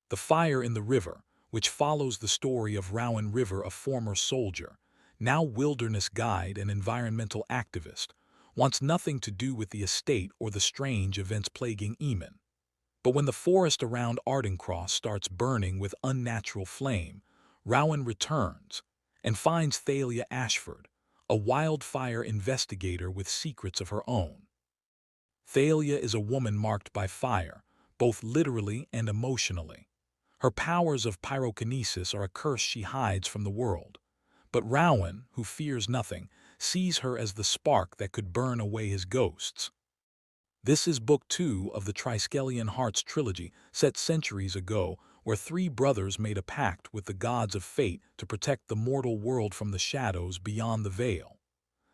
The fire in the river, which follows the story of Rowan River, a former soldier, now wilderness guide and environmental activist, wants nothing to do with the estate or the strange events plaguing Eamon. But when the forest around Ardencross starts burning with unnatural flame, Rowan returns and finds Thalia Ashford, a wildfire investigator with secrets of her own. Thalia is a woman marked by fire, both literally and emotionally. Her powers of pyrokinesis are a curse she hides from the world. But Rowan, who fears nothing, sees her as the spark that could burn away his ghosts. This is Book 2 of the Triskelion Hearts trilogy, set centuries ago, where three brothers made a pact with the gods of fate to protect the mortal world from the shadows beyond the veil.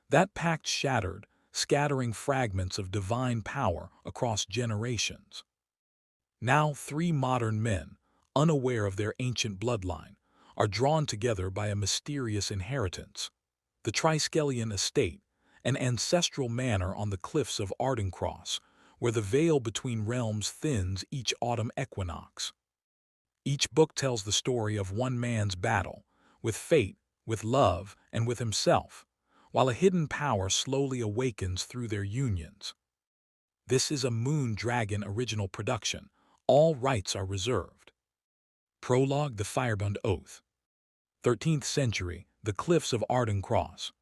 That pact shattered, scattering fragments of divine power across generations. Now three modern men, unaware of their ancient bloodline, are drawn together by a mysterious inheritance. The Triskelion Estate, an ancestral manor on the cliffs of Ardencross, where the veil between realms thins each autumn equinox. Each book tells the story of one man's battle, with fate, with love, and with himself, while a hidden power slowly awakens through their unions. This is a Moon Dragon original production. All rights are reserved. Prologue: The Firebound Oath. 13th century, the cliffs of Ardencross.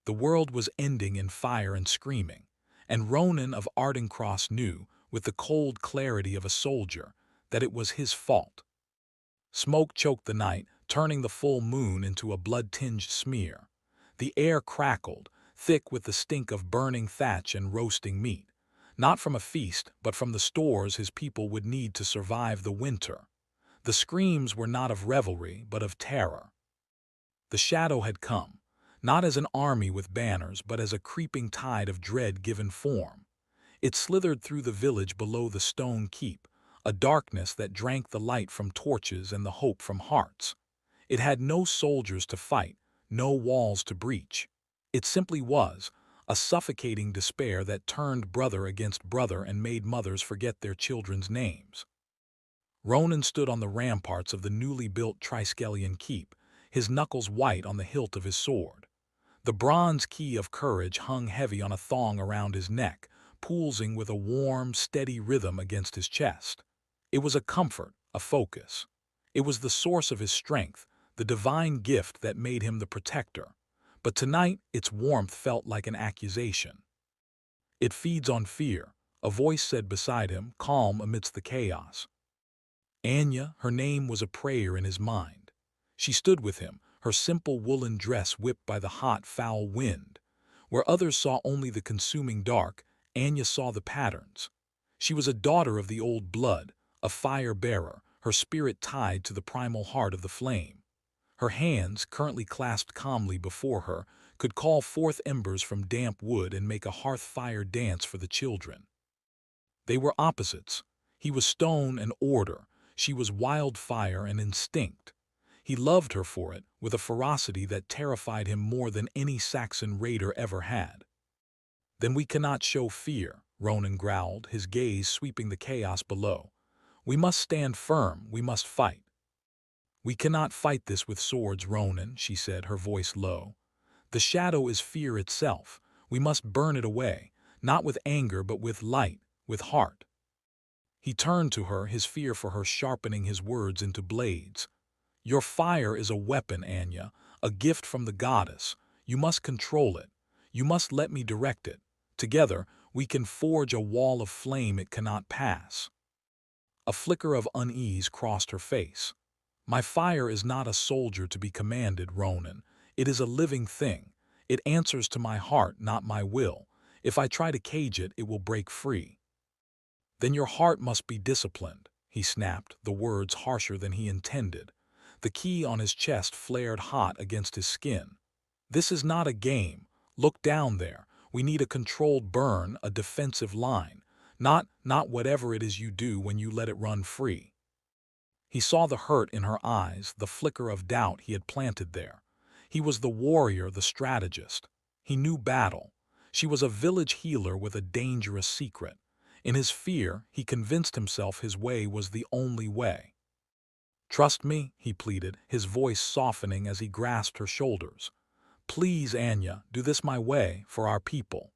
The world was ending in fire and screaming, and Ronan of Ardencross knew, with the cold clarity of a soldier, that it was his fault. Smoke choked the night, turning the full moon into a blood-tinged smear. The air crackled, thick with the stink of burning thatch and roasting meat, not from a feast, but from the stores his people would need to survive the winter. The screams were not of revelry, but of terror. The shadow had come, not as an army with banners, but as a creeping tide of dread given form. It slithered through the village below the stone keep, a darkness that drank the light from torches and the hope from hearts. It had no soldiers to fight, no walls to breach. It simply was a suffocating despair that turned brother against brother and made mothers forget their children's names. Ronan stood on the ramparts of the newly built Triskelion keep, his knuckles white on the hilt of his sword. The bronze key of courage hung heavy on a thong around his neck, pulsing with a warm, steady rhythm against his chest. It was a comfort, a focus. It was the source of his strength, the divine gift that made him the protector. But tonight, its warmth felt like an accusation. "It feeds on fear," a voice said beside him, calm amidst the chaos. Anya, her name was a prayer in his mind. She stood with him, her simple woolen dress whipped by the hot, foul wind. Where others saw only the consuming dark, Anya saw the patterns. She was a daughter of the old blood, a fire-bearer, her spirit tied to the primal heart of the flame. Her hands, currently clasped calmly before her, could call forth embers from damp wood and make a hearth fire dance for the children. They were opposites. He was stone and order, she was wildfire and instinct. He loved her for it, with a ferocity that terrified him more than any Saxon raider ever had. "Then we cannot show fear," Ronan growled, his gaze sweeping the chaos below. "We must stand firm, we must fight." "We cannot fight this with swords, Ronan," she said, her voice low. "The shadow is fear itself. We must burn it away, not with anger but with light, with heart." He turned to her, his fear for her sharpening his words into blades. "Your fire is a weapon, Anya, a gift from the goddess. You must control it. You must let me direct it. Together, we can forge a wall of flame it cannot pass." A flicker of unease crossed her face. "My fire is not a soldier to be commanded, Ronan. It is a living thing. It answers to my heart, not my will. If I try to cage it, it will break free." "Then your heart must be disciplined," he snapped, the words harsher than he intended. The key on his chest flared hot against his skin. "This is not a game. Look down there. We need a controlled burn, a defensive line. Not whatever it is you do when you let it run free." He saw the hurt in her eyes, the flicker of doubt he had planted there. He was the warrior, the strategist. He knew battle. She was a village healer with a dangerous secret. In his fear, he convinced himself his way was the only way. "Trust me," he pleaded, his voice softening as he grasped her shoulders. "Please, Anya, do this my way, for our people."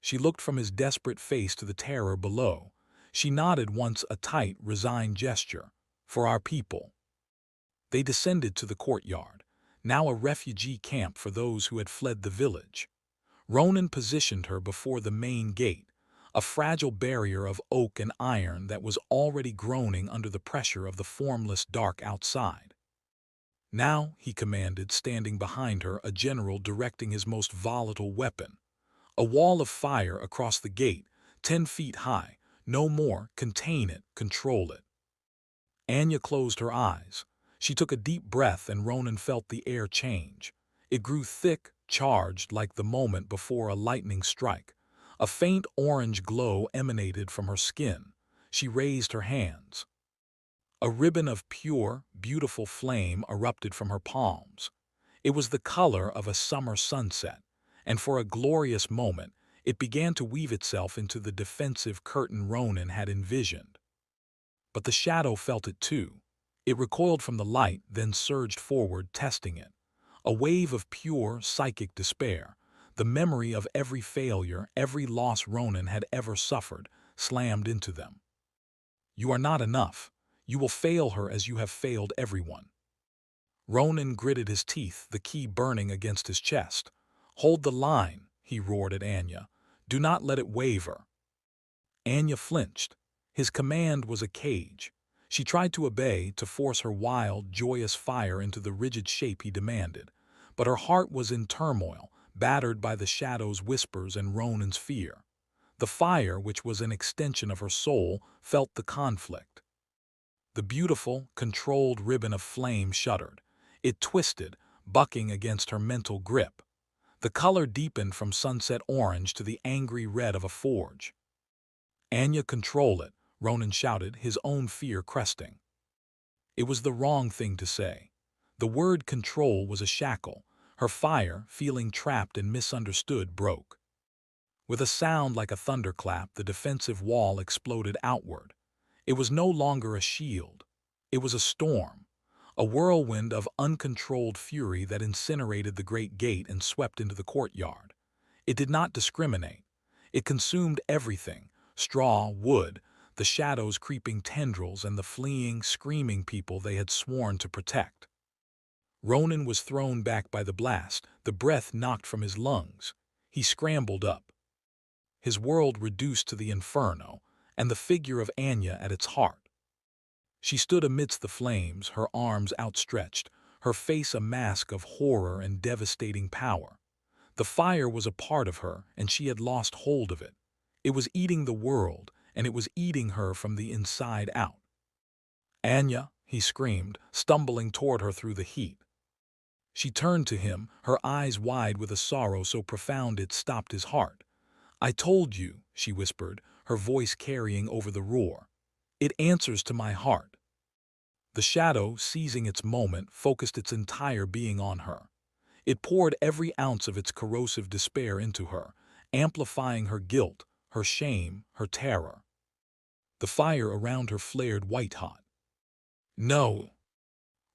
She looked from his desperate face to the terror below. She nodded once, a tight, resigned gesture. "For our people." They descended to the courtyard, now a refugee camp for those who had fled the village. Ronan positioned her before the main gate, a fragile barrier of oak and iron that was already groaning under the pressure of the formless dark outside. "Now," he commanded, standing behind her, a general directing his most volatile weapon. "A wall of fire across the gate, 10 feet high. No more. Contain it, control it." Anya closed her eyes. She took a deep breath and Ronan felt the air change. It grew thick, charged like the moment before a lightning strike. A faint orange glow emanated from her skin. She raised her hands. A ribbon of pure, beautiful flame erupted from her palms. It was the color of a summer sunset, and for a glorious moment it began to weave itself into the defensive curtain Ronan had envisioned. But the shadow felt it too. It recoiled from the light, then surged forward, testing it. A wave of pure, psychic despair, the memory of every failure, every loss Ronan had ever suffered, slammed into them. "You are not enough. You will fail her as you have failed everyone." Ronan gritted his teeth, the key burning against his chest. "Hold the line," he roared at Anya. "Do not let it waver." Anya flinched. His command was a cage. She tried to obey, to force her wild, joyous fire into the rigid shape he demanded. But her heart was in turmoil, battered by the shadow's whispers and Ronan's fear. The fire, which was an extension of her soul, felt the conflict. The beautiful, controlled ribbon of flame shuddered. It twisted, bucking against her mental grip. The color deepened from sunset orange to the angry red of a forge. "Anya, control it," Ronan shouted, his own fear cresting. It was the wrong thing to say. The word control was a shackle. Her fire, feeling trapped and misunderstood, broke. With a sound like a thunderclap, the defensive wall exploded outward. It was no longer a shield. It was a storm, a whirlwind of uncontrolled fury that incinerated the great gate and swept into the courtyard. It did not discriminate. It consumed everything: straw, wood, the shadows creeping tendrils, and the fleeing, screaming people they had sworn to protect. Ronan was thrown back by the blast, the breath knocked from his lungs. He scrambled up. His world reduced to the inferno, and the figure of Anya at its heart. She stood amidst the flames, her arms outstretched, her face a mask of horror and devastating power. The fire was a part of her, and she had lost hold of it. It was eating the world, and it was eating her from the inside out. "Anya," he screamed, stumbling toward her through the heat. She turned to him, her eyes wide with a sorrow so profound it stopped his heart. "I told you," she whispered, her voice carrying over the roar. "It answers to my heart." The shadow, seizing its moment, focused its entire being on her. It poured every ounce of its corrosive despair into her, amplifying her guilt, her shame, her terror. The fire around her flared white-hot. "No!"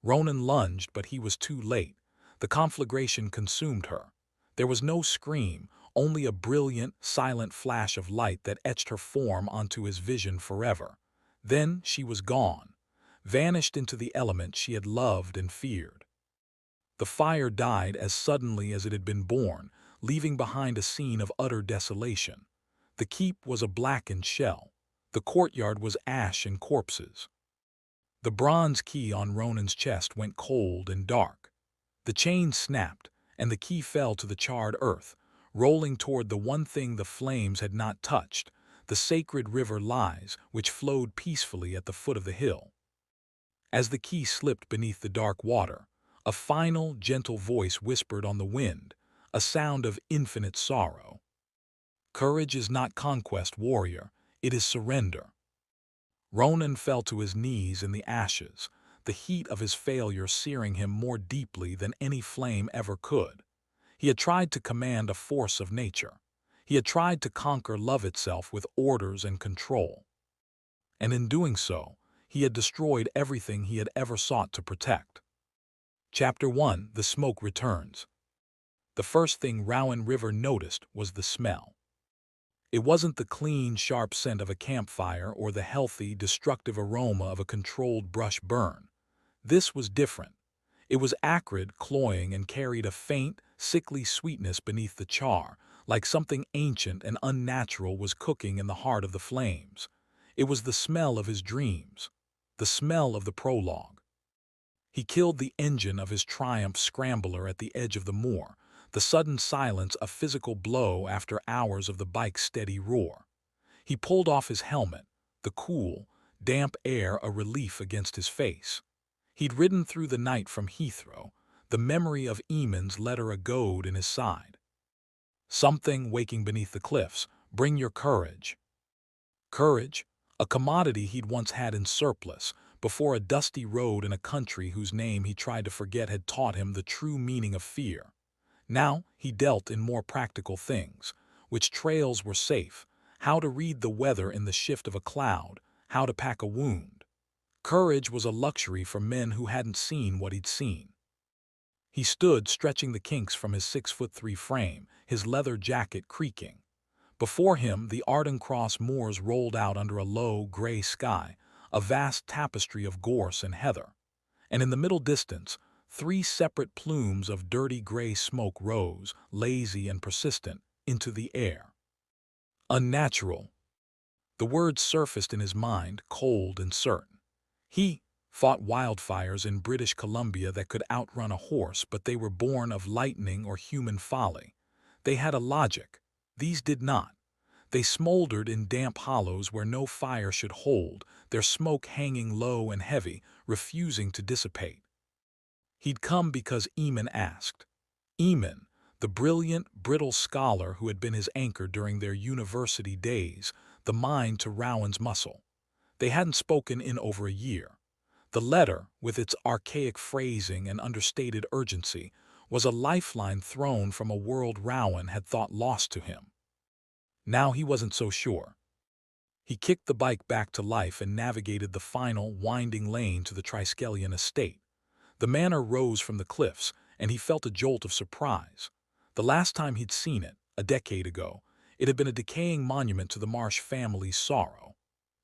Ronan lunged, but he was too late. The conflagration consumed her. There was no scream, only a brilliant, silent flash of light that etched her form onto his vision forever. Then she was gone, vanished into the element she had loved and feared. The fire died as suddenly as it had been born, leaving behind a scene of utter desolation. The keep was a blackened shell. The courtyard was ash and corpses. The bronze key on Ronan's chest went cold and dark. The chain snapped, and the key fell to the charred earth, rolling toward the one thing the flames had not touched, the sacred river Lies, which flowed peacefully at the foot of the hill. As the key slipped beneath the dark water, a final, gentle voice whispered on the wind, a sound of infinite sorrow. "Courage is not conquest, warrior. It is surrender." Ronan fell to his knees in the ashes, the heat of his failure searing him more deeply than any flame ever could. He had tried to command a force of nature. He had tried to conquer love itself with orders and control. And in doing so, He had destroyed everything he had ever sought to protect. Chapter 1: The Smoke Returns. The first thing Rowan River noticed was the smell. It wasn't the clean, sharp scent of a campfire or the healthy, destructive aroma of a controlled brush burn. This was different. It was acrid, cloying, and carried a faint, sickly sweetness beneath the char, like something ancient and unnatural was cooking in the heart of the flames. It was the smell of his dreams, the smell of the prologue. He killed the engine of his Triumph scrambler at the edge of the moor, the sudden silence a physical blow after hours of the bike's steady roar. He pulled off his helmet, the cool, damp air a relief against his face. He'd ridden through the night from Heathrow, the memory of Eamon's letter a goad in his side. Something waking beneath the cliffs, bring your courage. Courage, a commodity he'd once had in surplus, before a dusty road in a country whose name he tried to forget had taught him the true meaning of fear. Now he dealt in more practical things: which trails were safe, how to read the weather in the shift of a cloud, how to pack a wound. Courage was a luxury for men who hadn't seen what he'd seen. He stood stretching the kinks from his 6'3" frame, his leather jacket creaking. Before him, the Ardencross moors rolled out under a low, gray sky, a vast tapestry of gorse and heather. And in the middle distance, 3 separate plumes of dirty gray smoke rose, lazy and persistent, into the air. Unnatural. The words surfaced in his mind, cold and certain. He fought wildfires in British Columbia that could outrun a horse, but they were born of lightning or human folly. They had a logic. These did not. They smoldered in damp hollows where no fire should hold, their smoke hanging low and heavy, refusing to dissipate. He'd come because Eamon asked. Eamon, the brilliant, brittle scholar who had been his anchor during their university days, the mind to Rowan's muscle. They hadn't spoken in over a year. The letter, with its archaic phrasing and understated urgency, was a lifeline thrown from a world Rowan had thought lost to him. Now he wasn't so sure. He kicked the bike back to life and navigated the final, winding lane to the Triskelion Estate. The manor rose from the cliffs, and he felt a jolt of surprise. The last time he'd seen it, a decade ago, it had been a decaying monument to the Marsh family's sorrow.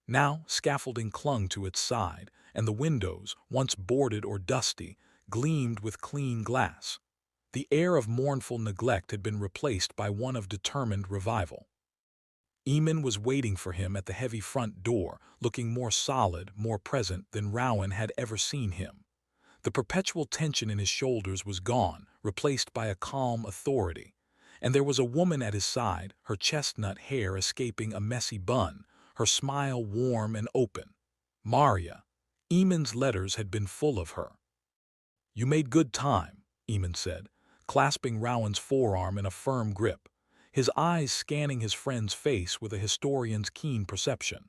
Now scaffolding clung to its side, and the windows, once boarded or dusty, gleamed with clean glass. The air of mournful neglect had been replaced by one of determined revival. Eamon was waiting for him at the heavy front door, looking more solid, more present than Rowan had ever seen him. The perpetual tension in his shoulders was gone, replaced by a calm authority. And there was a woman at his side, her chestnut hair escaping a messy bun, her smile warm and open. Maria. Eamon's letters had been full of her. You made good time, Eamon said, clasping Rowan's forearm in a firm grip, his eyes scanning his friend's face with a historian's keen perception.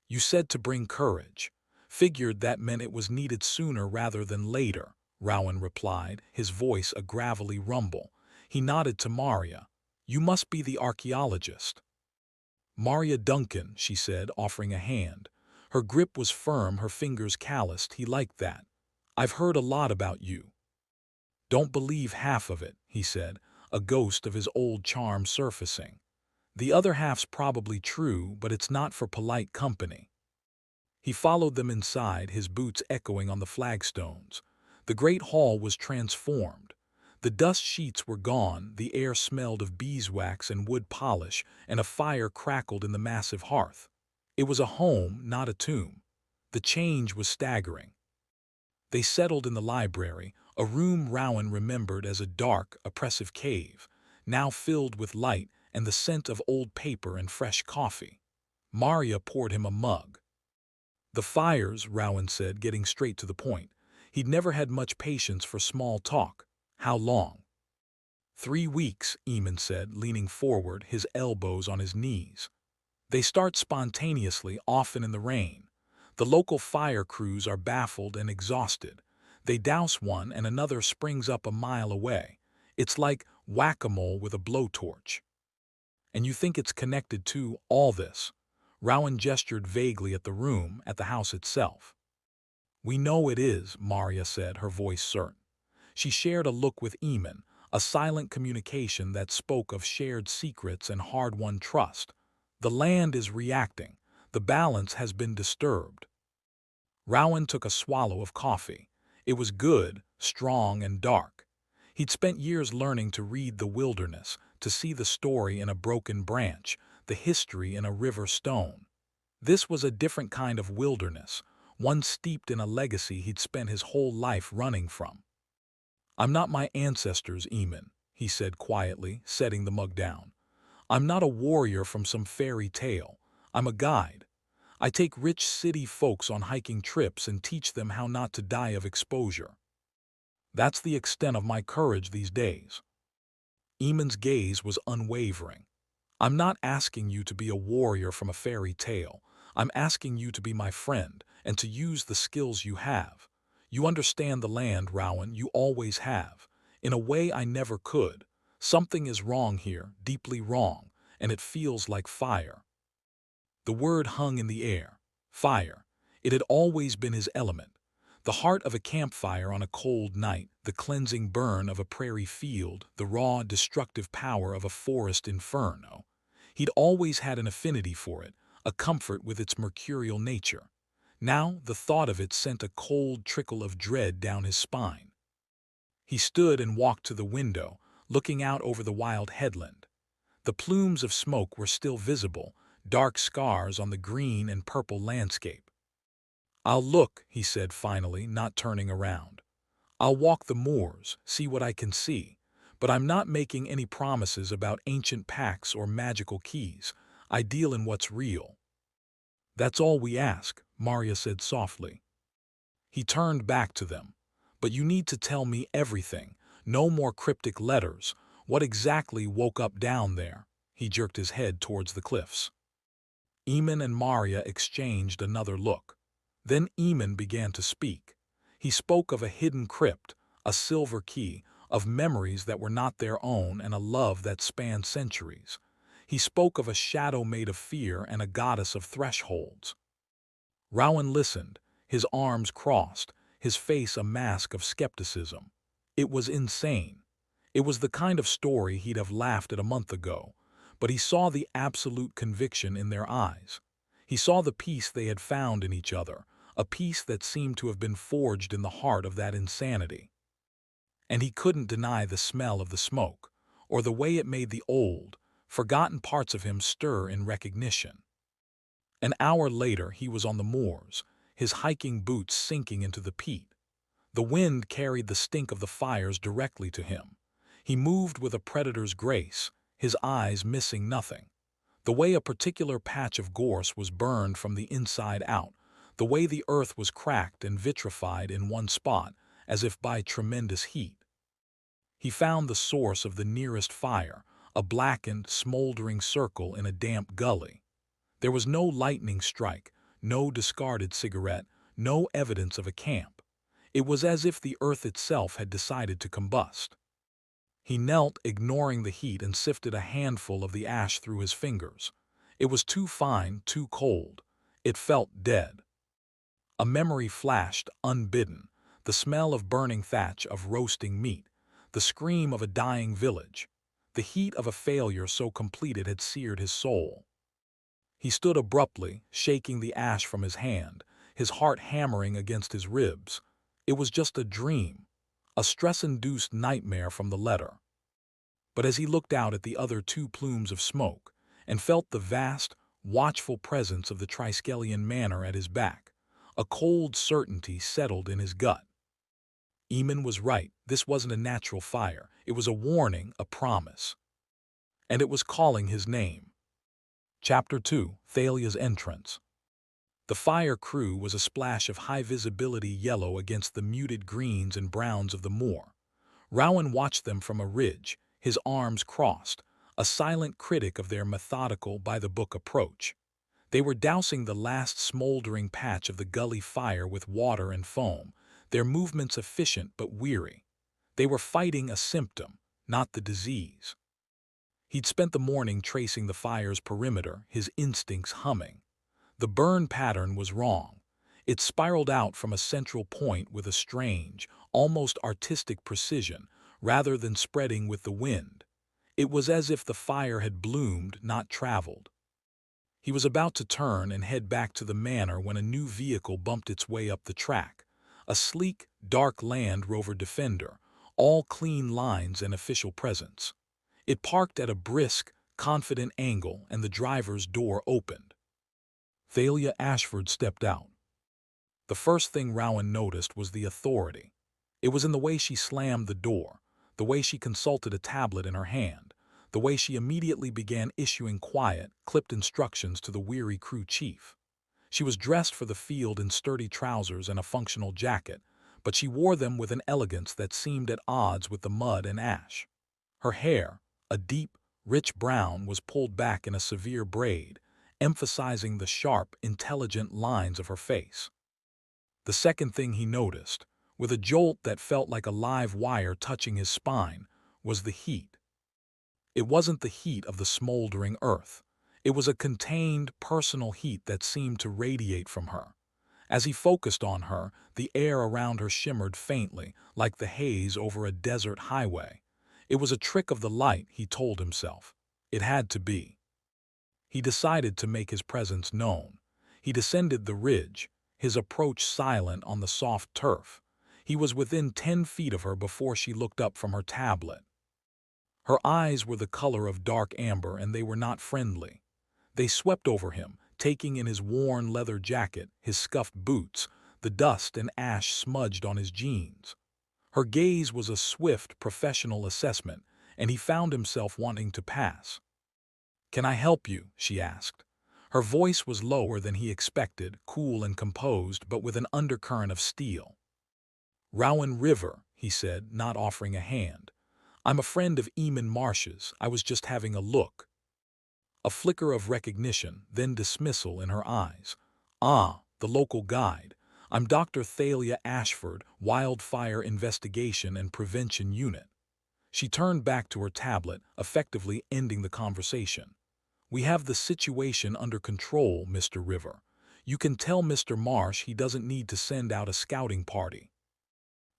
You said to bring courage. Figured that meant it was needed sooner rather than later, Rowan replied, his voice a gravelly rumble. He nodded to Maria. You must be the archaeologist. Maria Duncan, she said, offering a hand. Her grip was firm, her fingers calloused. He liked that. I've heard a lot about you. Don't believe half of it, he said, a ghost of his old charm surfacing. The other half's probably true, but it's not for polite company. He followed them inside, his boots echoing on the flagstones. The great hall was transformed. The dust sheets were gone, the air smelled of beeswax and wood polish, and a fire crackled in the massive hearth. It was a home, not a tomb. The change was staggering. They settled in the library, a room Rowan remembered as a dark, oppressive cave, now filled with light and the scent of old paper and fresh coffee. Maria poured him a mug. The fires, Rowan said, getting straight to the point. He'd never had much patience for small talk. How long? 3 weeks, Eamon said, leaning forward, his elbows on his knees. They start spontaneously, often in the rain. The local fire crews are baffled and exhausted. They douse one and another springs up a mile away. It's like whack-a-mole with a blowtorch. And you think it's connected to all this? Rowan gestured vaguely at the room, at the house itself. "We know it is," Maria said, her voice certain. She shared a look with Eamon, a silent communication that spoke of shared secrets and hard-won trust. "The land is reacting. The balance has been disturbed." Rowan took a swallow of coffee. It was good, strong, and dark. He'd spent years learning to read the wilderness, to see the story in a broken branch, the history in a river stone. This was a different kind of wilderness, one steeped in a legacy he'd spent his whole life running from. "I'm not my ancestors, Eamon," he said quietly, setting the mug down. "I'm not a warrior from some fairy tale. I'm a guide. I take rich city folks on hiking trips and teach them how not to die of exposure. That's the extent of my courage these days." Eamon's gaze was unwavering. "I'm not asking you to be a warrior from a fairy tale. I'm asking you to be my friend and to use the skills you have. You understand the land, Rowan, you always have. In a way I never could. Something is wrong here, deeply wrong, and it feels like fire." The word hung in the air. Fire. It had always been his element. The heart of a campfire on a cold night, the cleansing burn of a prairie field, the raw, destructive power of a forest inferno. He'd always had an affinity for it, a comfort with its mercurial nature. Now the thought of it sent a cold trickle of dread down his spine. He stood and walked to the window, looking out over the wild headland. The plumes of smoke were still visible, dark scars on the green and purple landscape. "I'll look," he said finally, not turning around. "I'll walk the moors, see what I can see, but I'm not making any promises about ancient pacts or magical keys. I deal in what's real." "That's all we ask," Maria said softly. He turned back to them. "But you need to tell me everything. No more cryptic letters. What exactly woke up down there?" He jerked his head towards the cliffs. Eamon and Maria exchanged another look. Then Eamon began to speak. He spoke of a hidden crypt, a silver key, of memories that were not their own and a love that spanned centuries. He spoke of a shadow made of fear and a goddess of thresholds. Rowan listened, his arms crossed, his face a mask of skepticism. It was insane. It was the kind of story he'd have laughed at a month ago, but he saw the absolute conviction in their eyes. He saw the peace they had found in each other, a peace that seemed to have been forged in the heart of that insanity. And he couldn't deny the smell of the smoke, or the way it made the old, forgotten parts of him stir in recognition. An hour later he was on the moors, his hiking boots sinking into the peat. The wind carried the stink of the fires directly to him. He moved with a predator's grace, his eyes missing nothing. The way a particular patch of gorse was burned from the inside out, the way the earth was cracked and vitrified in one spot, as if by tremendous heat. He found the source of the nearest fire, a blackened, smoldering circle in a damp gully. There was no lightning strike, no discarded cigarette, no evidence of a camp. It was as if the earth itself had decided to combust. He knelt, ignoring the heat, and sifted a handful of the ash through his fingers. It was too fine, too cold. It felt dead. A memory flashed, unbidden, the smell of burning thatch, of roasting meat, the scream of a dying village. The heat of a failure so complete it had seared his soul. He stood abruptly, shaking the ash from his hand, his heart hammering against his ribs. It was just a dream, a stress-induced nightmare from the letter. But as he looked out at the other two plumes of smoke and felt the vast, watchful presence of the Triskelion manor at his back, a cold certainty settled in his gut. Eamon was right. This wasn't a natural fire. It was a warning, a promise. And it was calling his name. Chapter 2: Thalia's Entrance. The fire crew was a splash of high-visibility yellow against the muted greens and browns of the moor. Rowan watched them from a ridge, his arms crossed, a silent critic of their methodical, by-the-book approach. They were dousing the last smoldering patch of the gully fire with water and foam, their movements efficient but weary. They were fighting a symptom, not the disease. He'd spent the morning tracing the fire's perimeter, his instincts humming. The burn pattern was wrong. It spiraled out from a central point with a strange, almost artistic precision, rather than spreading with the wind. It was as if the fire had bloomed, not traveled. He was about to turn and head back to the manor when a new vehicle bumped its way up the track. A sleek, dark Land Rover Defender, all clean lines and official presence. It parked at a brisk, confident angle and the driver's door opened. Thalia Ashford stepped out. The first thing Rowan noticed was the authority. It was in the way she slammed the door, the way she consulted a tablet in her hand, the way she immediately began issuing quiet, clipped instructions to the weary crew chief. She was dressed for the field in sturdy trousers and a functional jacket, but she wore them with an elegance that seemed at odds with the mud and ash. Her hair, a deep, rich brown, was pulled back in a severe braid, emphasizing the sharp, intelligent lines of her face. The second thing he noticed, with a jolt that felt like a live wire touching his spine, was the heat. It wasn't the heat of the smoldering earth. It was a contained, personal heat that seemed to radiate from her. As he focused on her, the air around her shimmered faintly, like the haze over a desert highway. It was a trick of the light, he told himself. It had to be. He decided to make his presence known. He descended the ridge, his approach silent on the soft turf. He was within 10 feet of her before she looked up from her tablet. Her eyes were the color of dark amber, and they were not friendly. They swept over him, taking in his worn leather jacket, his scuffed boots, the dust and ash smudged on his jeans. Her gaze was a swift, professional assessment, and he found himself wanting to pass. "Can I help you?" she asked. Her voice was lower than he expected, cool and composed, but with an undercurrent of steel. "Rowan River," he said, not offering a hand. "I'm a friend of Eamon Marsh's. I was just having a look." A flicker of recognition, then dismissal in her eyes. "Ah, the local guide. I'm Dr. Thalia Ashford, Wildfire Investigation and Prevention Unit." She turned back to her tablet, effectively ending the conversation. "We have the situation under control, Mr. River. You can tell Mr. Marsh he doesn't need to send out a scouting party."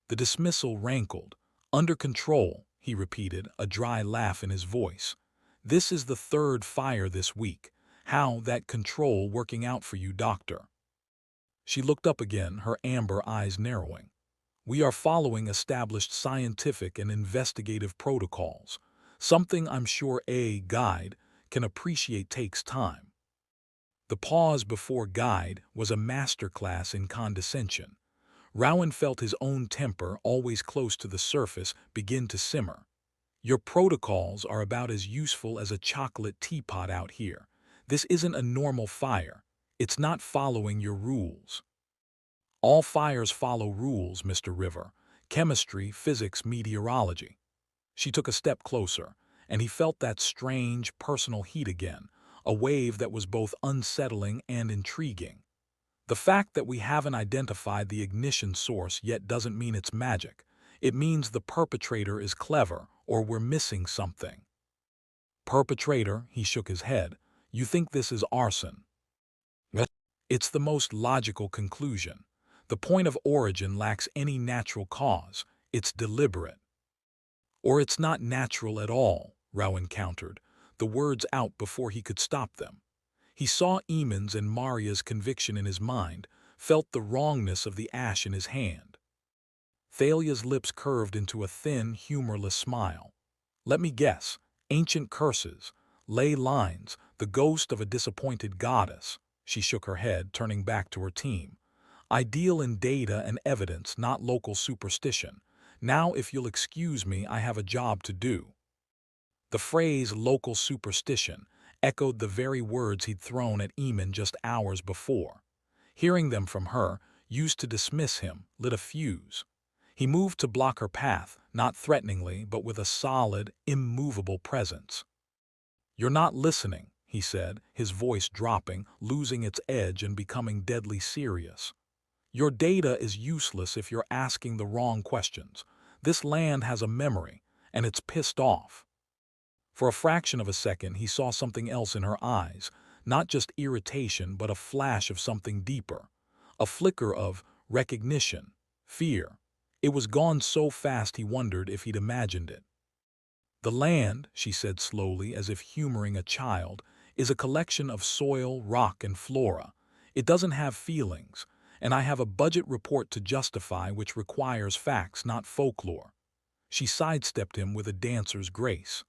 The dismissal rankled. "Under control," he repeated, a dry laugh in his voice. "This is the third fire this week. How that control working out for you, Doctor?" She looked up again, her amber eyes narrowing. "We are following established scientific and investigative protocols. Something I'm sure a guide can appreciate takes time." The pause before guide was a masterclass in condescension. Rowan felt his own temper, always close to the surface, begin to simmer. "Your protocols are about as useful as a chocolate teapot out here. This isn't a normal fire. It's not following your rules." "All fires follow rules, Mr. River. Chemistry, physics, meteorology." She took a step closer, and he felt that strange, personal heat again, a wave that was both unsettling and intriguing. "The fact that we haven't identified the ignition source yet doesn't mean it's magic. It means the perpetrator is clever, or we're missing something." "Perpetrator?" He shook his head. "You think this is arson?" "It's the most logical conclusion. The point of origin lacks any natural cause. It's deliberate." "Or it's not natural at all," Rowan countered, the words out before he could stop them. He saw Eamon's and Maria's conviction in his mind, felt the wrongness of the ash in his hand. Thalia's lips curved into a thin, humorless smile. "Let me guess. Ancient curses, ley lines, the ghost of a disappointed goddess." She shook her head, turning back to her team. "I deal in data and evidence, not local superstition. Now, if you'll excuse me, I have a job to do." The phrase "local superstition" echoed the very words he'd thrown at Eamon just hours before. Hearing them from her, used to dismiss him, lit a fuse. He moved to block her path, not threateningly, but with a solid, immovable presence. "You're not listening," he said, his voice dropping, losing its edge and becoming deadly serious. "Your data is useless if you're asking the wrong questions. This land has a memory, and it's pissed off." For a fraction of a second he saw something else in her eyes, not just irritation but a flash of something deeper, a flicker of recognition, fear. It was gone so fast he wondered if he'd imagined it. "The land," she said slowly, as if humoring a child, "is a collection of soil, rock, and flora. It doesn't have feelings, and I have a budget report to justify which requires facts, not folklore." She sidestepped him with a dancer's grace.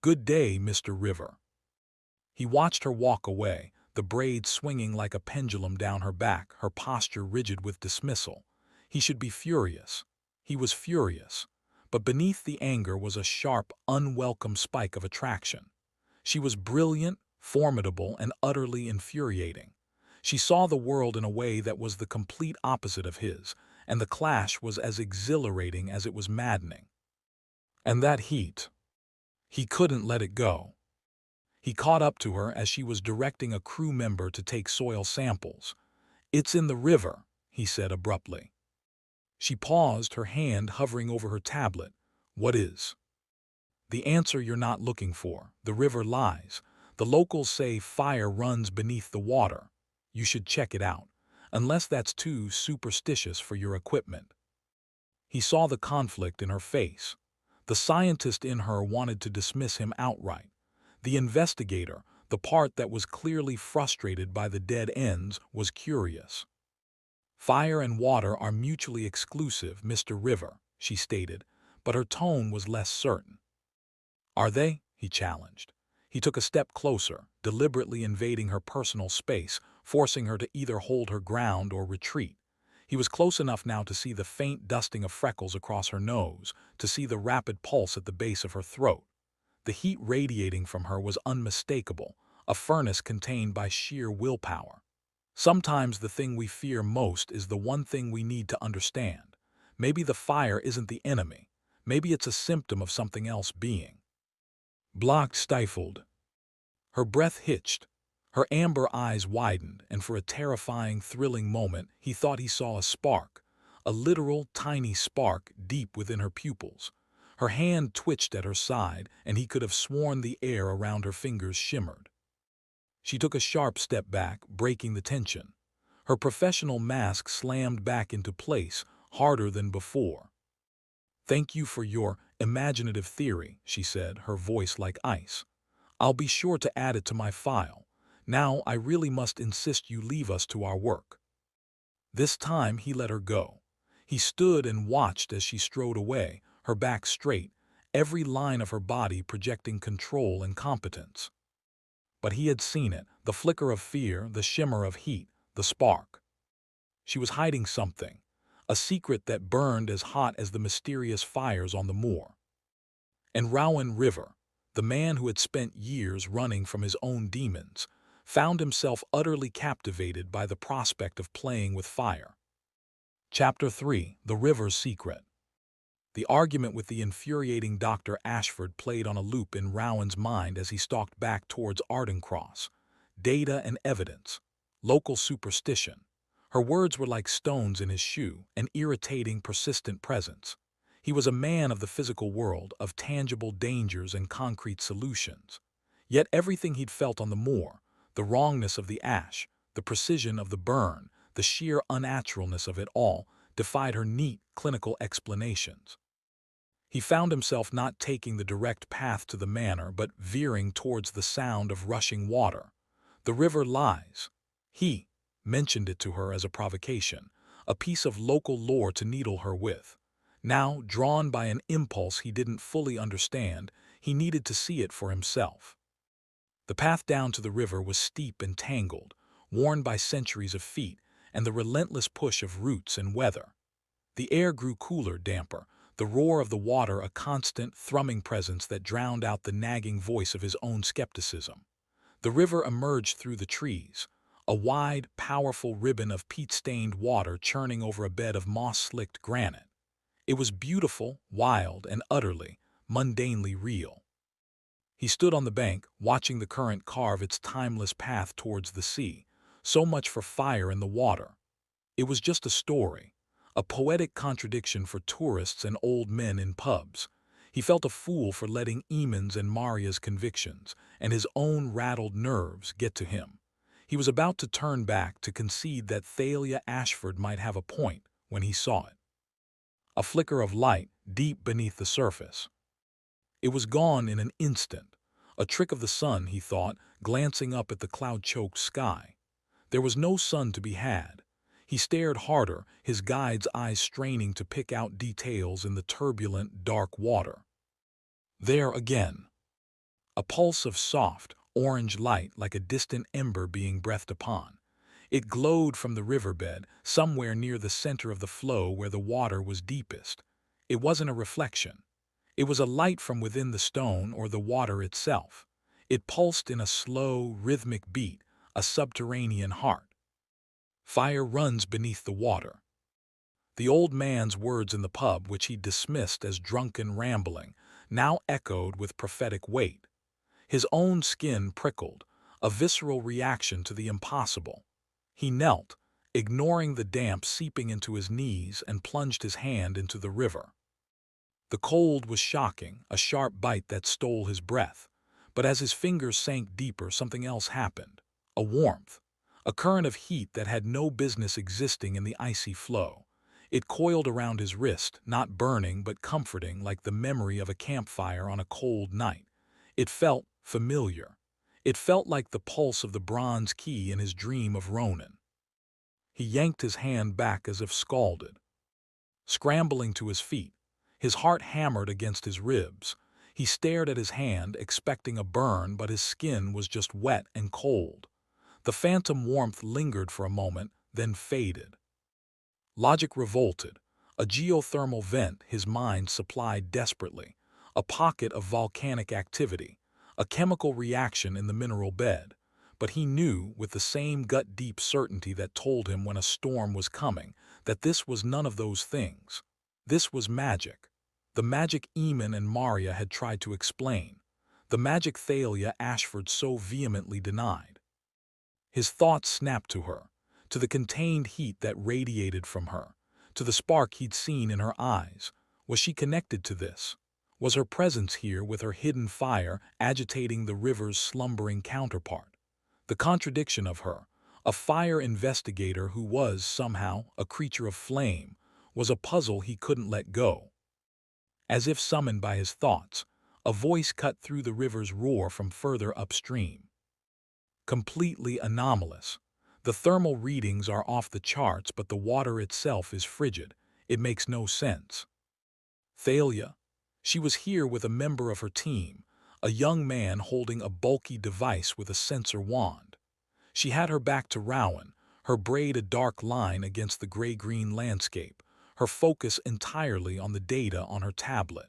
"Good day, Mr. River." He watched her walk away, the braids swinging like a pendulum down her back, her posture rigid with dismissal. He should be furious. He was furious. But beneath the anger was a sharp, unwelcome spike of attraction. She was brilliant, formidable, and utterly infuriating. She saw the world in a way that was the complete opposite of his, and the clash was as exhilarating as it was maddening. And that heat. He couldn't let it go. He caught up to her as she was directing a crew member to take soil samples. "It's in the river," he said abruptly. She paused, her hand hovering over her tablet. "What is?" "The answer you're not looking for. The river lies. The locals say fire runs beneath the water. You should check it out, unless that's too superstitious for your equipment." He saw the conflict in her face. The scientist in her wanted to dismiss him outright. The investigator, the part that was clearly frustrated by the dead ends, was curious. "Fire and water are mutually exclusive, Mr. River," she stated, but her tone was less certain. "Are they?" he challenged. He took a step closer, deliberately invading her personal space, forcing her to either hold her ground or retreat. He was close enough now to see the faint dusting of freckles across her nose, to see the rapid pulse at the base of her throat. The heat radiating from her was unmistakable, a furnace contained by sheer willpower. Sometimes the thing we fear most is the one thing we need to understand. Maybe the fire isn't the enemy. Maybe it's a symptom of something else being. Blocked, stifled. Her breath hitched. Her amber eyes widened, and for a terrifying, thrilling moment, he thought he saw a spark, a literal, tiny spark deep within her pupils. Her hand twitched at her side, and he could have sworn the air around her fingers shimmered. She took a sharp step back, breaking the tension. Her professional mask slammed back into place, harder than before. "Thank you for your imaginative theory," she said, her voice like ice. "I'll be sure to add it to my file. Now I really must insist you leave us to our work." This time he let her go. He stood and watched as she strode away, her back straight, every line of her body projecting control and competence. But he had seen it, the flicker of fear, the shimmer of heat, the spark. She was hiding something, a secret that burned as hot as the mysterious fires on the moor. And Rowan River, the man who had spent years running from his own demons, found himself utterly captivated by the prospect of playing with fire. Chapter 3: The River's Secret. The argument with the infuriating Dr. Ashford played on a loop in Rowan's mind as he stalked back towards Ardencross. Data and evidence. Local superstition. Her words were like stones in his shoe, an irritating, persistent presence. He was a man of the physical world, of tangible dangers and concrete solutions. Yet everything he'd felt on the moor, the wrongness of the ash, the precision of the burn, the sheer unnaturalness of it all, defied her neat, clinical explanations. He found himself not taking the direct path to the manor, but veering towards the sound of rushing water. The river lies. He mentioned it to her as a provocation, a piece of local lore to needle her with. Now, drawn by an impulse he didn't fully understand, he needed to see it for himself. The path down to the river was steep and tangled, worn by centuries of feet and the relentless push of roots and weather. The air grew cooler, damper, the roar of the water a constant, thrumming presence that drowned out the nagging voice of his own skepticism. The river emerged through the trees, a wide, powerful ribbon of peat-stained water churning over a bed of moss-slicked granite. It was beautiful, wild, and utterly, mundanely real. He stood on the bank, watching the current carve its timeless path towards the sea. So much for fire in the water. It was just a story, a poetic contradiction for tourists and old men in pubs. He felt a fool for letting Eamon's and Maria's convictions and his own rattled nerves get to him. He was about to turn back to concede that Thalia Ashford might have a point when he saw it. A flicker of light deep beneath the surface. It was gone in an instant. A trick of the sun, he thought, glancing up at the cloud-choked sky. There was no sun to be had. He stared harder, his guide's eyes straining to pick out details in the turbulent, dark water. There again. A pulse of soft, orange light like a distant ember being breathed upon. It glowed from the riverbed, somewhere near the center of the flow where the water was deepest. It wasn't a reflection. It was a light from within the stone or the water itself. It pulsed in a slow, rhythmic beat, a subterranean heart. Fire runs beneath the water. The old man's words in the pub, which he dismissed as drunken rambling, now echoed with prophetic weight. His own skin prickled, a visceral reaction to the impossible. He knelt, ignoring the damp seeping into his knees, and plunged his hand into the river. The cold was shocking, a sharp bite that stole his breath. But as his fingers sank deeper, something else happened. A warmth. A current of heat that had no business existing in the icy flow. It coiled around his wrist, not burning but comforting, like the memory of a campfire on a cold night. It felt familiar. It felt like the pulse of the bronze key in his dream of Ronan. He yanked his hand back as if scalded. Scrambling to his feet, his heart hammered against his ribs. He stared at his hand, expecting a burn, but his skin was just wet and cold. The phantom warmth lingered for a moment, then faded. Logic revolted. A geothermal vent his mind supplied desperately. A pocket of volcanic activity. A chemical reaction in the mineral bed. But he knew, with the same gut-deep certainty that told him when a storm was coming, that this was none of those things. This was magic. The magic Eamon and Maria had tried to explain. The magic Thalia Ashford so vehemently denied. His thoughts snapped to her, to the contained heat that radiated from her, to the spark he'd seen in her eyes. Was she connected to this? Was her presence here with her hidden fire agitating the river's slumbering counterpart? The contradiction of her, a fire investigator who was, somehow, a creature of flame, was a puzzle he couldn't let go. As if summoned by his thoughts, a voice cut through the river's roar from further upstream. Completely anomalous. The thermal readings are off the charts, but the water itself is frigid. It makes no sense. Thalia. She was here with a member of her team, a young man holding a bulky device with a sensor wand. She had her back to Rowan, her braid a dark line against the gray-green landscape, her focus entirely on the data on her tablet.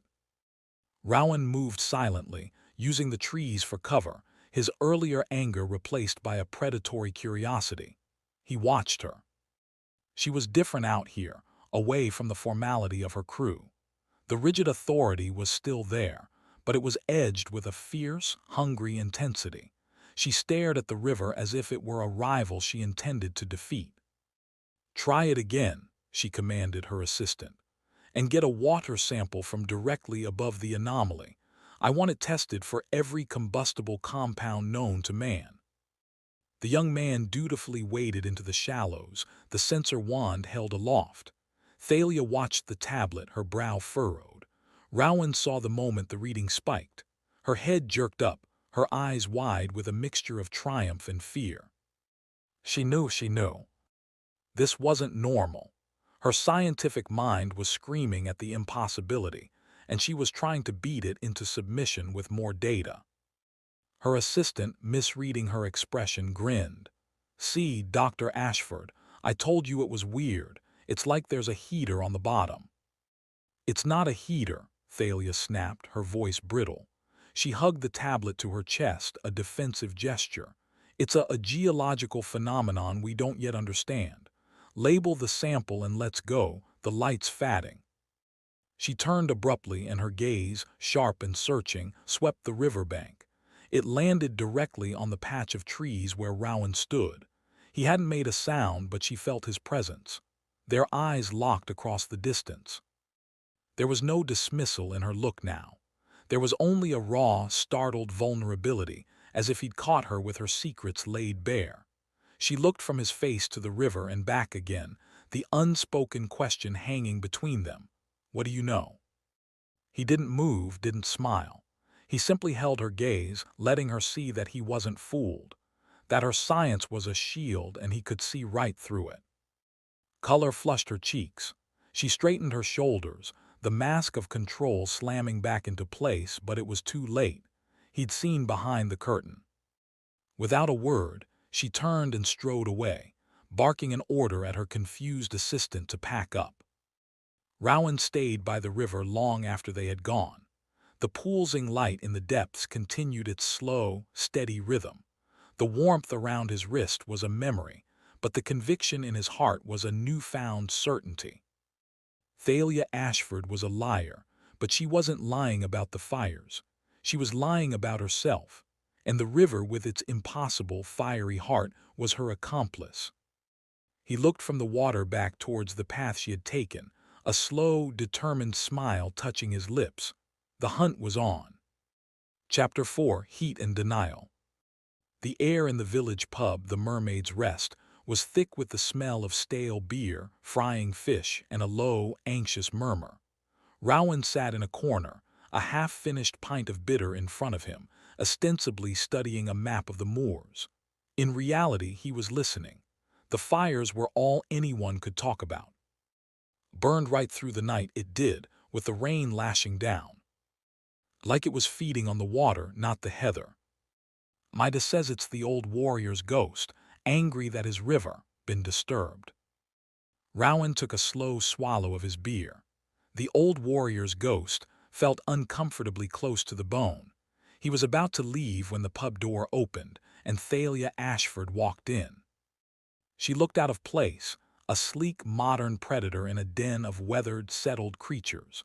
Rowan moved silently, using the trees for cover, his earlier anger replaced by a predatory curiosity. He watched her. She was different out here, away from the formality of her crew. The rigid authority was still there, but it was edged with a fierce, hungry intensity. She stared at the river as if it were a rival she intended to defeat. "Try it again," she commanded her assistant, "and get a water sample from directly above the anomaly. I want it tested for every combustible compound known to man." The young man dutifully waded into the shallows, the sensor wand held aloft. Thalia watched the tablet, her brow furrowed. Rowan saw the moment the reading spiked. Her head jerked up, her eyes wide with a mixture of triumph and fear. She knew. This wasn't normal. Her scientific mind was screaming at the impossibility, and she was trying to beat it into submission with more data. Her assistant, misreading her expression, grinned. "See, Dr. Ashford, I told you it was weird. It's like there's a heater on the bottom." "It's not a heater," Thalia snapped, her voice brittle. She hugged the tablet to her chest, a defensive gesture. "It's a geological phenomenon we don't yet understand. Label the sample and let's go, the light's fatting." She turned abruptly, and her gaze, sharp and searching, swept the riverbank. It landed directly on the patch of trees where Rowan stood. He hadn't made a sound, but she felt his presence. Their eyes locked across the distance. There was no dismissal in her look now. There was only a raw, startled vulnerability, as if he'd caught her with her secrets laid bare. She looked from his face to the river and back again, the unspoken question hanging between them. What do you know? He didn't move, didn't smile. He simply held her gaze, letting her see that he wasn't fooled, that her science was a shield and he could see right through it. Color flushed her cheeks. She straightened her shoulders, the mask of control slamming back into place, but it was too late. He'd seen behind the curtain. Without a word, she turned and strode away, barking an order at her confused assistant to pack up. Rowan stayed by the river long after they had gone. The pulsing light in the depths continued its slow, steady rhythm. The warmth around his wrist was a memory, but the conviction in his heart was a newfound certainty. Thalia Ashford was a liar, but she wasn't lying about the fires. She was lying about herself, and the river with its impossible, fiery heart was her accomplice. He looked from the water back towards the path she had taken, a slow, determined smile touching his lips. The hunt was on. Chapter 4: Heat and Denial. The air in the village pub, the Mermaid's Rest, was thick with the smell of stale beer, frying fish, and a low, anxious murmur. Rowan sat in a corner, a half-finished pint of bitter in front of him, ostensibly studying a map of the moors. In reality, he was listening. The fires were all anyone could talk about. Burned right through the night, it did, with the rain lashing down. Like it was feeding on the water, not the heather. Mida says it's the old warrior's ghost, angry that his river been disturbed. Rowan took a slow swallow of his beer. The old warrior's ghost felt uncomfortably close to the bone. He was about to leave when the pub door opened, and Thalia Ashford walked in. She looked out of place, a sleek, modern predator in a den of weathered, settled creatures.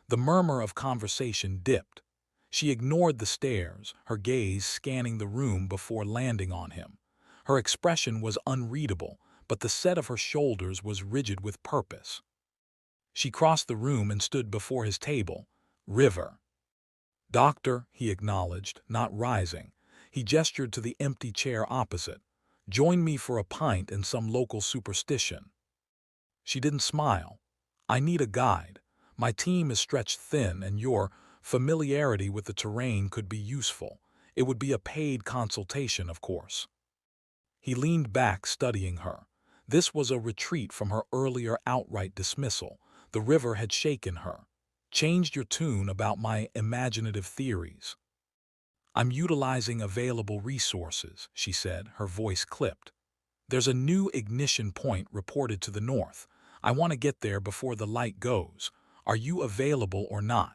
The murmur of conversation dipped. She ignored the stares, her gaze scanning the room before landing on him. Her expression was unreadable, but the set of her shoulders was rigid with purpose. She crossed the room and stood before his table. River. Doctor, he acknowledged, not rising. He gestured to the empty chair opposite. Join me for a pint and some local superstition. She didn't smile. I need a guide. My team is stretched thin, and your familiarity with the terrain could be useful. It would be a paid consultation, of course. He leaned back, studying her. This was a retreat from her earlier outright dismissal. The river had shaken her. Changed your tune about my imaginative theories. I'm utilizing available resources, she said, her voice clipped. There's a new ignition point reported to the north. I want to get there before the light goes. Are you available or not?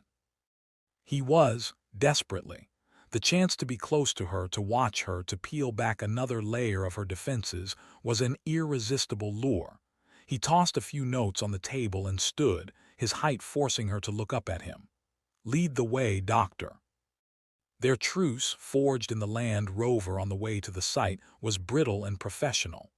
He was, desperately. The chance to be close to her, to watch her, to peel back another layer of her defenses was an irresistible lure. He tossed a few notes on the table and stood, his height forcing her to look up at him. Lead the way, Doctor. Their truce, forged in the Land Rover on the way to the site, was brittle and professional.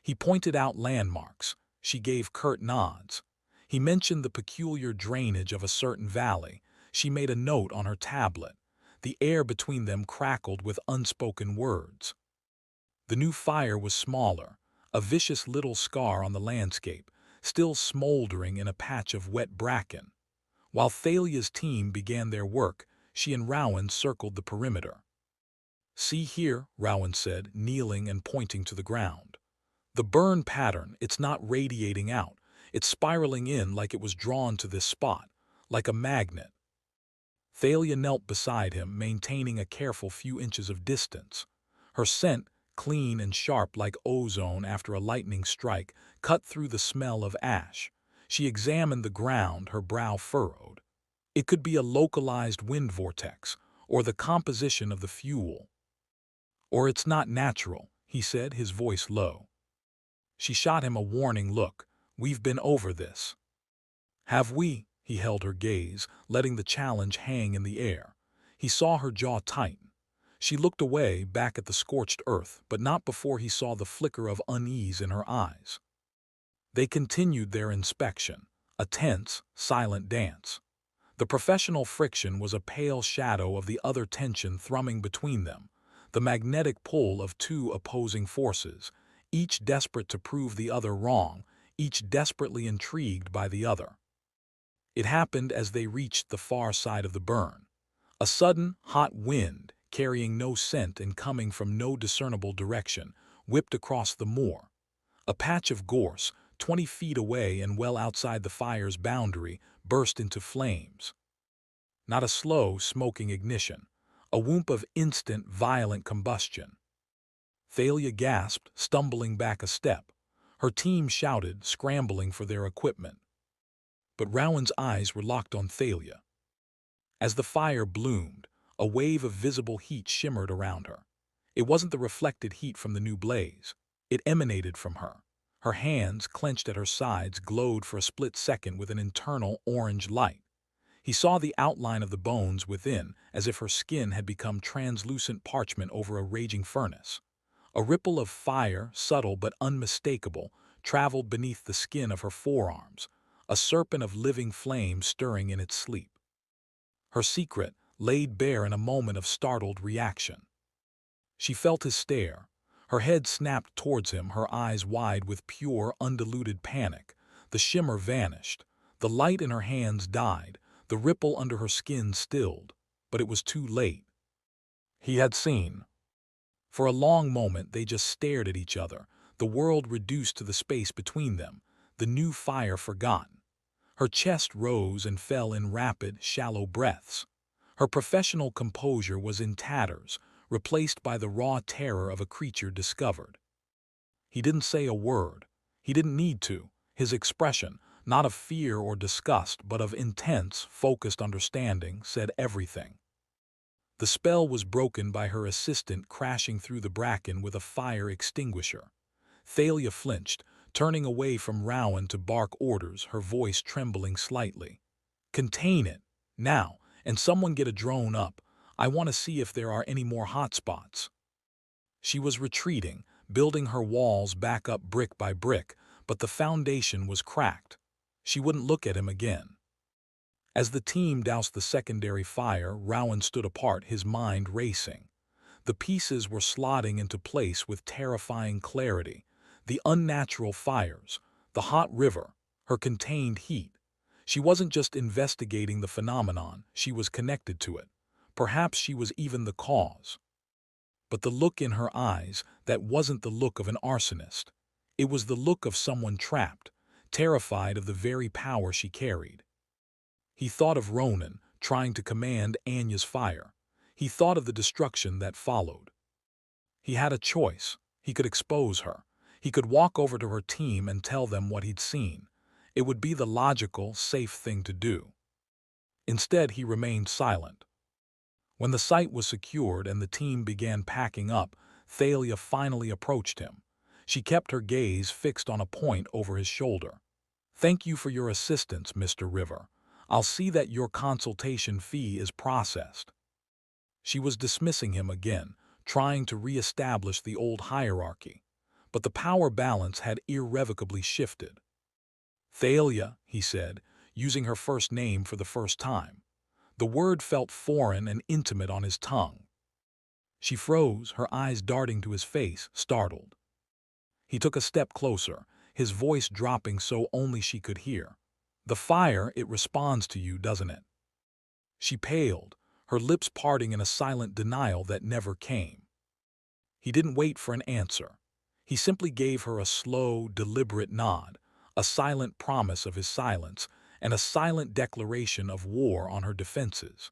He pointed out landmarks. She gave curt nods. He mentioned the peculiar drainage of a certain valley. She made a note on her tablet. The air between them crackled with unspoken words. The new fire was smaller, a vicious little scar on the landscape, still smoldering in a patch of wet bracken. While Thalia's team began their work, she and Rowan circled the perimeter. See here, Rowan said, kneeling and pointing to the ground. The burn pattern, it's not radiating out. It's spiraling in like it was drawn to this spot, like a magnet. Thalia knelt beside him, maintaining a careful few inches of distance. Her scent, clean and sharp like ozone after a lightning strike, cut through the smell of ash. She examined the ground, her brow furrowed. It could be a localized wind vortex, or the composition of the fuel. Or it's not natural, he said, his voice low. She shot him a warning look. We've been over this. Have we? He held her gaze, letting the challenge hang in the air. He saw her jaw tighten. She looked away, back at the scorched earth, but not before he saw the flicker of unease in her eyes. They continued their inspection, a tense, silent dance. The professional friction was a pale shadow of the other tension thrumming between them, the magnetic pull of two opposing forces, each desperate to prove the other wrong, each desperately intrigued by the other. It happened as they reached the far side of the burn. A sudden, hot wind, carrying no scent and coming from no discernible direction, whipped across the moor. A patch of gorse, 20 feet away and well outside the fire's boundary, burst into flames. Not a slow, smoking ignition, a whoop of instant, violent combustion. Thalia gasped, stumbling back a step. Her team shouted, scrambling for their equipment. But Rowan's eyes were locked on Thalia. As the fire bloomed, a wave of visible heat shimmered around her. It wasn't the reflected heat from the new blaze. It emanated from her. Her hands, clenched at her sides, glowed for a split second with an internal orange light. He saw the outline of the bones within, as if her skin had become translucent parchment over a raging furnace. A ripple of fire, subtle but unmistakable, traveled beneath the skin of her forearms, a serpent of living flame stirring in its sleep. Her secret, laid bare in a moment of startled reaction. She felt his stare. Her head snapped towards him, her eyes wide with pure, undiluted panic. The shimmer vanished. The light in her hands died. The ripple under her skin stilled. But it was too late. He had seen. For a long moment they just stared at each other, the world reduced to the space between them, the new fire forgotten. Her chest rose and fell in rapid, shallow breaths. Her professional composure was in tatters, replaced by the raw terror of a creature discovered. He didn't say a word. He didn't need to. His expression, not of fear or disgust, but of intense, focused understanding, said everything. The spell was broken by her assistant crashing through the bracken with a fire extinguisher. Thalia flinched, turning away from Rowan to bark orders, her voice trembling slightly. "Contain it, now, and someone get a drone up. I want to see if there are any more hotspots." She was retreating, building her walls back up brick by brick, but the foundation was cracked. She wouldn't look at him again. As the team doused the secondary fire, Rowan stood apart, his mind racing. The pieces were slotting into place with terrifying clarity. The unnatural fires, the hot river, her contained heat. She wasn't just investigating the phenomenon, she was connected to it. Perhaps she was even the cause. But the look in her eyes, that wasn't the look of an arsonist. It was the look of someone trapped, terrified of the very power she carried. He thought of Ronan, trying to command Anya's fire. He thought of the destruction that followed. He had a choice. He could expose her. He could walk over to her team and tell them what he'd seen. It would be the logical, safe thing to do. Instead, he remained silent. When the site was secured and the team began packing up, Thalia finally approached him. She kept her gaze fixed on a point over his shoulder. "Thank you for your assistance, Mr. River. I'll see that your consultation fee is processed." She was dismissing him again, trying to re-establish the old hierarchy. But the power balance had irrevocably shifted. "Thalia," he said, using her first name for the first time. The word felt foreign and intimate on his tongue. She froze, her eyes darting to his face, startled. He took a step closer, his voice dropping so only she could hear. "The fire, it responds to you, doesn't it?" She paled, her lips parting in a silent denial that never came. He didn't wait for an answer. He simply gave her a slow, deliberate nod, a silent promise of his silence, and a silent declaration of war on her defenses.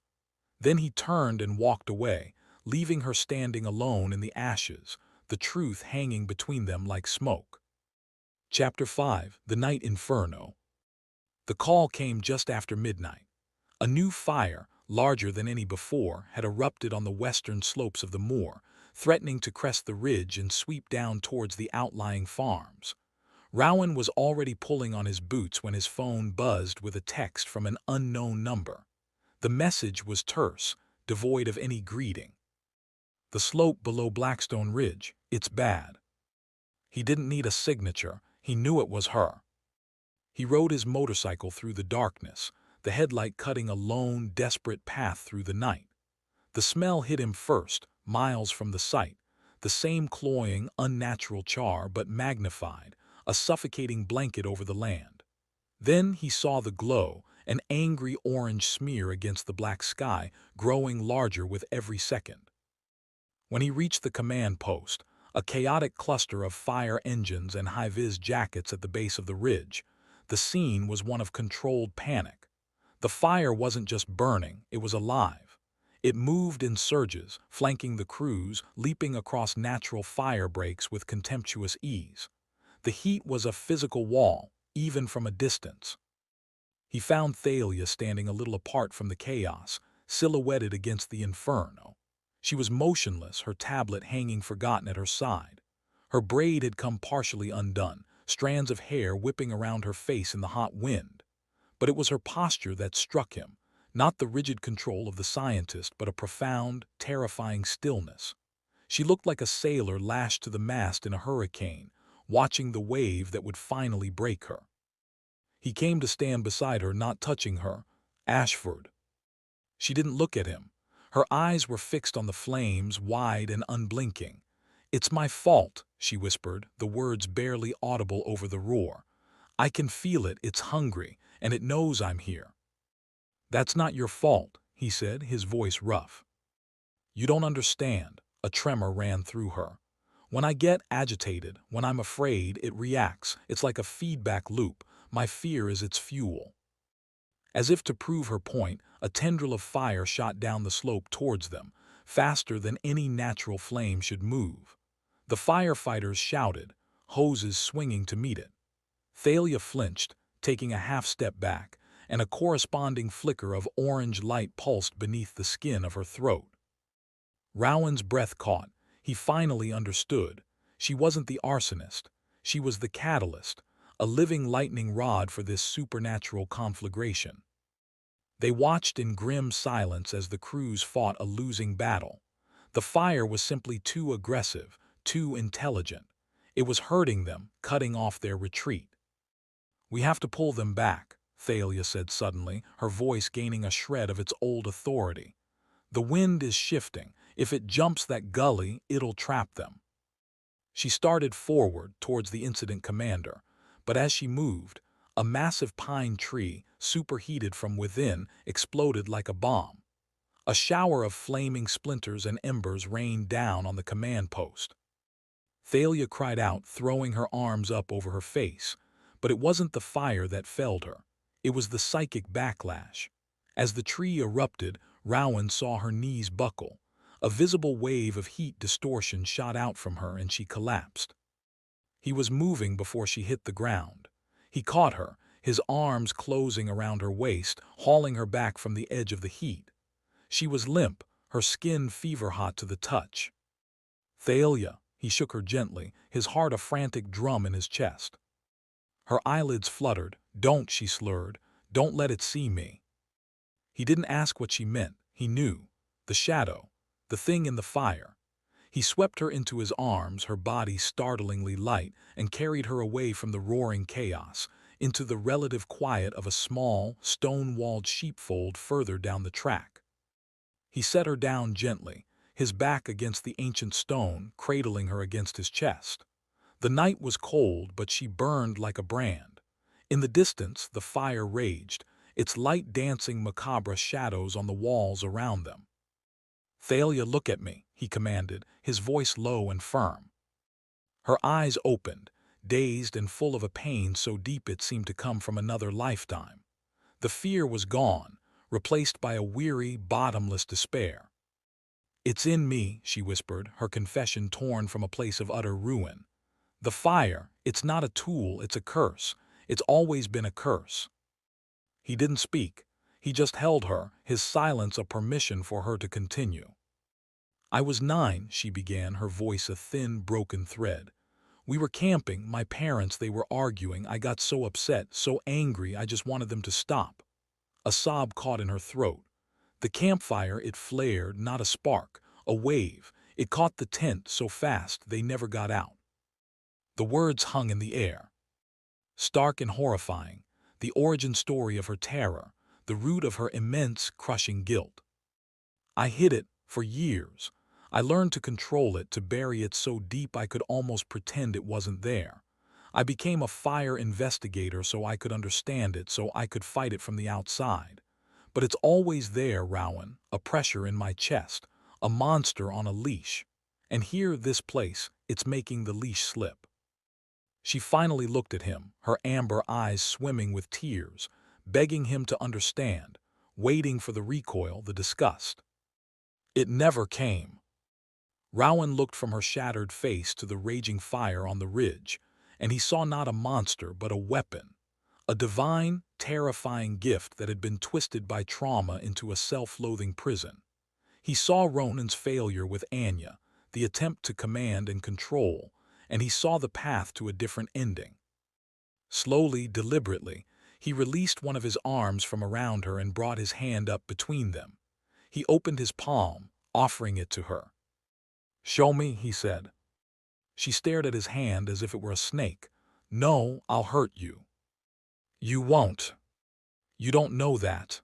Then he turned and walked away, leaving her standing alone in the ashes, the truth hanging between them like smoke. Chapter 5: The Night Inferno. The call came just after midnight. A new fire, larger than any before, had erupted on the western slopes of the moor, threatening to crest the ridge and sweep down towards the outlying farms. Rowan was already pulling on his boots when his phone buzzed with a text from an unknown number. The message was terse, devoid of any greeting. "The slope below Blackstone Ridge, it's bad." He didn't need a signature, he knew it was her. He rode his motorcycle through the darkness, the headlight cutting a lone, desperate path through the night. The smell hit him first, miles from the site, the same cloying, unnatural char but magnified, a suffocating blanket over the land. Then he saw the glow, an angry orange smear against the black sky, growing larger with every second. When he reached the command post, a chaotic cluster of fire engines and high-vis jackets at the base of the ridge, the scene was one of controlled panic. The fire wasn't just burning, it was alive. It moved in surges, flanking the crews, leaping across natural fire breaks with contemptuous ease. The heat was a physical wall, even from a distance. He found Thalia standing a little apart from the chaos, silhouetted against the inferno. She was motionless, her tablet hanging forgotten at her side. Her braid had come partially undone, strands of hair whipping around her face in the hot wind. But it was her posture that struck him, not the rigid control of the scientist, but a profound, terrifying stillness. She looked like a sailor lashed to the mast in a hurricane, watching the wave that would finally break her. He came to stand beside her, not touching her. Ashford. She didn't look at him. Her eyes were fixed on the flames, wide and unblinking. "It's my fault," she whispered, the words barely audible over the roar. "I can feel it, it's hungry, and it knows I'm here." "That's not your fault," he said, his voice rough. "You don't understand." A tremor ran through her. "When I get agitated, when I'm afraid, it reacts. It's like a feedback loop. My fear is its fuel." As if to prove her point, a tendril of fire shot down the slope towards them, faster than any natural flame should move. The firefighters shouted, hoses swinging to meet it. Thalia flinched, taking a half-step back, and a corresponding flicker of orange light pulsed beneath the skin of her throat. Rowan's breath caught. He finally understood. She wasn't the arsonist. She was the catalyst, a living lightning rod for this supernatural conflagration. They watched in grim silence as the crews fought a losing battle. The fire was simply too aggressive, too intelligent. It was hurting them, cutting off their retreat. "We have to pull them back," Thalia said suddenly, her voice gaining a shred of its old authority. "The wind is shifting. If it jumps that gully, it'll trap them." She started forward towards the incident commander, but as she moved, a massive pine tree, superheated from within, exploded like a bomb. A shower of flaming splinters and embers rained down on the command post. Thalia cried out, throwing her arms up over her face, but it wasn't the fire that felled her. It was the psychic backlash. As the tree erupted, Rowan saw her knees buckle. A visible wave of heat distortion shot out from her and she collapsed. He was moving before she hit the ground. He caught her, his arms closing around her waist, hauling her back from the edge of the heat. She was limp, her skin fever-hot to the touch. "Thalia," he shook her gently, his heart a frantic drum in his chest. Her eyelids fluttered. "Don't," she slurred. "Don't let it see me." He didn't ask what she meant. He knew. The shadow. The thing in the fire. He swept her into his arms, her body startlingly light, and carried her away from the roaring chaos, into the relative quiet of a small, stone-walled sheepfold further down the track. He set her down gently, his back against the ancient stone, cradling her against his chest. The night was cold, but she burned like a brand. In the distance, the fire raged, its light dancing macabre shadows on the walls around them. "Thalia, look at me," he commanded, his voice low and firm. Her eyes opened, dazed and full of a pain so deep it seemed to come from another lifetime. The fear was gone, replaced by a weary, bottomless despair. "It's in me," she whispered, her confession torn from a place of utter ruin. "The fire, it's not a tool, it's a curse. It's always been a curse." He didn't speak. He just held her, his silence a permission for her to continue. "I was 9, she began, her voice a thin, broken thread. "We were camping, my parents, they were arguing. I got so upset, so angry, I just wanted them to stop." A sob caught in her throat. The campfire, it flared, not a spark, a wave. It caught the tent so fast they never got out. The words hung in the air. Stark and horrifying, the origin story of her terror, the root of her immense, crushing guilt. I hid it for years. I learned to control it, to bury it so deep I could almost pretend it wasn't there. I became a fire investigator so I could understand it, so I could fight it from the outside. But it's always there, Rowan, a pressure in my chest, a monster on a leash. And here, this place, it's making the leash slip. She finally looked at him, her amber eyes swimming with tears, begging him to understand, waiting for the recoil, the disgust. It never came. Rowan looked from her shattered face to the raging fire on the ridge, and he saw not a monster but a weapon, a divine, terrifying gift that had been twisted by trauma into a self-loathing prison. He saw Ronan's failure with Anya, the attempt to command and control, and he saw the path to a different ending. Slowly, deliberately, he released one of his arms from around her and brought his hand up between them. He opened his palm, offering it to her. "Show me," he said. She stared at his hand as if it were a snake. "No, I'll hurt you." "You won't. You don't know that."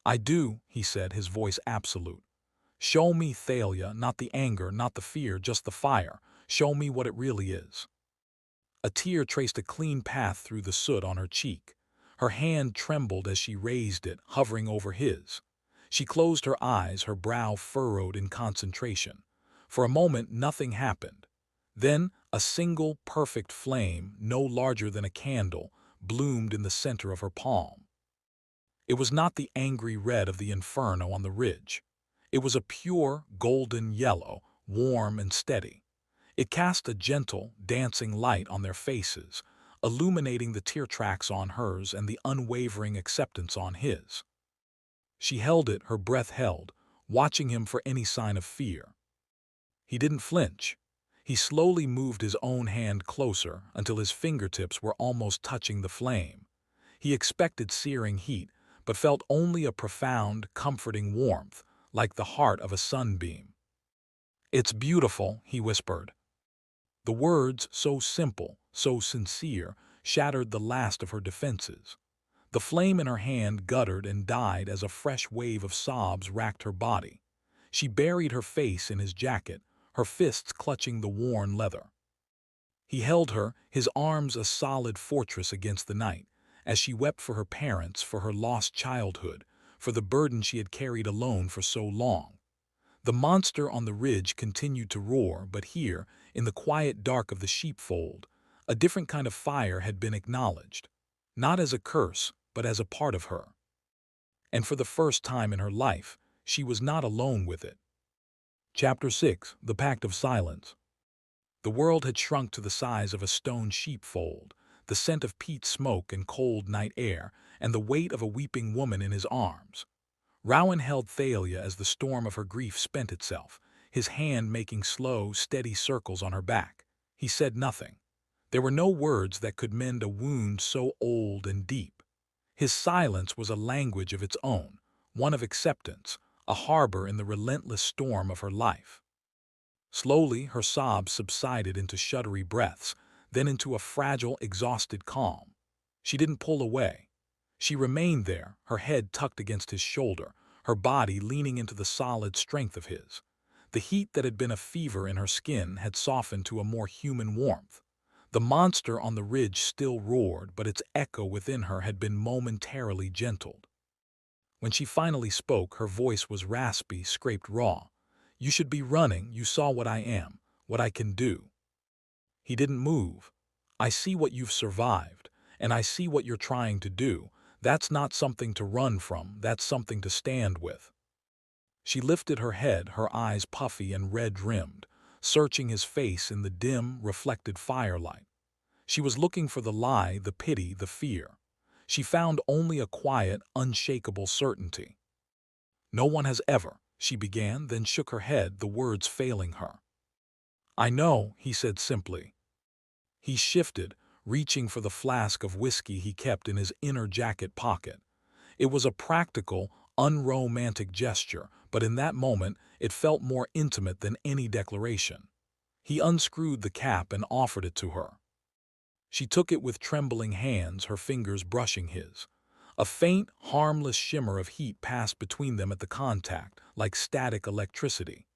"I do," he said, his voice absolute. "Show me, Thalia, not the anger, not the fear, just the fire. Show me what it really is." A tear traced a clean path through the soot on her cheek. Her hand trembled as she raised it, hovering over his. She closed her eyes, her brow furrowed in concentration. For a moment, nothing happened. Then, a single, perfect flame, no larger than a candle, bloomed in the center of her palm. It was not the angry red of the inferno on the ridge. It was a pure, golden yellow, warm and steady. It cast a gentle, dancing light on their faces, illuminating the tear tracks on hers and the unwavering acceptance on his. She held it, her breath held, watching him for any sign of fear. He didn't flinch. He slowly moved his own hand closer until his fingertips were almost touching the flame. He expected searing heat, but felt only a profound, comforting warmth, like the heart of a sunbeam. "It's beautiful," he whispered. The words, so simple, so sincere, shattered the last of her defenses. The flame in her hand guttered and died as a fresh wave of sobs racked her body. She buried her face in his jacket, her fists clutching the worn leather. He held her, his arms a solid fortress against the night, as she wept for her parents, for her lost childhood, for the burden she had carried alone for so long. The monster on the ridge continued to roar, but here, in the quiet dark of the sheepfold, a different kind of fire had been acknowledged, not as a curse, but as a part of her. And for the first time in her life, she was not alone with it. Chapter 6. The Pact of Silence. The world had shrunk to the size of a stone sheepfold, the scent of peat smoke and cold night air, and the weight of a weeping woman in his arms. Rowan held Thalia as the storm of her grief spent itself, his hand making slow, steady circles on her back. He said nothing. There were no words that could mend a wound so old and deep. His silence was a language of its own, one of acceptance, a harbor in the relentless storm of her life. Slowly, her sobs subsided into shuddery breaths, then into a fragile, exhausted calm. She didn't pull away. She remained there, her head tucked against his shoulder, her body leaning into the solid strength of his. The heat that had been a fever in her skin had softened to a more human warmth. The monster on the ridge still roared, but its echo within her had been momentarily gentled. When she finally spoke, her voice was raspy, scraped raw. "You should be running. You saw what I am, what I can do." He didn't move. "I see what you've survived, and I see what you're trying to do. That's not something to run from, that's something to stand with." She lifted her head, her eyes puffy and red-rimmed, searching his face in the dim, reflected firelight. She was looking for the lie, the pity, the fear. She found only a quiet, unshakable certainty. "No one has ever," she began, then shook her head, the words failing her. "I know," he said simply. He shifted, reaching for the flask of whiskey he kept in his inner jacket pocket. It was a practical, unromantic gesture, but in that moment it felt more intimate than any declaration. He unscrewed the cap and offered it to her. She took it with trembling hands, her fingers brushing his. A faint, harmless shimmer of heat passed between them at the contact, like static electricity.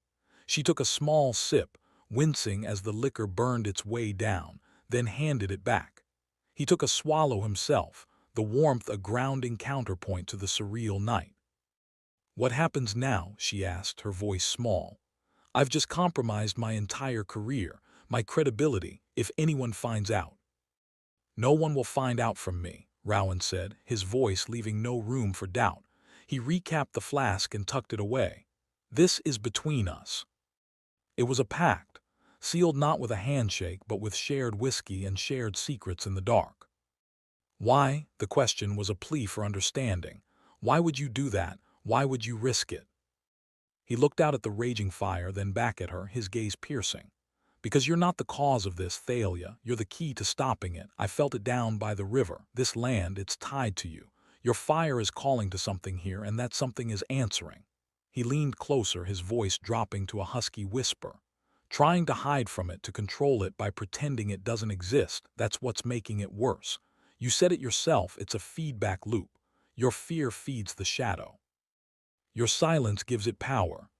She took a small sip, wincing as the liquor burned its way down, then handed it back. He took a swallow himself, the warmth a grounding counterpoint to the surreal night. "What happens now?" she asked, her voice small. "I've just compromised my entire career, my credibility, if anyone finds out." "No one will find out from me," Rowan said, his voice leaving no room for doubt. He recapped the flask and tucked it away. "This is between us." It was a pact, sealed not with a handshake but with shared whiskey and shared secrets in the dark. Why? The question was a plea for understanding. Why would you do that? Why would you risk it? He looked out at the raging fire, then back at her, his gaze piercing. "Because you're not the cause of this, Thalia. You're the key to stopping it. I felt it down by the river. This land, it's tied to you. Your fire is calling to something here, and that something is answering." He leaned closer, his voice dropping to a husky whisper. "Trying to hide from it, to control it by pretending it doesn't exist, that's what's making it worse. You said it yourself, it's a feedback loop. Your fear feeds the shadow. Your silence gives it power."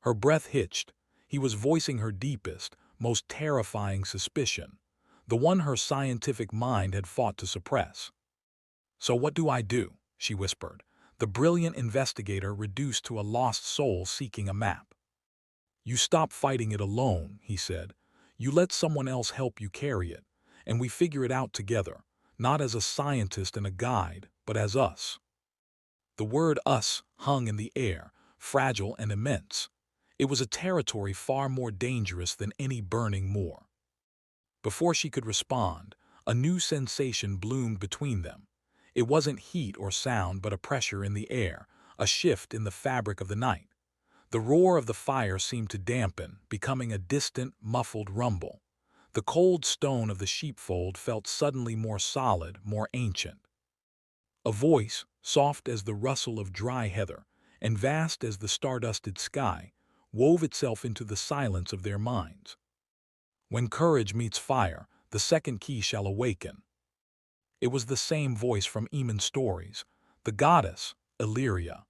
Her breath hitched. He was voicing her deepest, most terrifying suspicion, the one her scientific mind had fought to suppress. "So what do I do?" she whispered, the brilliant investigator reduced to a lost soul seeking a map. "You stop fighting it alone," he said. "You let someone else help you carry it, and we figure it out together, not as a scientist and a guide, but as us." The word us hung in the air, fragile and immense. It was a territory far more dangerous than any burning moor. Before she could respond, a new sensation bloomed between them. It wasn't heat or sound, but a pressure in the air, a shift in the fabric of the night. The roar of the fire seemed to dampen, becoming a distant, muffled rumble. The cold stone of the sheepfold felt suddenly more solid, more ancient. A voice, soft as the rustle of dry heather, and vast as the stardusted sky, wove itself into the silence of their minds. "When courage meets fire, the second key shall awaken." It was the same voice from Eamon's stories, the goddess, Illyria.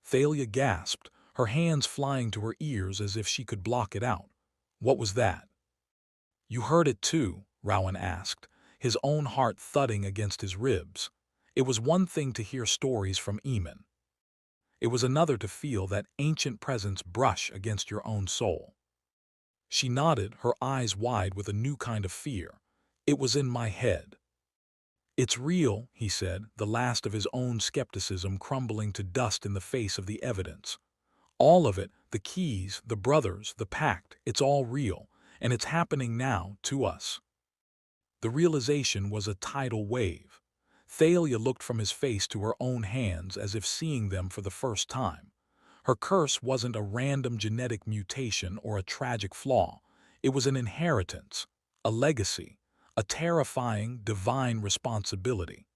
Thalia gasped, her hands flying to her ears as if she could block it out. "What was that?" "You heard it too?" Rowan asked, his own heart thudding against his ribs. It was one thing to hear stories from Eamon. It was another to feel that ancient presence brush against your own soul. She nodded, her eyes wide with a new kind of fear. "It was in my head." "It's real," he said, the last of his own skepticism crumbling to dust in the face of the evidence. "All of it, the keys, the brothers, the pact, it's all real, and it's happening now, to us." The realization was a tidal wave. Thalia looked from his face to her own hands as if seeing them for the first time. Her curse wasn't a random genetic mutation or a tragic flaw. It was an inheritance, a legacy, a terrifying, divine responsibility.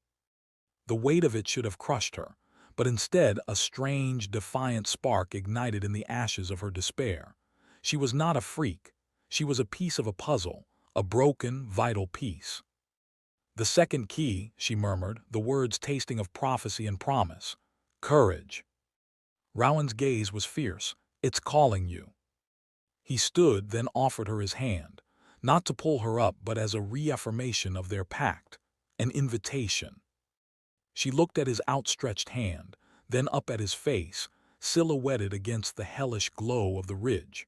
The weight of it should have crushed her, but instead a strange, defiant spark ignited in the ashes of her despair. She was not a freak. She was a piece of a puzzle, a broken, vital piece. "The second key," she murmured, the words tasting of prophecy and promise. "Courage." Rowan's gaze was fierce. "It's calling you." He stood, then offered her his hand, not to pull her up but as a reaffirmation of their pact, an invitation. She looked at his outstretched hand, then up at his face, silhouetted against the hellish glow of the ridge.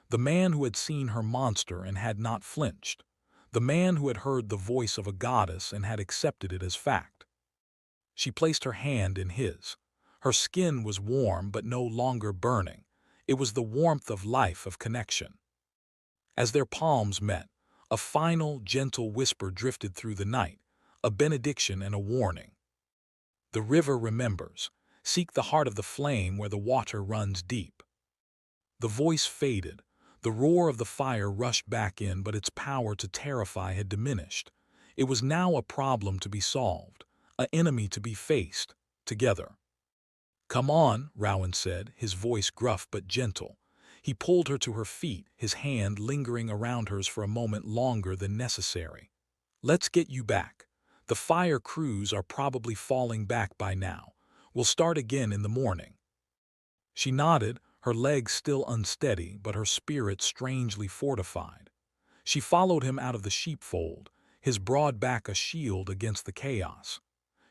The man who had seen her monster and had not flinched. The man who had heard the voice of a goddess and had accepted it as fact. She placed her hand in his. Her skin was warm but no longer burning. It was the warmth of life, of connection. As their palms met, a final, gentle whisper drifted through the night, a benediction and a warning. "The river remembers. Seek the heart of the flame where the water runs deep." The voice faded. The roar of the fire rushed back in, but its power to terrify had diminished. It was now a problem to be solved, an enemy to be faced, together. "Come on," Rowan said, his voice gruff but gentle. He pulled her to her feet, his hand lingering around hers for a moment longer than necessary. Let's get you back. The fire crews are probably falling back by now. We'll start again in the morning." She nodded, her legs still unsteady but her spirit strangely fortified. She followed him out of the sheepfold, his broad back a shield against the chaos.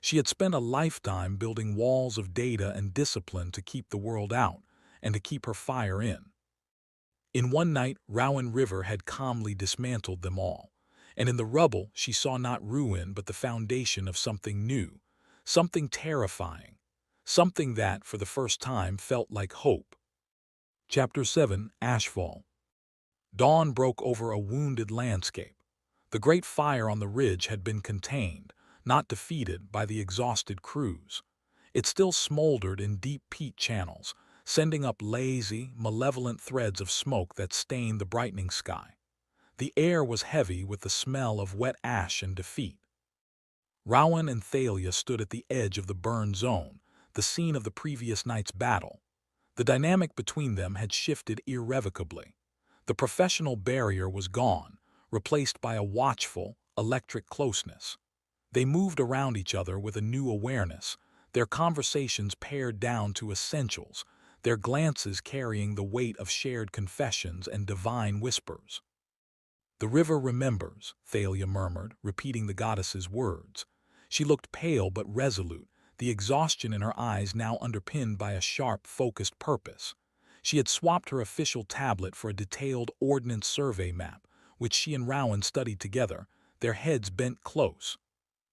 She had spent a lifetime building walls of data and discipline to keep the world out and to keep her fire in. In one night, Rowan River had calmly dismantled them all, and in the rubble she saw not ruin but the foundation of something new, something terrifying, something that, for the first time, felt like hope. Chapter 7: Ashfall. Dawn broke over a wounded landscape. The great fire on the ridge had been contained, not defeated, by the exhausted crews. It still smoldered in deep peat channels, sending up lazy, malevolent threads of smoke that stained the brightening sky. The air was heavy with the smell of wet ash and defeat. Rowan and Thalia stood at the edge of the burn zone, the scene of the previous night's battle. The dynamic between them had shifted irrevocably. The professional barrier was gone, replaced by a watchful, electric closeness. They moved around each other with a new awareness, their conversations pared down to essentials, their glances carrying the weight of shared confessions and divine whispers. "The river remembers," Thalia murmured, repeating the goddess's words. She looked pale but resolute, the exhaustion in her eyes now underpinned by a sharp, focused purpose. She had swapped her official tablet for a detailed ordnance survey map, which she and Rowan studied together, their heads bent close.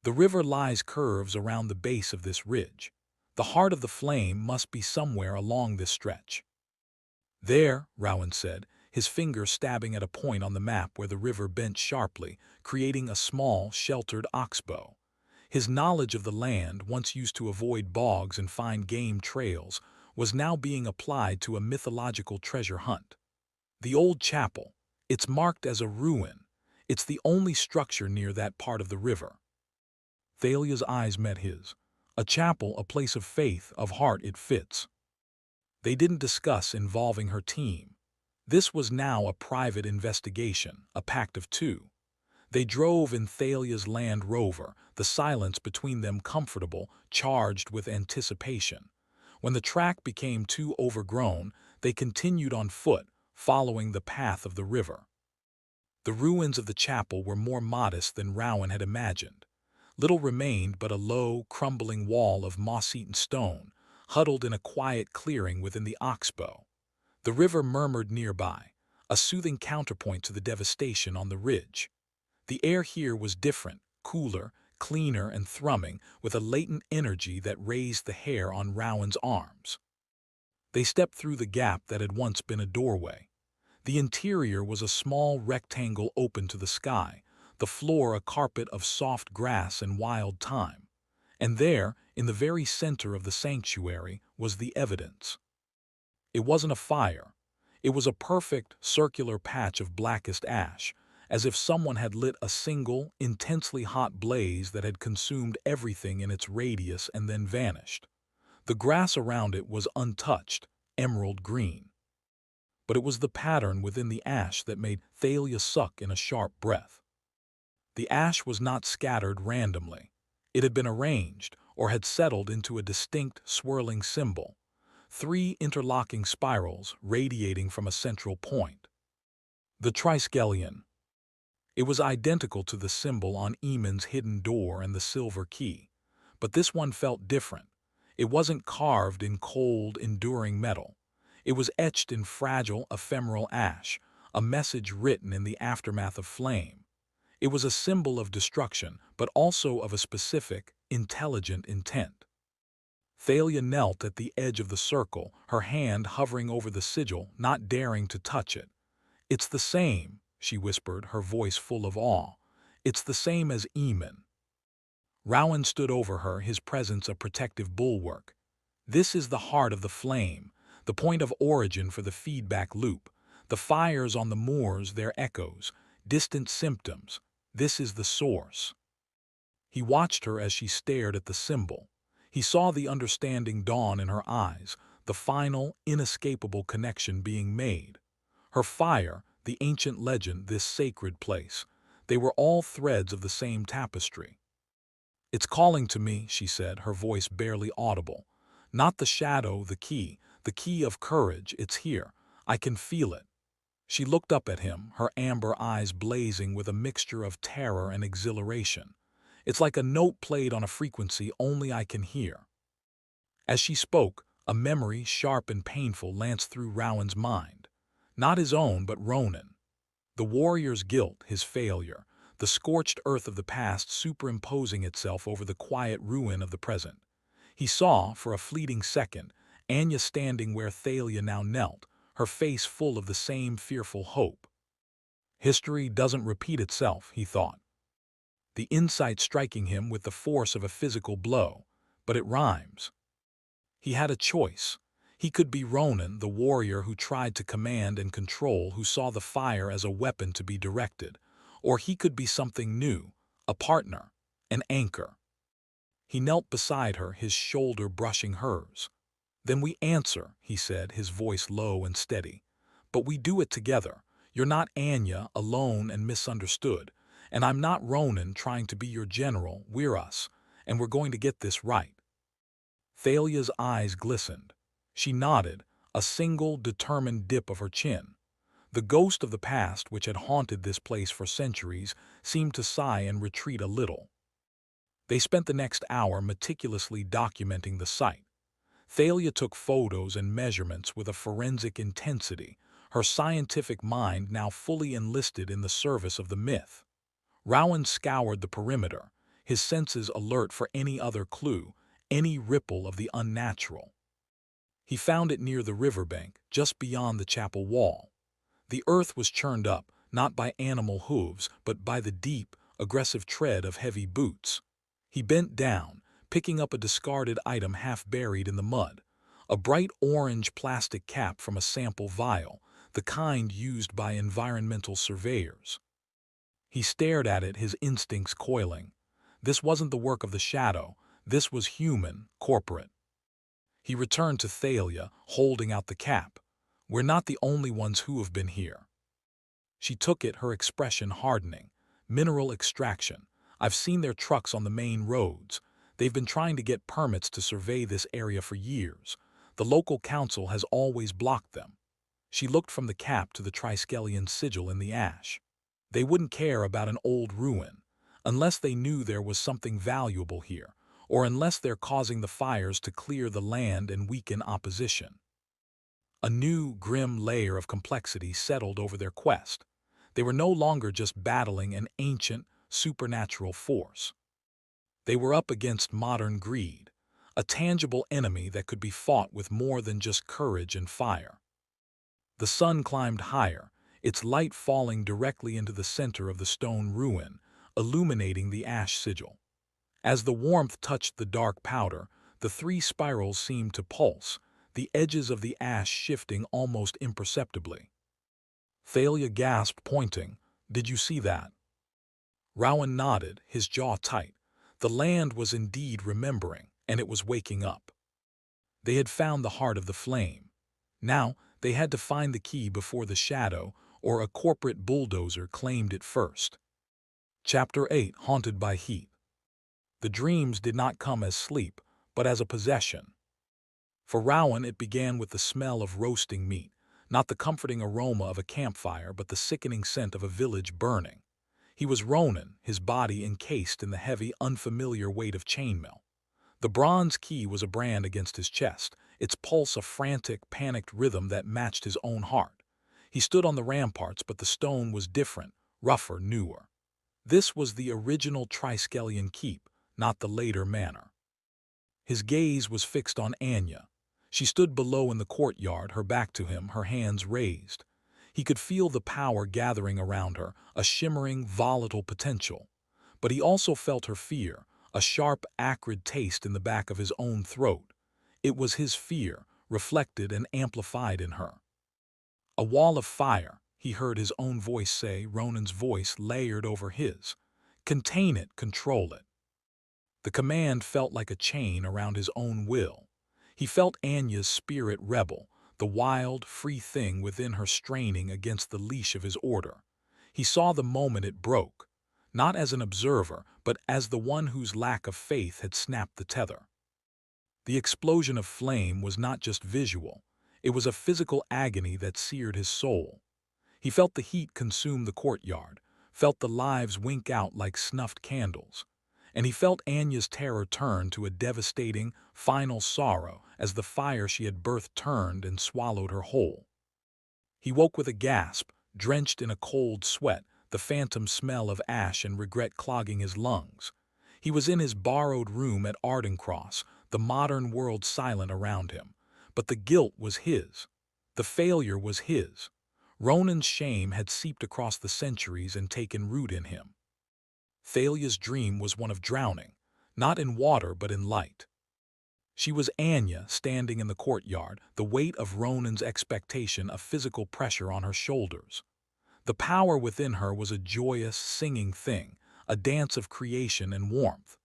"The river lies curves around the base of this ridge. The heart of the flame must be somewhere along this stretch." "There," Rowan said, his finger stabbing at a point on the map where the river bent sharply, creating a small, sheltered oxbow. His knowledge of the land, once used to avoid bogs and find game trails, was now being applied to a mythological treasure hunt. "The old chapel. It's marked as a ruin. It's the only structure near that part of the river." Thalia's eyes met his. "A chapel, a place of faith, of heart, it fits." They didn't discuss involving her team. This was now a private investigation, a pact of two. They drove in Thalia's Land Rover, the silence between them comfortable, charged with anticipation. When the track became too overgrown, they continued on foot, following the path of the river. The ruins of the chapel were more modest than Rowan had imagined. Little remained but a low, crumbling wall of moss-eaten stone, huddled in a quiet clearing within the oxbow. The river murmured nearby, a soothing counterpoint to the devastation on the ridge. The air here was different, cooler, cleaner and thrumming, with a latent energy that raised the hair on Rowan's arms. They stepped through the gap that had once been a doorway. The interior was a small rectangle open to the sky, the floor a carpet of soft grass and wild thyme. And there, in the very center of the sanctuary, was the evidence. It wasn't a fire. It was a perfect, circular patch of blackest ash, as if someone had lit a single, intensely hot blaze that had consumed everything in its radius and then vanished. The grass around it was untouched, emerald green. But it was the pattern within the ash that made Thalia suck in a sharp breath. The ash was not scattered randomly. It had been arranged, or had settled into a distinct, swirling symbol. 3 interlocking spirals radiating from a central point. The Triskelion. It was identical to the symbol on Eamon's hidden door and the silver key. But this one felt different. It wasn't carved in cold, enduring metal. It was etched in fragile, ephemeral ash, a message written in the aftermath of flame. It was a symbol of destruction, but also of a specific, intelligent intent. Thalia knelt at the edge of the circle, her hand hovering over the sigil, not daring to touch it. "It's the same," she whispered, her voice full of awe. "It's the same as Eamon." Rowan stood over her, his presence a protective bulwark. "This is the heart of the flame, the point of origin for the feedback loop. The fires on the moors, their echoes, distant symptoms. This is the source." He watched her as she stared at the symbol. He saw the understanding dawn in her eyes, the final, inescapable connection being made. Her fire, the ancient legend, this sacred place. They were all threads of the same tapestry. "It's calling to me," she said, her voice barely audible. "Not the shadow, the key of courage, it's here. I can feel it." She looked up at him, her amber eyes blazing with a mixture of terror and exhilaration. "It's like a note played on a frequency only I can hear." As she spoke, a memory, sharp and painful, lanced through Rowan's mind. Not his own, but Ronan. The warrior's guilt, his failure, the scorched earth of the past superimposing itself over the quiet ruin of the present. He saw, for a fleeting second, Anya standing where Thalia now knelt, her face full of the same fearful hope. History doesn't repeat itself, he thought, the insight striking him with the force of a physical blow, but it rhymes. He had a choice. He could be Ronan, the warrior who tried to command and control, who saw the fire as a weapon to be directed, or he could be something new, a partner, an anchor. He knelt beside her, his shoulder brushing hers. "Then we answer," he said, his voice low and steady. "But we do it together. You're not Anya, alone and misunderstood, and I'm not Ronan trying to be your general. We're us, and we're going to get this right." Thalia's eyes glistened. She nodded, a single, determined dip of her chin. The ghost of the past, which had haunted this place for centuries, seemed to sigh and retreat a little. They spent the next hour meticulously documenting the site. Thalia took photos and measurements with a forensic intensity, her scientific mind now fully enlisted in the service of the myth. Rowan scoured the perimeter, his senses alert for any other clue, any ripple of the unnatural. He found it near the riverbank, just beyond the chapel wall. The earth was churned up, not by animal hooves, but by the deep, aggressive tread of heavy boots. He bent down, picking up a discarded item half buried in the mud, a bright orange plastic cap from a sample vial, the kind used by environmental surveyors. He stared at it, his instincts coiling. This wasn't the work of the shadow, this was human, corporate. He returned to Thalia, holding out the cap. "We're not the only ones who have been here." She took it, her expression hardening. "Mineral extraction. I've seen their trucks on the main roads. They've been trying to get permits to survey this area for years. The local council has always blocked them." She looked from the cap to the Triskelion sigil in the ash. "They wouldn't care about an old ruin, unless they knew there was something valuable here, or unless they're causing the fires to clear the land and weaken opposition." A new, grim layer of complexity settled over their quest. They were no longer just battling an ancient, supernatural force. They were up against modern greed, a tangible enemy that could be fought with more than just courage and fire. The sun climbed higher, its light falling directly into the center of the stone ruin, illuminating the ash sigil. As the warmth touched the dark powder, the three spirals seemed to pulse, the edges of the ash shifting almost imperceptibly. Thalia gasped, pointing. "Did you see that?" Rowan nodded, his jaw tight. The land was indeed remembering, and it was waking up. They had found the heart of the flame. Now, they had to find the key before the shadow, or a corporate bulldozer claimed it first. Chapter 8, Haunted by Heat. The dreams did not come as sleep, but as a possession. For Rowan, it began with the smell of roasting meat, not the comforting aroma of a campfire, but the sickening scent of a village burning. He was Ronan, his body encased in the heavy, unfamiliar weight of chainmail. The bronze key was a brand against his chest, its pulse a frantic, panicked rhythm that matched his own heart. He stood on the ramparts, but the stone was different, rougher, newer. This was the original Triskelion keep, not the later manor. His gaze was fixed on Anya. She stood below in the courtyard, her back to him, her hands raised. He could feel the power gathering around her, a shimmering, volatile potential. But he also felt her fear, a sharp, acrid taste in the back of his own throat. It was his fear, reflected and amplified in her. "A wall of fire," he heard his own voice say, Ronan's voice layered over his. "Contain it, control it." The command felt like a chain around his own will. He felt Anya's spirit rebel, the wild, free thing within her straining against the leash of his order. He saw the moment it broke. not as an observer, but as the one whose lack of faith had snapped the tether. The explosion of flame was not just visual, it was a physical agony that seared his soul. He felt the heat consume the courtyard, felt the lives wink out like snuffed candles, and he felt Anya's terror turn to a devastating, final sorrow as the fire she had birthed turned and swallowed her whole. He woke with a gasp, drenched in a cold sweat, the phantom smell of ash and regret clogging his lungs. He was in his borrowed room at Ardencross, the modern world silent around him. But the guilt was his. The failure was his. Ronan's shame had seeped across the centuries and taken root in him. Thalia's dream was one of drowning, not in water but in light. She was Anya standing in the courtyard, the weight of Ronan's expectation a physical pressure on her shoulders. The power within her was a joyous, singing thing, a dance of creation and warmth.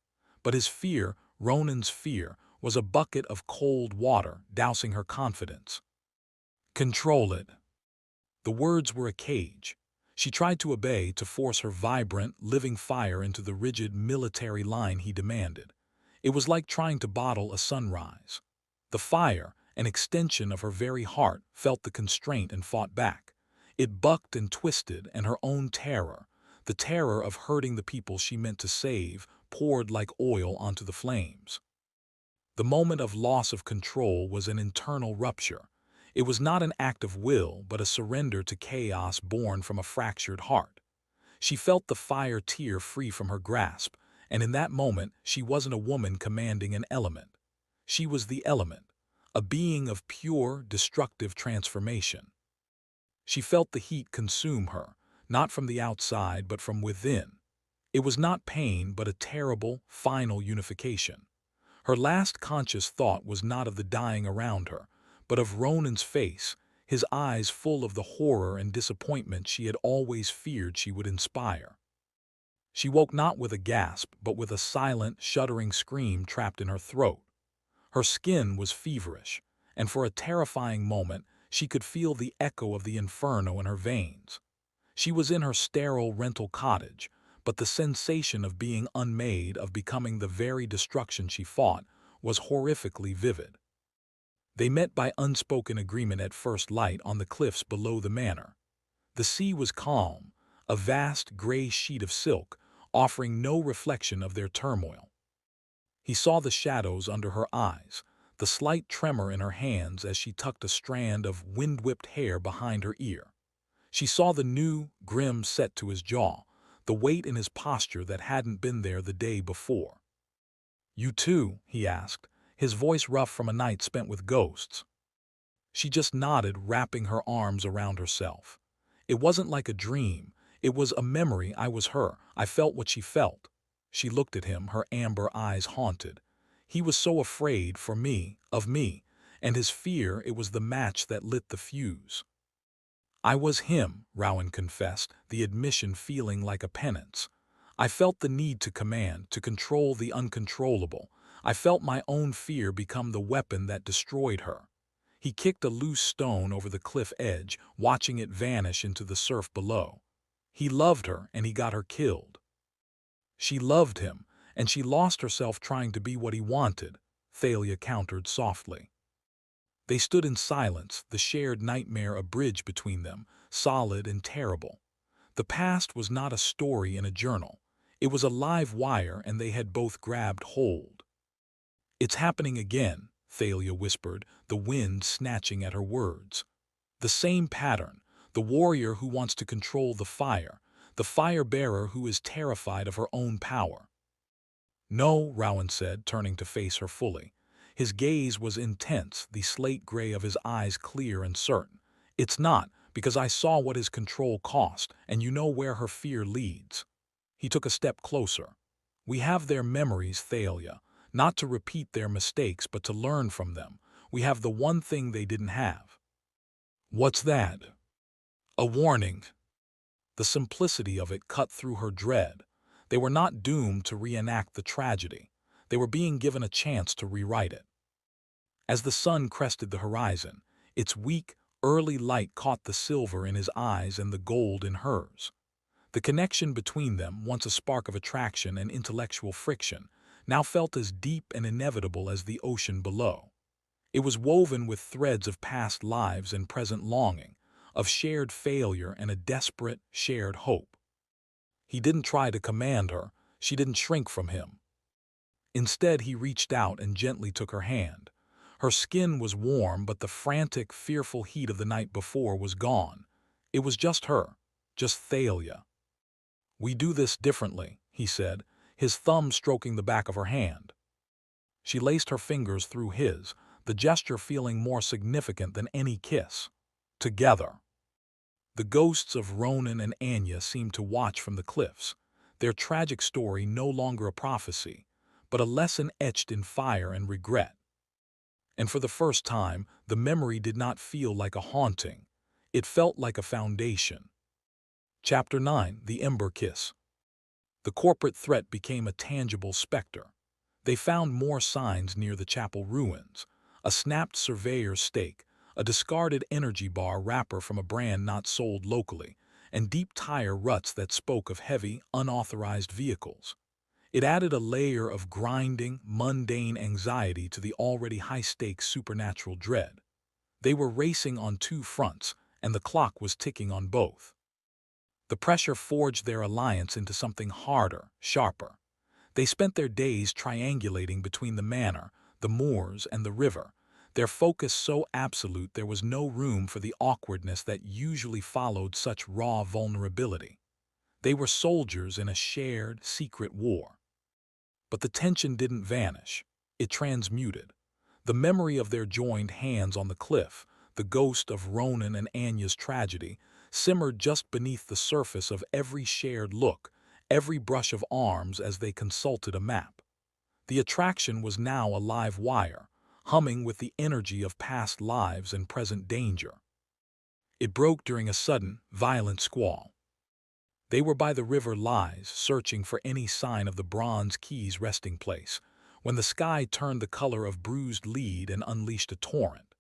But his fear, Ronan's fear, was a bucket of cold water dousing her confidence. Control it. The words were a cage. She tried to obey, to force her vibrant, living fire into the rigid military line he demanded. It was like trying to bottle a sunrise. The fire, an extension of her very heart, felt the constraint and fought back. It bucked and twisted, and her own terror, the terror of hurting the people she meant to save, poured like oil onto the flames. The moment of loss of control was an internal rupture. It was not an act of will, but a surrender to chaos born from a fractured heart. She felt the fire tear free from her grasp, and in that moment she wasn't a woman commanding an element. She was the element, a being of pure, destructive transformation. She felt the heat consume her, not from the outside but from within. It was not pain but a terrible, final unification. Her last conscious thought was not of the dying around her, but of Ronan's face, his eyes full of the horror and disappointment she had always feared she would inspire. She woke not with a gasp, but with a silent, shuddering scream trapped in her throat. Her skin was feverish, and for a terrifying moment she could feel the echo of the inferno in her veins. She was in her sterile rental cottage, but the sensation of being unmade, of becoming the very destruction she fought, was horrifically vivid. They met by unspoken agreement at first light on the cliffs below the manor. The sea was calm, a vast gray sheet of silk, offering no reflection of their turmoil. He saw the shadows under her eyes, the slight tremor in her hands as she tucked a strand of wind-whipped hair behind her ear. She saw the new, grim set to his jaw, the weight in his posture that hadn't been there the day before. "You too?" he asked, his voice rough from a night spent with ghosts. She just nodded, wrapping her arms around herself. "It wasn't like a dream. It was a memory. I was her. I felt what she felt." She looked at him, her amber eyes haunted. He was so afraid, for me, of me, and his fear, it was the match that lit the fuse. "I was him," Rowan confessed, the admission feeling like a penance. "I felt the need to command, to control the uncontrollable. I felt my own fear become the weapon that destroyed her." He kicked a loose stone over the cliff edge, watching it vanish into the surf below. He loved her, and he got her killed. She loved him, and she lost herself trying to be what he wanted, Thalia countered softly. They stood in silence, the shared nightmare a bridge between them, solid and terrible. The past was not a story in a journal. It was a live wire, and they had both grabbed hold. "It's happening again," Thalia whispered, the wind snatching at her words. "The same pattern, the warrior who wants to control the fire-bearer who is terrified of her own power." "No," Rowan said, turning to face her fully. His gaze was intense, the slate gray of his eyes clear and certain. "It's not, because I saw what his control cost, and you know where her fear leads." He took a step closer. "We have their memories, Thalia, not to repeat their mistakes, but to learn from them. We have the one thing they didn't have." "What's that?" "A warning." The simplicity of it cut through her dread. They were not doomed to reenact the tragedy. They were being given a chance to rewrite it. As the sun crested the horizon, its weak, early light caught the silver in his eyes and the gold in hers. The connection between them, once a spark of attraction and intellectual friction, now felt as deep and inevitable as the ocean below. It was woven with threads of past lives and present longing, of shared failure and a desperate, shared hope. He didn't try to command her, she didn't shrink from him. Instead, he reached out and gently took her hand. Her skin was warm, but the frantic, fearful heat of the night before was gone. It was just her, just Thalia. "We do this differently," he said, his thumb stroking the back of her hand. She laced her fingers through his, the gesture feeling more significant than any kiss. Together. The ghosts of Ronan and Anya seemed to watch from the cliffs, their tragic story no longer a prophecy, but a lesson etched in fire and regret. And for the first time, the memory did not feel like a haunting. It felt like a foundation. Chapter 9: The Ember Kiss. The corporate threat became a tangible specter. They found more signs near the chapel ruins: a snapped surveyor's stake, a discarded energy bar wrapper from a brand not sold locally, and deep tire ruts that spoke of heavy, unauthorized vehicles. It added a layer of grinding, mundane anxiety to the already high-stakes supernatural dread. They were racing on two fronts, and the clock was ticking on both. The pressure forged their alliance into something harder, sharper. They spent their days triangulating between the manor, the moors, and the river, their focus so absolute there was no room for the awkwardness that usually followed such raw vulnerability. They were soldiers in a shared, secret war. But the tension didn't vanish. It transmuted. The memory of their joined hands on the cliff, the ghost of Ronan and Anya's tragedy, simmered just beneath the surface of every shared look, every brush of arms as they consulted a map. The attraction was now a live wire, humming with the energy of past lives and present danger. It broke during a sudden, violent squall. They were by the river Lies, searching for any sign of the bronze key's resting place, when the sky turned the color of bruised lead and unleashed a torrent.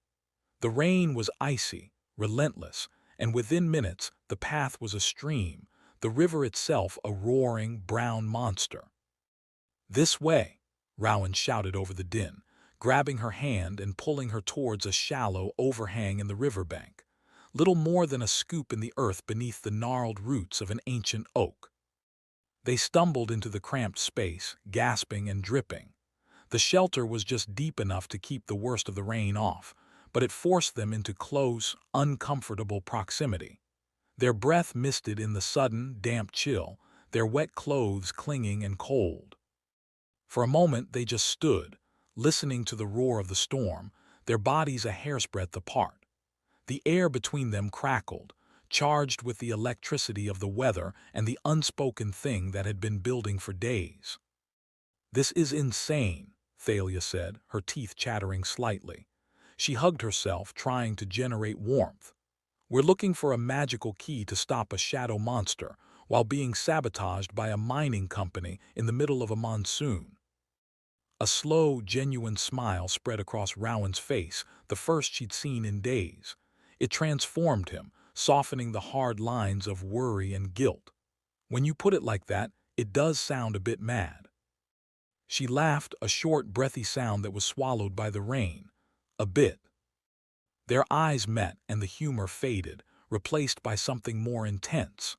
The rain was icy, relentless, and within minutes the path was a stream, the river itself a roaring, brown monster. "This way," Rowan shouted over the din, grabbing her hand and pulling her towards a shallow overhang in the riverbank, little more than a scoop in the earth beneath the gnarled roots of an ancient oak. They stumbled into the cramped space, gasping and dripping. The shelter was just deep enough to keep the worst of the rain off, but it forced them into close, uncomfortable proximity. Their breath misted in the sudden, damp chill, their wet clothes clinging and cold. For a moment they just stood, listening to the roar of the storm, their bodies a hairsbreadth apart. The air between them crackled, charged with the electricity of the weather and the unspoken thing that had been building for days. "This is insane," Thalia said, her teeth chattering slightly. She hugged herself, trying to generate warmth. "We're looking for a magical key to stop a shadow monster, while being sabotaged by a mining company in the middle of a monsoon." A slow, genuine smile spread across Rowan's face, the first she'd seen in days. It transformed him, softening the hard lines of worry and guilt. "When you put it like that, it does sound a bit mad." She laughed, a short, breathy sound that was swallowed by the rain. "A bit." Their eyes met, and the humor faded, replaced by something more intense.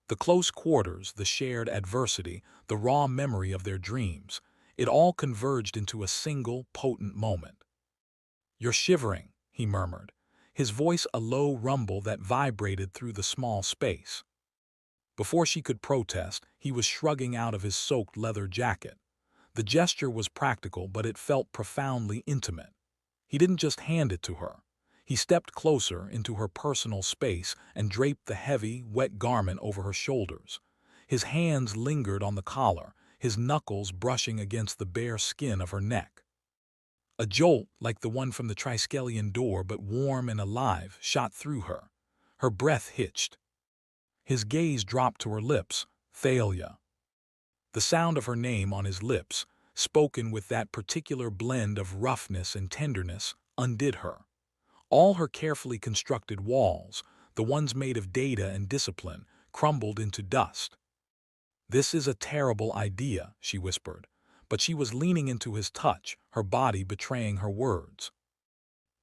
The close quarters, the shared adversity, the raw memory of their dreams, it all converged into a single, potent moment. "You're shivering," he murmured, his voice a low rumble that vibrated through the small space. Before she could protest, he was shrugging out of his soaked leather jacket. The gesture was practical, but it felt profoundly intimate. He didn't just hand it to her. He stepped closer into her personal space and draped the heavy, wet garment over her shoulders. His hands lingered on the collar, his knuckles brushing against the bare skin of her neck. A jolt, like the one from the Triskelion door but warm and alive, shot through her. Her breath hitched. His gaze dropped to her lips. "Thalia." The sound of her name on his lips, spoken with that particular blend of roughness and tenderness, undid her. All her carefully constructed walls, the ones made of data and discipline, crumbled into dust. "This is a terrible idea," she whispered, but she was leaning into his touch, her body betraying her words.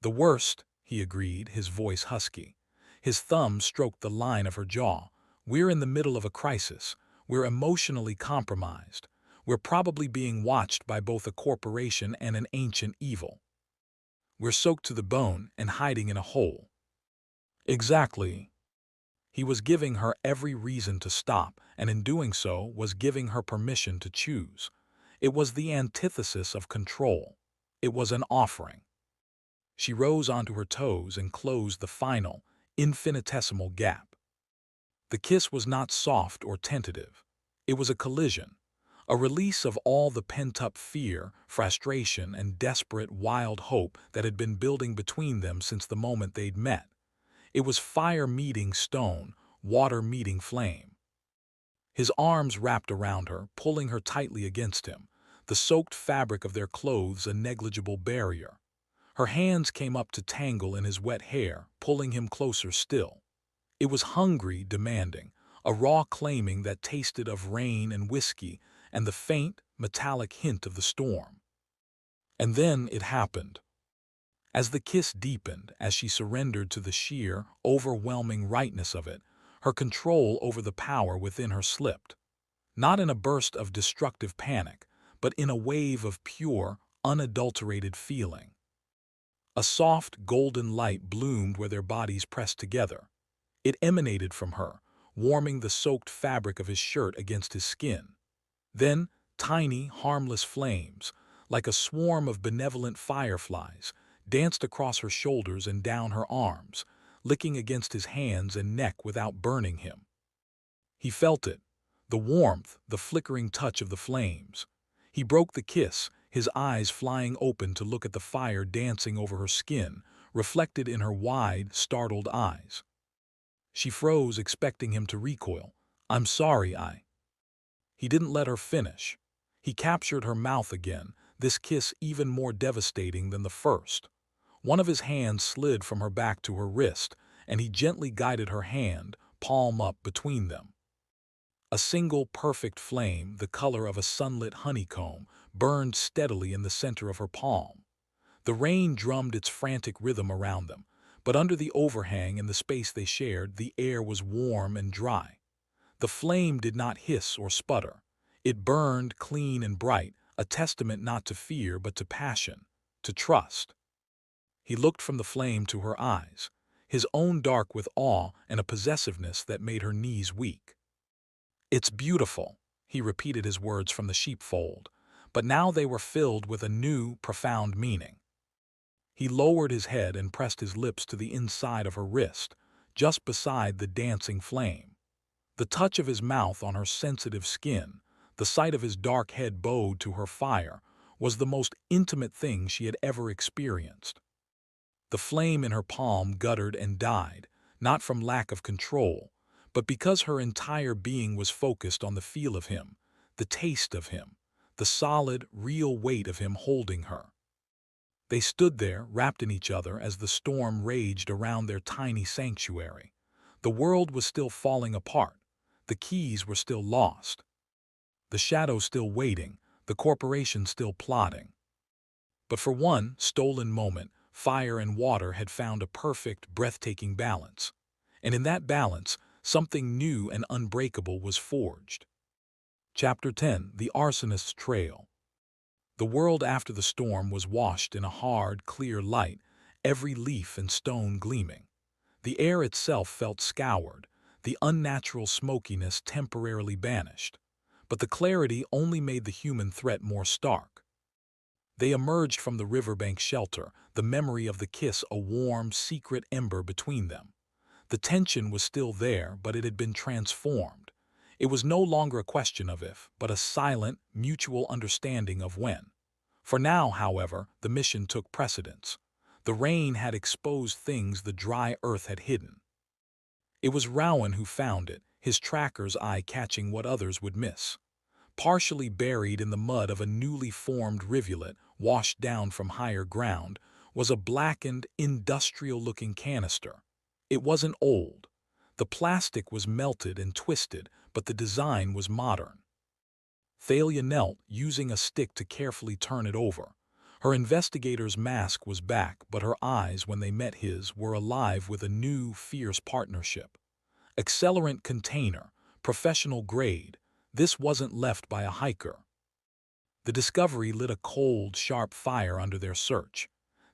"The worst," he agreed, his voice husky. His thumb stroked the line of her jaw. "We're in the middle of a crisis. We're emotionally compromised. We're probably being watched by both a corporation and an ancient evil. We're soaked to the bone and hiding in a hole." "Exactly." He was giving her every reason to stop, and in doing so was giving her permission to choose. It was the antithesis of control. It was an offering. She rose onto her toes and closed the final, infinitesimal gap. The kiss was not soft or tentative. It was a collision, a release of all the pent-up fear, frustration, and desperate, wild hope that had been building between them since the moment they'd met. It was fire meeting stone, water meeting flame. His arms wrapped around her, pulling her tightly against him, the soaked fabric of their clothes a negligible barrier. Her hands came up to tangle in his wet hair, pulling him closer still. It was hungry, demanding, a raw claiming that tasted of rain and whiskey and the faint, metallic hint of the storm. And then it happened. As the kiss deepened, as she surrendered to the sheer, overwhelming rightness of it, her control over the power within her slipped. Not in a burst of destructive panic, but in a wave of pure, unadulterated feeling. A soft, golden light bloomed where their bodies pressed together. It emanated from her, warming the soaked fabric of his shirt against his skin. Then, tiny, harmless flames, like a swarm of benevolent fireflies, danced across her shoulders and down her arms, licking against his hands and neck without burning him. He felt it, the warmth, the flickering touch of the flames. He broke the kiss, his eyes flying open to look at the fire dancing over her skin, reflected in her wide, startled eyes. She froze, expecting him to recoil. "I'm sorry, I—" He didn't let her finish. He captured her mouth again, this kiss even more devastating than the first. One of his hands slid from her back to her wrist, and he gently guided her hand, palm up, between them. A single perfect flame, the color of a sunlit honeycomb, burned steadily in the center of her palm. The rain drummed its frantic rhythm around them, but under the overhang in the space they shared, the air was warm and dry. The flame did not hiss or sputter. It burned clean and bright, a testament not to fear but to passion, to trust. He looked from the flame to her eyes, his own dark with awe and a possessiveness that made her knees weak. "It's beautiful," he repeated his words from the sheepfold, but now they were filled with a new, profound meaning. He lowered his head and pressed his lips to the inside of her wrist, just beside the dancing flame. The touch of his mouth on her sensitive skin, the sight of his dark head bowed to her fire, was the most intimate thing she had ever experienced. The flame in her palm guttered and died, not from lack of control, but because her entire being was focused on the feel of him, the taste of him, the solid, real weight of him holding her. They stood there, wrapped in each other, as the storm raged around their tiny sanctuary. The world was still falling apart. The keys were still lost. The shadow still waiting, the corporation still plotting. But for one stolen moment, fire and water had found a perfect, breathtaking balance. And in that balance, something new and unbreakable was forged. Chapter 10: The Arsonist's Trail. The world after the storm was washed in a hard, clear light, every leaf and stone gleaming. The air itself felt scoured, the unnatural smokiness temporarily banished. But the clarity only made the human threat more stark. They emerged from the riverbank shelter, the memory of the kiss a warm, secret ember between them. The tension was still there, but it had been transformed. It was no longer a question of if, but a silent, mutual understanding of when. For now, however, the mission took precedence. The rain had exposed things the dry earth had hidden. It was Rowan who found it, his tracker's eye catching what others would miss. Partially buried in the mud of a newly formed rivulet, washed down from higher ground, was a blackened, industrial-looking canister. It wasn't old. The plastic was melted and twisted, but the design was modern. Thalia knelt, using a stick to carefully turn it over. Her investigator's mask was back, but her eyes, when they met his, were alive with a new, fierce partnership. Accelerant container, professional grade. This wasn't left by a hiker. The discovery lit a cold, sharp fire under their search.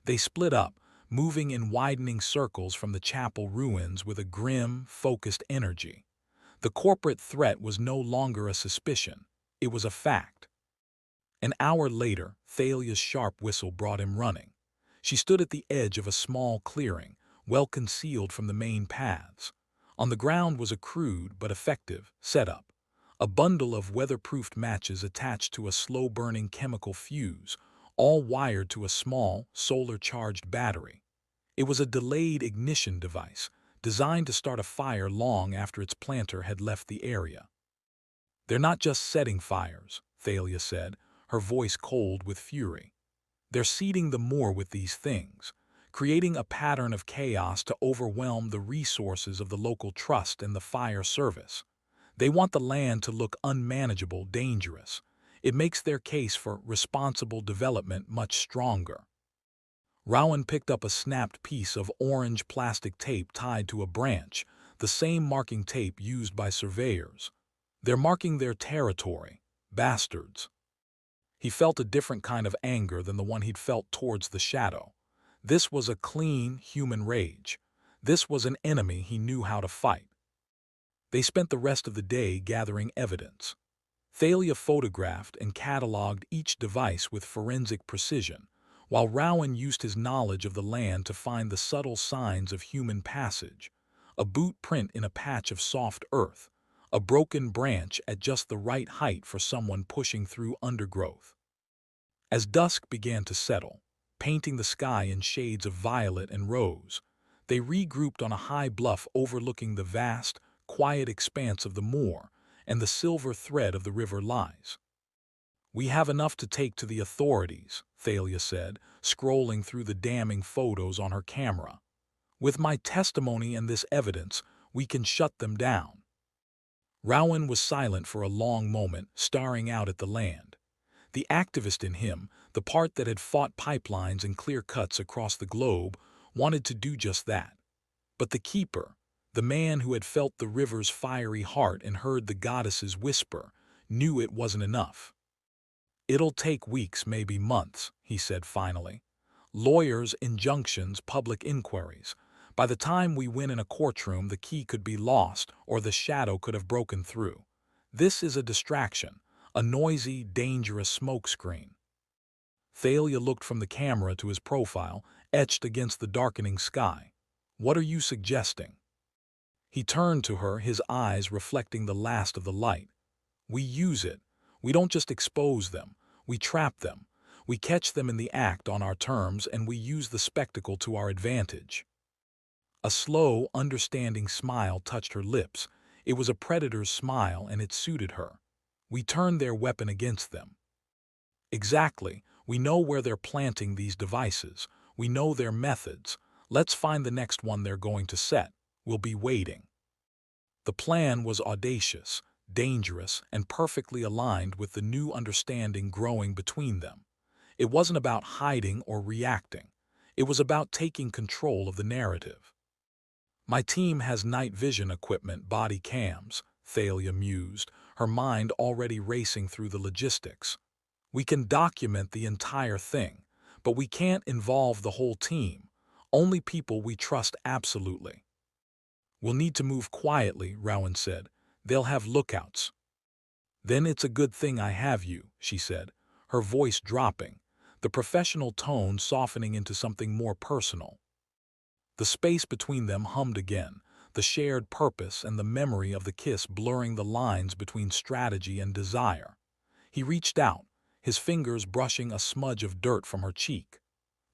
They split up, moving in widening circles from the chapel ruins with a grim, focused energy. The corporate threat was no longer a suspicion. It was a fact. An hour later, Thalia's sharp whistle brought him running. She stood at the edge of a small clearing, well concealed from the main paths. On the ground was a crude but effective setup. A bundle of weatherproofed matches attached to a slow-burning chemical fuse, all wired to a small, solar-charged battery. It was a delayed ignition device, designed to start a fire long after its planter had left the area. "They're not just setting fires," Thalia said, her voice cold with fury. "They're seeding the moor with these things, creating a pattern of chaos to overwhelm the resources of the local trust and the fire service. They want the land to look unmanageable, dangerous. It makes their case for responsible development much stronger." Rowan picked up a snapped piece of orange plastic tape tied to a branch, the same marking tape used by surveyors. "They're marking their territory, bastards." He felt a different kind of anger than the one he'd felt towards the shadow. This was a clean, human rage. This was an enemy he knew how to fight. They spent the rest of the day gathering evidence. Thalia photographed and cataloged each device with forensic precision, while Rowan used his knowledge of the land to find the subtle signs of human passage: a boot print in a patch of soft earth, a broken branch at just the right height for someone pushing through undergrowth. As dusk began to settle, painting the sky in shades of violet and rose, they regrouped on a high bluff overlooking the vast, quiet expanse of the moor and the silver thread of the river lies. "We have enough to take to the authorities," Thalia said, scrolling through the damning photos on her camera. "With my testimony and this evidence, we can shut them down." Rowan was silent for a long moment, staring out at the land. The activist in him, the part that had fought pipelines and clear cuts across the globe, wanted to do just that. But the keeper, the man who had felt the river's fiery heart and heard the goddess's whisper, knew it wasn't enough. "It'll take weeks, maybe months," he said finally. "Lawyers, injunctions, public inquiries. By the time we win in a courtroom, the key could be lost or the shadow could have broken through. This is a distraction, a noisy, dangerous smokescreen." Thalia looked from the camera to his profile, etched against the darkening sky. "What are you suggesting?" He turned to her, his eyes reflecting the last of the light. "We use it. We don't just expose them. We trap them. We catch them in the act on our terms, and we use the spectacle to our advantage." A slow, understanding smile touched her lips. It was a predator's smile, and it suited her. "We turn their weapon against them." "Exactly. We know where they're planting these devices. We know their methods. Let's find the next one they're going to set. We'll be waiting." The plan was audacious, dangerous, and perfectly aligned with the new understanding growing between them. It wasn't about hiding or reacting. It was about taking control of the narrative. "My team has night vision equipment, body cams," Thalia mused, her mind already racing through the logistics. "We can document the entire thing, but we can't involve the whole team, only people we trust absolutely." "We'll need to move quietly," Rowan said. "They'll have lookouts." "Then it's a good thing I have you," she said, her voice dropping, the professional tone softening into something more personal. The space between them hummed again, the shared purpose and the memory of the kiss blurring the lines between strategy and desire. He reached out, his fingers brushing a smudge of dirt from her cheek.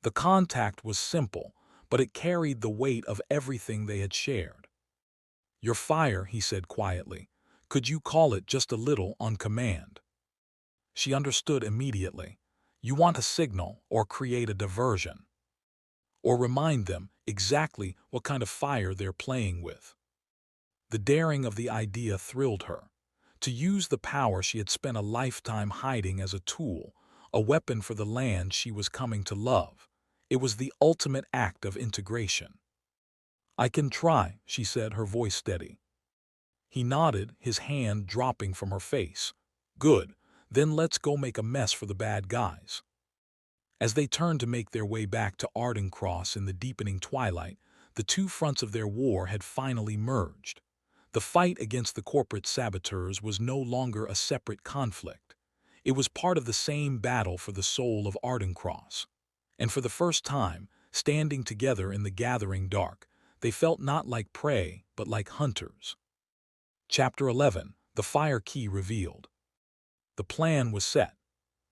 The contact was simple, but it carried the weight of everything they had shared. "Your fire," he said quietly. "Could you call it just a little on command?" She understood immediately. "You want a signal or create a diversion. Or remind them exactly what kind of fire they're playing with." The daring of the idea thrilled her. To use the power she had spent a lifetime hiding as a tool, a weapon for the land she was coming to love. It was the ultimate act of integration. "I can try," she said, her voice steady. He nodded, his hand dropping from her face. "Good, then let's go make a mess for the bad guys." As they turned to make their way back to Ardencross in the deepening twilight, the two fronts of their war had finally merged. The fight against the corporate saboteurs was no longer a separate conflict. It was part of the same battle for the soul of Ardencross. And for the first time, standing together in the gathering dark, they felt not like prey, but like hunters. Chapter 11. The Fire Key Revealed. The plan was set.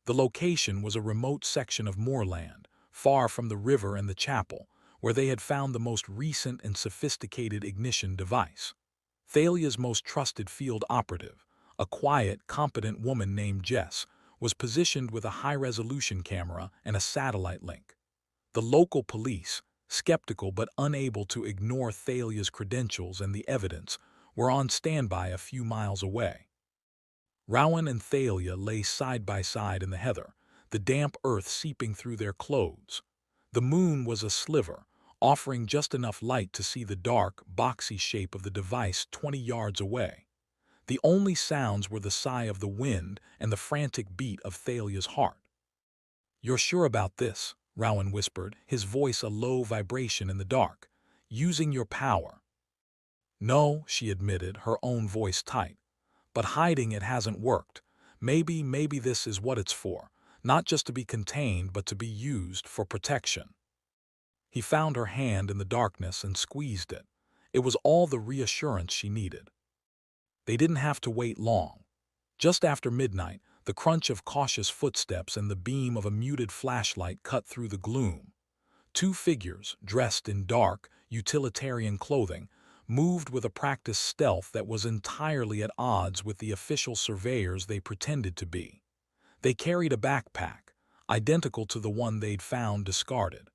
The location was a remote section of moorland, far from the river and the chapel, where they had found the most recent and sophisticated ignition device. Thalia's most trusted field operative, a quiet, competent woman named Jess, was positioned with a high-resolution camera and a satellite link. The local police, skeptical but unable to ignore Thalia's credentials and the evidence, were on standby a few miles away. Rowan and Thalia lay side by side in the heather, the damp earth seeping through their clothes. The moon was a sliver, offering just enough light to see the dark, boxy shape of the device 20 yards away. The only sounds were the sigh of the wind and the frantic beat of Thalia's heart. "You're sure about this?" Rowan whispered, his voice a low vibration in the dark. "Using your power?" "No," she admitted, her own voice tight. "But hiding it hasn't worked. Maybe this is what it's for. Not just to be contained, but to be used for protection." He found her hand in the darkness and squeezed it. It was all the reassurance she needed. They didn't have to wait long. Just after midnight, the crunch of cautious footsteps and the beam of a muted flashlight cut through the gloom. Two figures, dressed in dark, utilitarian clothing, moved with a practiced stealth that was entirely at odds with the official surveyors they pretended to be. They carried a backpack, identical to the one they'd found discarded.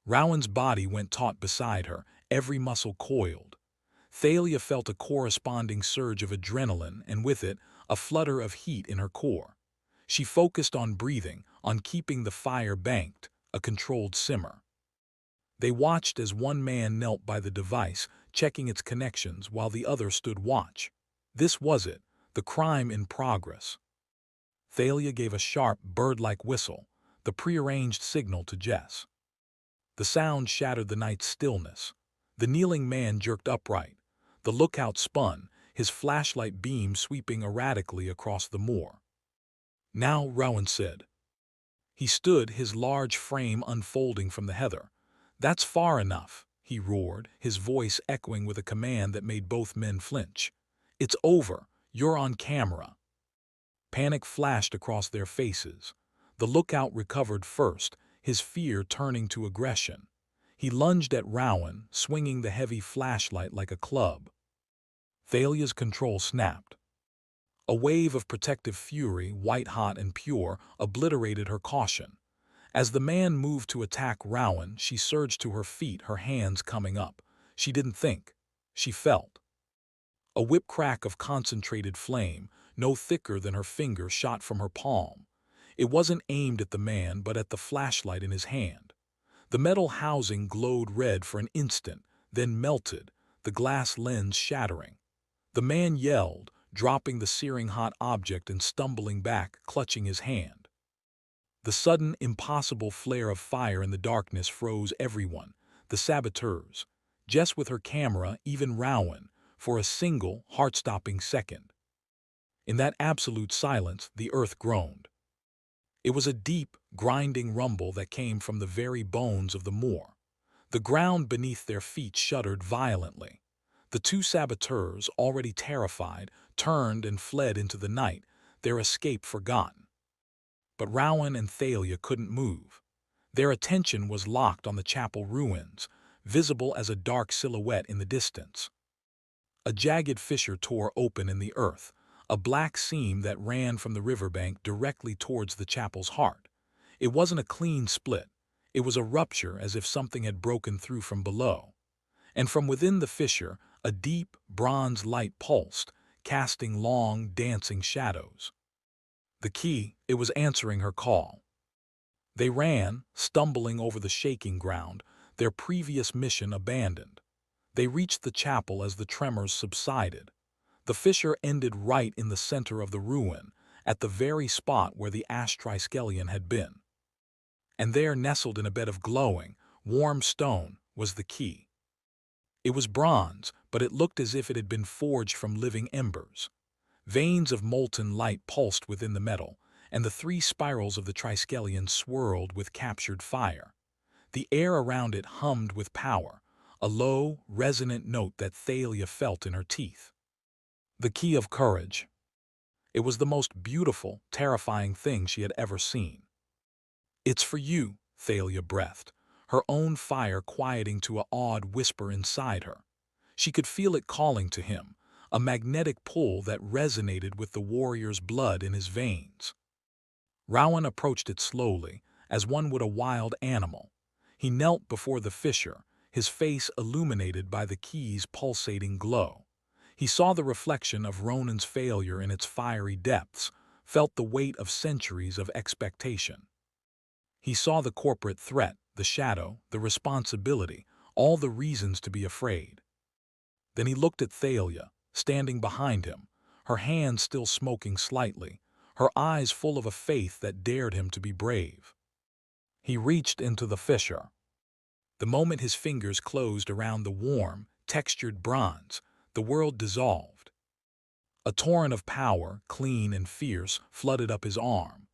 Rowan's body went taut beside her, every muscle coiled. Thalia felt a corresponding surge of adrenaline and with it, a flutter of heat in her core. She focused on breathing, on keeping the fire banked, a controlled simmer. They watched as one man knelt by the device, checking its connections while the other stood watch. This was it, the crime in progress. Thalia gave a sharp, bird-like whistle, the prearranged signal to Jess. The sound shattered the night's stillness. The kneeling man jerked upright. The lookout spun, his flashlight beam sweeping erratically across the moor. "Now," Rowan said. He stood, his large frame unfolding from the heather. "That's far enough," he roared, his voice echoing with a command that made both men flinch. "It's over. You're on camera." Panic flashed across their faces. The lookout recovered first, his fear turning to aggression. He lunged at Rowan, swinging the heavy flashlight like a club. Thalia's control snapped. A wave of protective fury, white-hot and pure, obliterated her caution. As the man moved to attack Rowan, she surged to her feet, her hands coming up. She didn't think. She felt. A whip crack of concentrated flame, no thicker than her finger, shot from her palm. It wasn't aimed at the man, but at the flashlight in his hand. The metal housing glowed red for an instant, then melted, the glass lens shattering. The man yelled, dropping the searing hot object and stumbling back, clutching his hand. The sudden, impossible flare of fire in the darkness froze everyone, the saboteurs, Jess with her camera, even Rowan, for a single, heart-stopping second. In that absolute silence, the earth groaned. It was a deep, grinding rumble that came from the very bones of the moor. The ground beneath their feet shuddered violently. The two saboteurs, already terrified, turned and fled into the night, their escape forgotten. But Rowan and Thalia couldn't move. Their attention was locked on the chapel ruins, visible as a dark silhouette in the distance. A jagged fissure tore open in the earth, a black seam that ran from the riverbank directly towards the chapel's heart. It wasn't a clean split. It was a rupture, as if something had broken through from below. And from within the fissure, A deep, bronze light pulsed, casting long, dancing shadows. The key, it was answering her call. They ran, stumbling over the shaking ground, their previous mission abandoned. They reached the chapel as the tremors subsided. The fissure ended right in the center of the ruin, at the very spot where the Triskelion had been. And there, nestled in a bed of glowing, warm stone, was the key. It was bronze, but it looked as if it had been forged from living embers. Veins of molten light pulsed within the metal, and the three spirals of the Triskelion swirled with captured fire. The air around it hummed with power, a low, resonant note that Thalia felt in her teeth. The key of courage. It was the most beautiful, terrifying thing she had ever seen. "It's for you," Thalia breathed, her own fire quieting to an awed whisper inside her. She could feel it calling to him, a magnetic pull that resonated with the warrior's blood in his veins. Rowan approached it slowly, as one would a wild animal. He knelt before the fissure, his face illuminated by the key's pulsating glow. He saw the reflection of Ronan's failure in its fiery depths, felt the weight of centuries of expectation. He saw the corporate threat, the shadow, the responsibility, all the reasons to be afraid. Then he looked at Thalia, standing behind him, her hands still smoking slightly, her eyes full of a faith that dared him to be brave. He reached into the fissure. The moment his fingers closed around the warm, textured bronze, the world dissolved. A torrent of power, clean and fierce, flooded up his arm.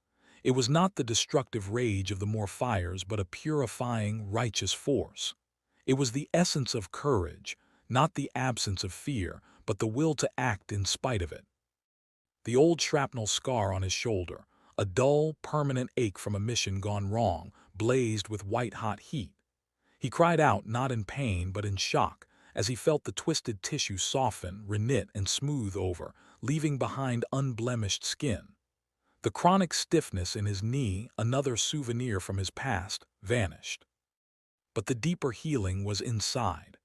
It was not the destructive rage of the more fires, but a purifying, righteous force. It was the essence of courage, not the absence of fear, but the will to act in spite of it. The old shrapnel scar on his shoulder, a dull, permanent ache from a mission gone wrong, blazed with white-hot heat. He cried out, not in pain but in shock, as he felt the twisted tissue soften, reknit, and smooth over, leaving behind unblemished skin. The chronic stiffness in his knee, another souvenir from his past, vanished. But the deeper healing was inside.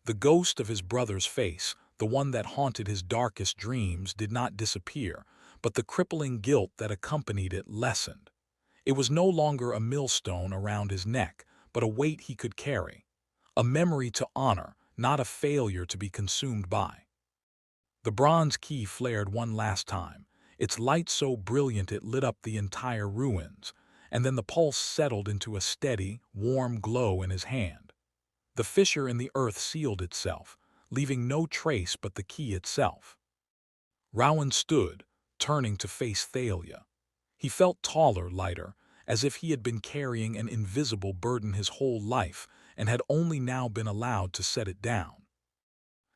The ghost of his brother's face, the one that haunted his darkest dreams, did not disappear, but the crippling guilt that accompanied it lessened. It was no longer a millstone around his neck, but a weight he could carry, a memory to honor, not a failure to be consumed by. The bronze key flared one last time, its light so brilliant it lit up the entire ruins, and then the pulse settled into a steady, warm glow in his hand. The fissure in the earth sealed itself, leaving no trace but the key itself. Rowan stood, turning to face Thalia. He felt taller, lighter, as if he had been carrying an invisible burden his whole life and had only now been allowed to set it down.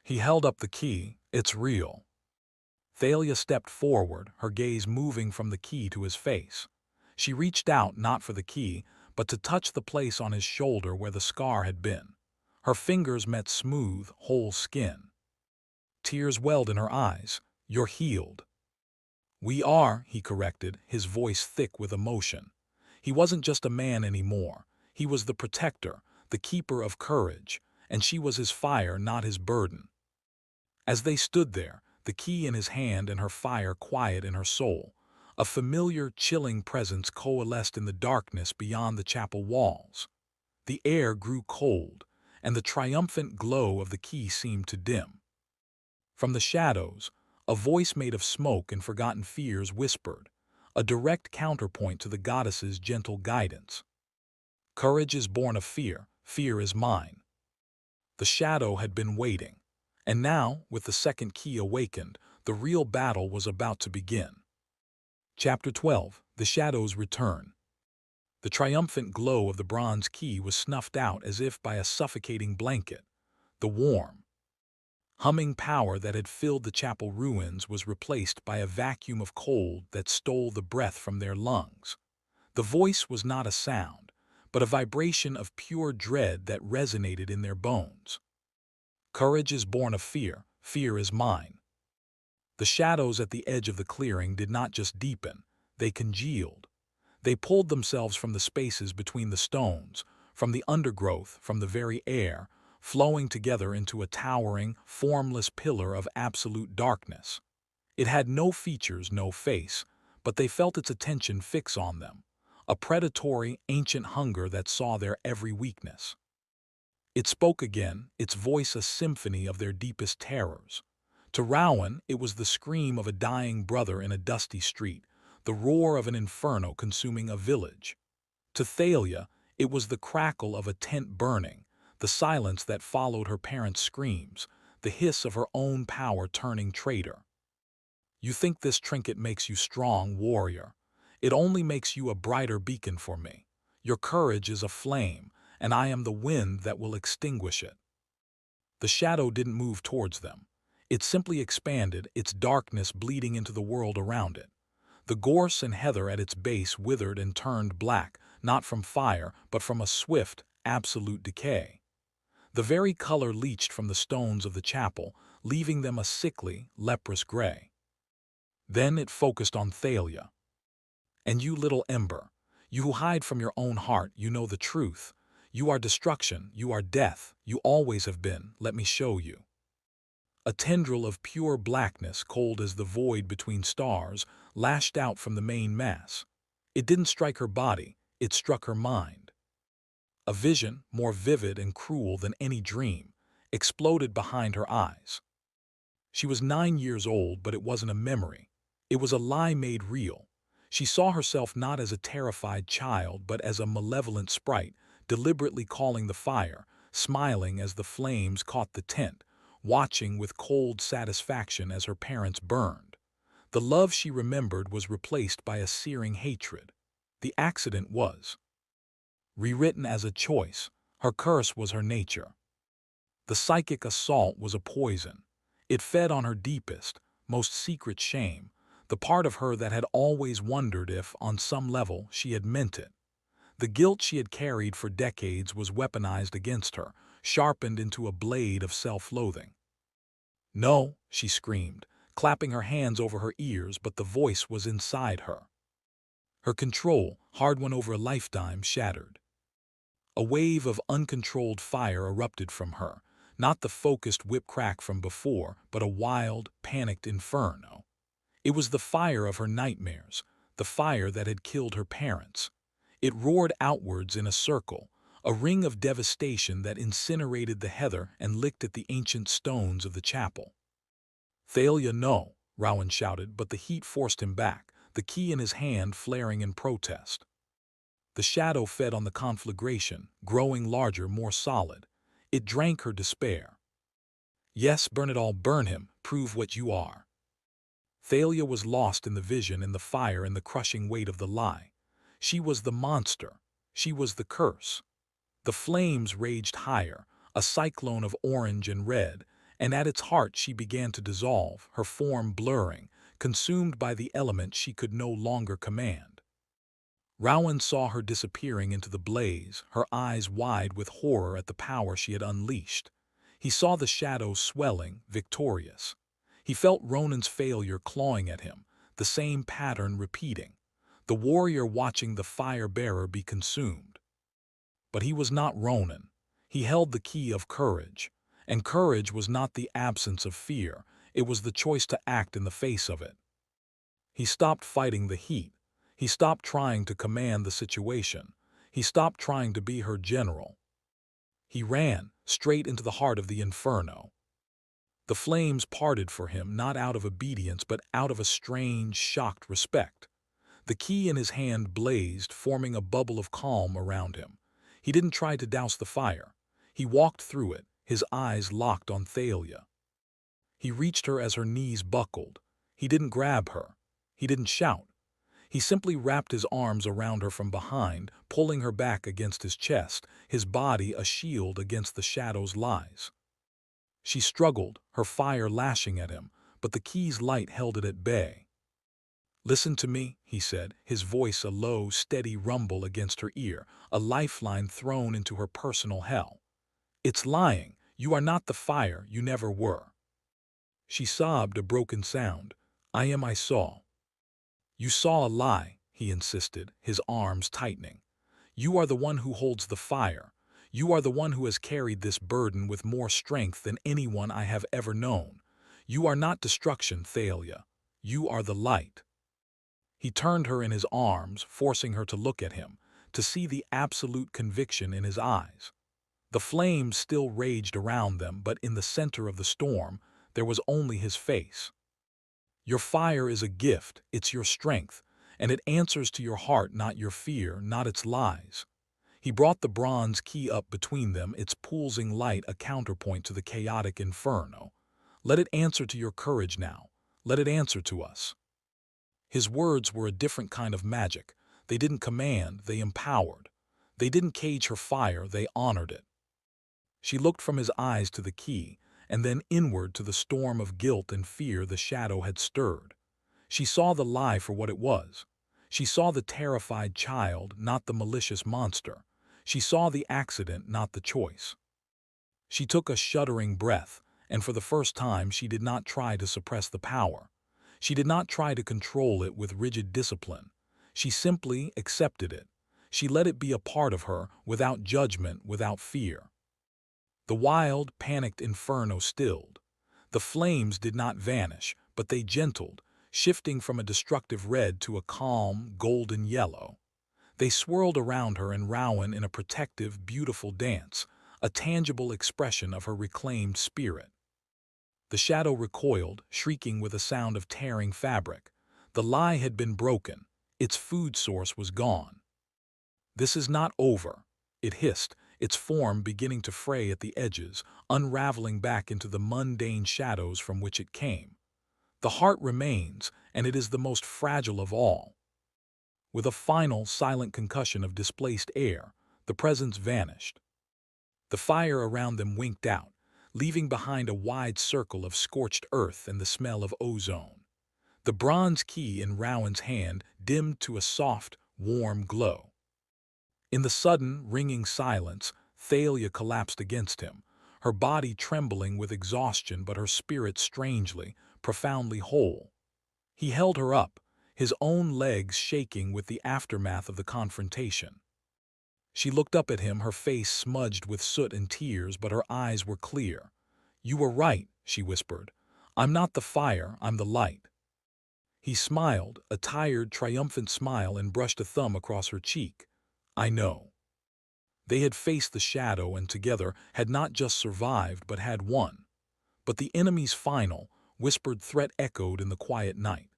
He held up the key. "It's real." Thalia stepped forward, her gaze moving from the key to his face. She reached out not for the key, but to touch the place on his shoulder where the scar had been. Her fingers met smooth, whole skin. Tears welled in her eyes. "You're healed." "We are," he corrected, his voice thick with emotion. He wasn't just a man anymore. He was the protector, the keeper of courage, and she was his fire, not his burden. As they stood there, the key in his hand and her fire quiet in her soul, a familiar, chilling presence coalesced in the darkness beyond the chapel walls. The air grew cold, and the triumphant glow of the key seemed to dim. From the shadows, a voice made of smoke and forgotten fears whispered, a direct counterpoint to the goddess's gentle guidance. "Courage is born of fear, fear is mine." The shadow had been waiting, and now, with the second key awakened, the real battle was about to begin. Chapter 12. The Shadow's Return. The triumphant glow of the bronze key was snuffed out as if by a suffocating blanket. The warm, humming power that had filled the chapel ruins was replaced by a vacuum of cold that stole the breath from their lungs. The voice was not a sound, but a vibration of pure dread that resonated in their bones. "Courage is born of fear, fear is mine." The shadows at the edge of the clearing did not just deepen, they congealed. They pulled themselves from the spaces between the stones, from the undergrowth, from the very air, flowing together into a towering, formless pillar of absolute darkness. It had no features, no face, but they felt its attention fix on them, a predatory, ancient hunger that saw their every weakness. It spoke again, its voice a symphony of their deepest terrors. To Rowan, it was the scream of a dying brother in a dusty street, the roar of an inferno consuming a village. To Thalia, it was the crackle of a tent burning, the silence that followed her parents' screams, the hiss of her own power turning traitor. You think this trinket makes you strong, warrior. It only makes you a brighter beacon for me. Your courage is a flame, and I am the wind that will extinguish it. The shadow didn't move towards them. It simply expanded, its darkness bleeding into the world around it. The gorse and heather at its base withered and turned black, not from fire, but from a swift, absolute decay. The very color leached from the stones of the chapel, leaving them a sickly, leprous gray. Then it focused on Thalia. And you, little ember, you who hide from your own heart, you know the truth. You are destruction, you are death, you always have been, let me show you. A tendril of pure blackness, cold as the void between stars, lashed out from the main mass. It didn't strike her body, it struck her mind. A vision, more vivid and cruel than any dream, exploded behind her eyes. She was 9 years old, but it wasn't a memory. It was a lie made real. She saw herself not as a terrified child, but as a malevolent sprite, deliberately calling the fire, smiling as the flames caught the tent, watching with cold satisfaction as her parents burned. The love she remembered was replaced by a searing hatred. The accident was rewritten as a choice. Her curse was her nature. The psychic assault was a poison. It fed on her deepest, most secret shame, the part of her that had always wondered if, on some level, she had meant it. The guilt she had carried for decades was weaponized against her, sharpened into a blade of self-loathing. No, she screamed, clapping her hands over her ears, but the voice was inside her. Her control, hard won over a lifetime, shattered. A wave of uncontrolled fire erupted from her, not the focused whip crack from before, but a wild, panicked inferno. It was the fire of her nightmares, the fire that had killed her parents. It roared outwards in a circle, a ring of devastation that incinerated the heather and licked at the ancient stones of the chapel. Thalia, no, Rowan shouted, but the heat forced him back, the key in his hand flaring in protest. The shadow fed on the conflagration, growing larger, more solid. It drank her despair. Yes, burn it all, burn him, prove what you are. Thalia was lost in the vision, in the fire, in the crushing weight of the lie. She was the monster. She was the curse. The flames raged higher, a cyclone of orange and red, and at its heart she began to dissolve, her form blurring, consumed by the element she could no longer command. Rowan saw her disappearing into the blaze, her eyes wide with horror at the power she had unleashed. He saw the shadow swelling, victorious. He felt Ronan's failure clawing at him, the same pattern repeating, the warrior watching the fire-bearer be consumed. But he was not Ronan. He held the key of courage, and courage was not the absence of fear, it was the choice to act in the face of it. He stopped fighting the heat. He stopped trying to command the situation. He stopped trying to be her general. He ran, straight into the heart of the inferno. The flames parted for him, not out of obedience, but out of a strange, shocked respect. The key in his hand blazed, forming a bubble of calm around him. He didn't try to douse the fire. He walked through it, his eyes locked on Thalia. He reached her as her knees buckled. He didn't grab her. He didn't shout. He simply wrapped his arms around her from behind, pulling her back against his chest, his body a shield against the shadow's lies. She struggled, her fire lashing at him, but the key's light held it at bay. "Listen to me," he said, his voice a low, steady rumble against her ear, a lifeline thrown into her personal hell. "It's lying. You are not the fire, you never were." She sobbed a broken sound. I saw." "You saw a lie," he insisted, his arms tightening. "You are the one who holds the fire. You are the one who has carried this burden with more strength than anyone I have ever known. You are not destruction, Thalia. You are the light." He turned her in his arms, forcing her to look at him, to see the absolute conviction in his eyes. The flames still raged around them, but in the center of the storm, there was only his face. "Your fire is a gift, it's your strength, and it answers to your heart, not your fear, not its lies." He brought the bronze key up between them, its pulsing light a counterpoint to the chaotic inferno. "Let it answer to your courage now. Let it answer to us." His words were a different kind of magic. They didn't command, they empowered. They didn't cage her fire, they honored it. She looked from his eyes to the key, and then inward to the storm of guilt and fear the shadow had stirred. She saw the lie for what it was. She saw the terrified child, not the malicious monster. She saw the accident, not the choice. She took a shuddering breath, and for the first time she did not try to suppress the power. She did not try to control it with rigid discipline. She simply accepted it. She let it be a part of her, without judgment, without fear. The wild, panicked inferno stilled. The flames did not vanish, but they gentled, shifting from a destructive red to a calm, golden yellow. They swirled around her and Rowan in a protective, beautiful dance, a tangible expression of her reclaimed spirit. The shadow recoiled, shrieking with a sound of tearing fabric. The lie had been broken. Its food source was gone. "This is not over," it hissed, its form beginning to fray at the edges, unraveling back into the mundane shadows from which it came. "The heart remains, and it is the most fragile of all." With a final, silent concussion of displaced air, the presence vanished. The fire around them winked out, leaving behind a wide circle of scorched earth and the smell of ozone. The bronze key in Rowan's hand dimmed to a soft, warm glow. In the sudden, ringing silence, Thalia collapsed against him, her body trembling with exhaustion but her spirit strangely, profoundly whole. He held her up, his own legs shaking with the aftermath of the confrontation. She looked up at him, her face smudged with soot and tears, but her eyes were clear. "You were right," she whispered. "I'm not the fire, I'm the light." He smiled, a tired, triumphant smile, and brushed a thumb across her cheek. "I know." They had faced the shadow and together had not just survived but had won. But the enemy's final, whispered threat echoed in the quiet night.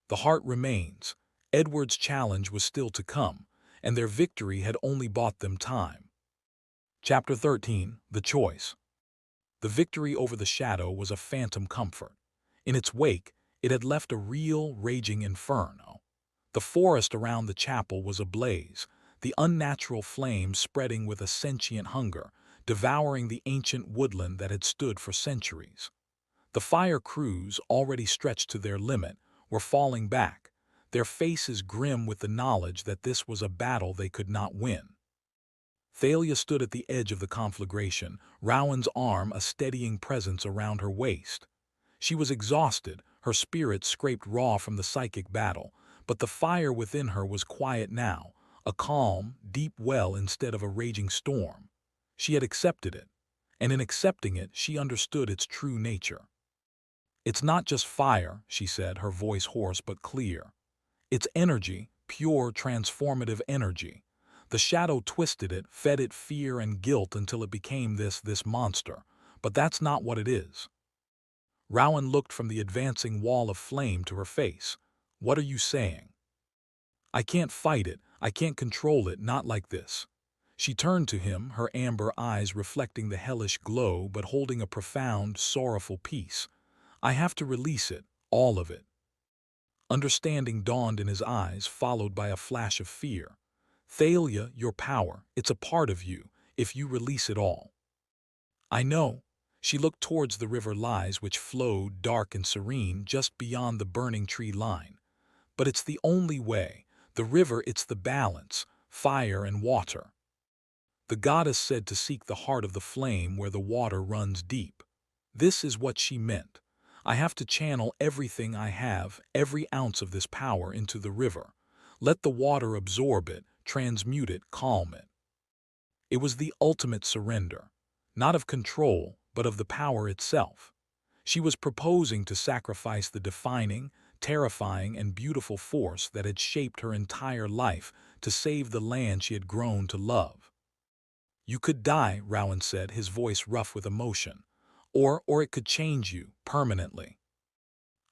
The heart remains. Edward's challenge was still to come, and their victory had only bought them time. Chapter 13. The Choice. The victory over the shadow was a phantom comfort. In its wake, it had left a real, raging inferno. The forest around the chapel was ablaze, the unnatural flames spreading with a sentient hunger, devouring the ancient woodland that had stood for centuries. The fire crews, already stretched to their limit, were falling back, their faces grim with the knowledge that this was a battle they could not win. Thalia stood at the edge of the conflagration, Rowan's arm a steadying presence around her waist. She was exhausted, her spirit scraped raw from the psychic battle, but the fire within her was quiet now, a calm, deep well instead of a raging storm. She had accepted it, and in accepting it, she understood its true nature. "It's not just fire," she said, her voice hoarse but clear. "It's energy, pure, transformative energy. The shadow twisted it, fed it fear and guilt until it became this monster. But that's not what it is." Rowan looked from the advancing wall of flame to her face. "What are you saying?" "I can't fight it. I can't control it, not like this." She turned to him, her amber eyes reflecting the hellish glow but holding a profound, sorrowful peace. "I have to release it, all of it." Understanding dawned in his eyes, followed by a flash of fear. "Thalia, your power, it's a part of you, if you release it all." "I know." She looked towards the river Lies, which flowed, dark and serene, just beyond the burning tree line. "But it's the only way. The river, it's the balance, fire and water." The goddess said to seek the heart of the flame where the water runs deep. This is what she meant. I have to channel everything I have, every ounce of this power into the river. Let the water absorb it, transmute it, calm it. It was the ultimate surrender, not of control, but of the power itself. She was proposing to sacrifice the defining, terrifying, and beautiful force that had shaped her entire life to save the land she had grown to love. "You could die," Rowan said, his voice rough with emotion, or it could change you, permanently."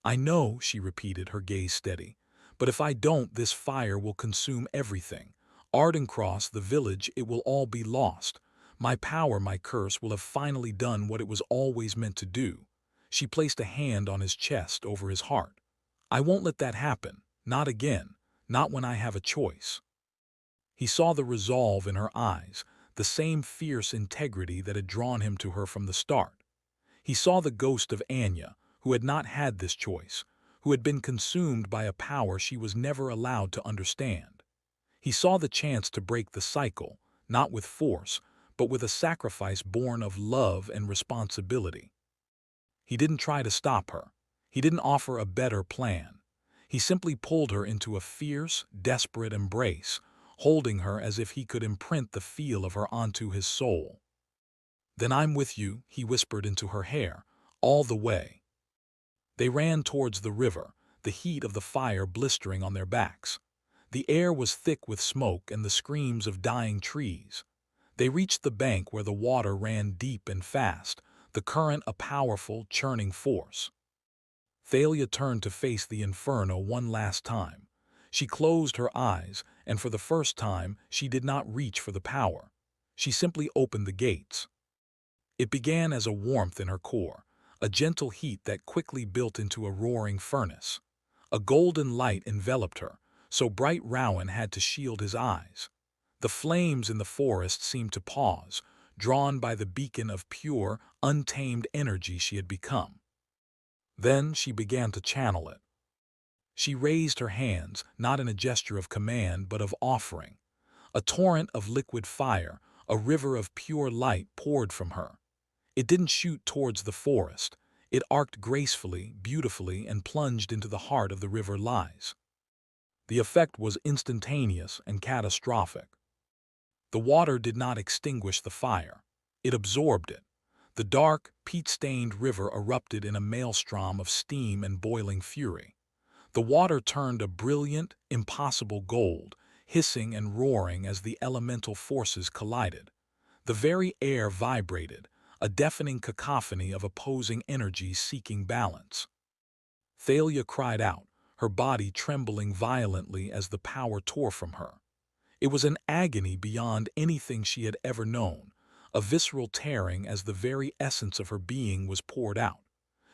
"I know," she repeated, her gaze steady, "but if I don't, this fire will consume everything. Ardencross, the village, it will all be lost. My power, my curse, will have finally done what it was always meant to do." She placed a hand on his chest over his heart. "I won't let that happen. Not again. Not when I have a choice." He saw the resolve in her eyes, the same fierce integrity that had drawn him to her from the start. He saw the ghost of Anya, who had not had this choice, who had been consumed by a power she was never allowed to understand. He saw the chance to break the cycle, not with force, but with a sacrifice born of love and responsibility. He didn't try to stop her. He didn't offer a better plan. He simply pulled her into a fierce, desperate embrace, holding her as if he could imprint the feel of her onto his soul. "Then I'm with you," he whispered into her hair, "all the way." They ran towards the river, the heat of the fire blistering on their backs. The air was thick with smoke and the screams of dying trees. They reached the bank where the water ran deep and fast, the current a powerful, churning force. Thalia turned to face the inferno one last time. She closed her eyes, and for the first time, she did not reach for the power. She simply opened the gates. It began as a warmth in her core, a gentle heat that quickly built into a roaring furnace. A golden light enveloped her, so bright Rowan had to shield his eyes. The flames in the forest seemed to pause, drawn by the beacon of pure, untamed energy she had become. Then she began to channel it. She raised her hands, not in a gesture of command but of offering. A torrent of liquid fire, a river of pure light poured from her. It didn't shoot towards the forest. It arced gracefully, beautifully, and plunged into the heart of the river lies. The effect was instantaneous and catastrophic. The water did not extinguish the fire. It absorbed it. The dark, peat-stained river erupted in a maelstrom of steam and boiling fury. The water turned a brilliant, impossible gold, hissing and roaring as the elemental forces collided. The very air vibrated, a deafening cacophony of opposing energies seeking balance. Thalia cried out, her body trembling violently as the power tore from her. It was an agony beyond anything she had ever known, a visceral tearing as the very essence of her being was poured out.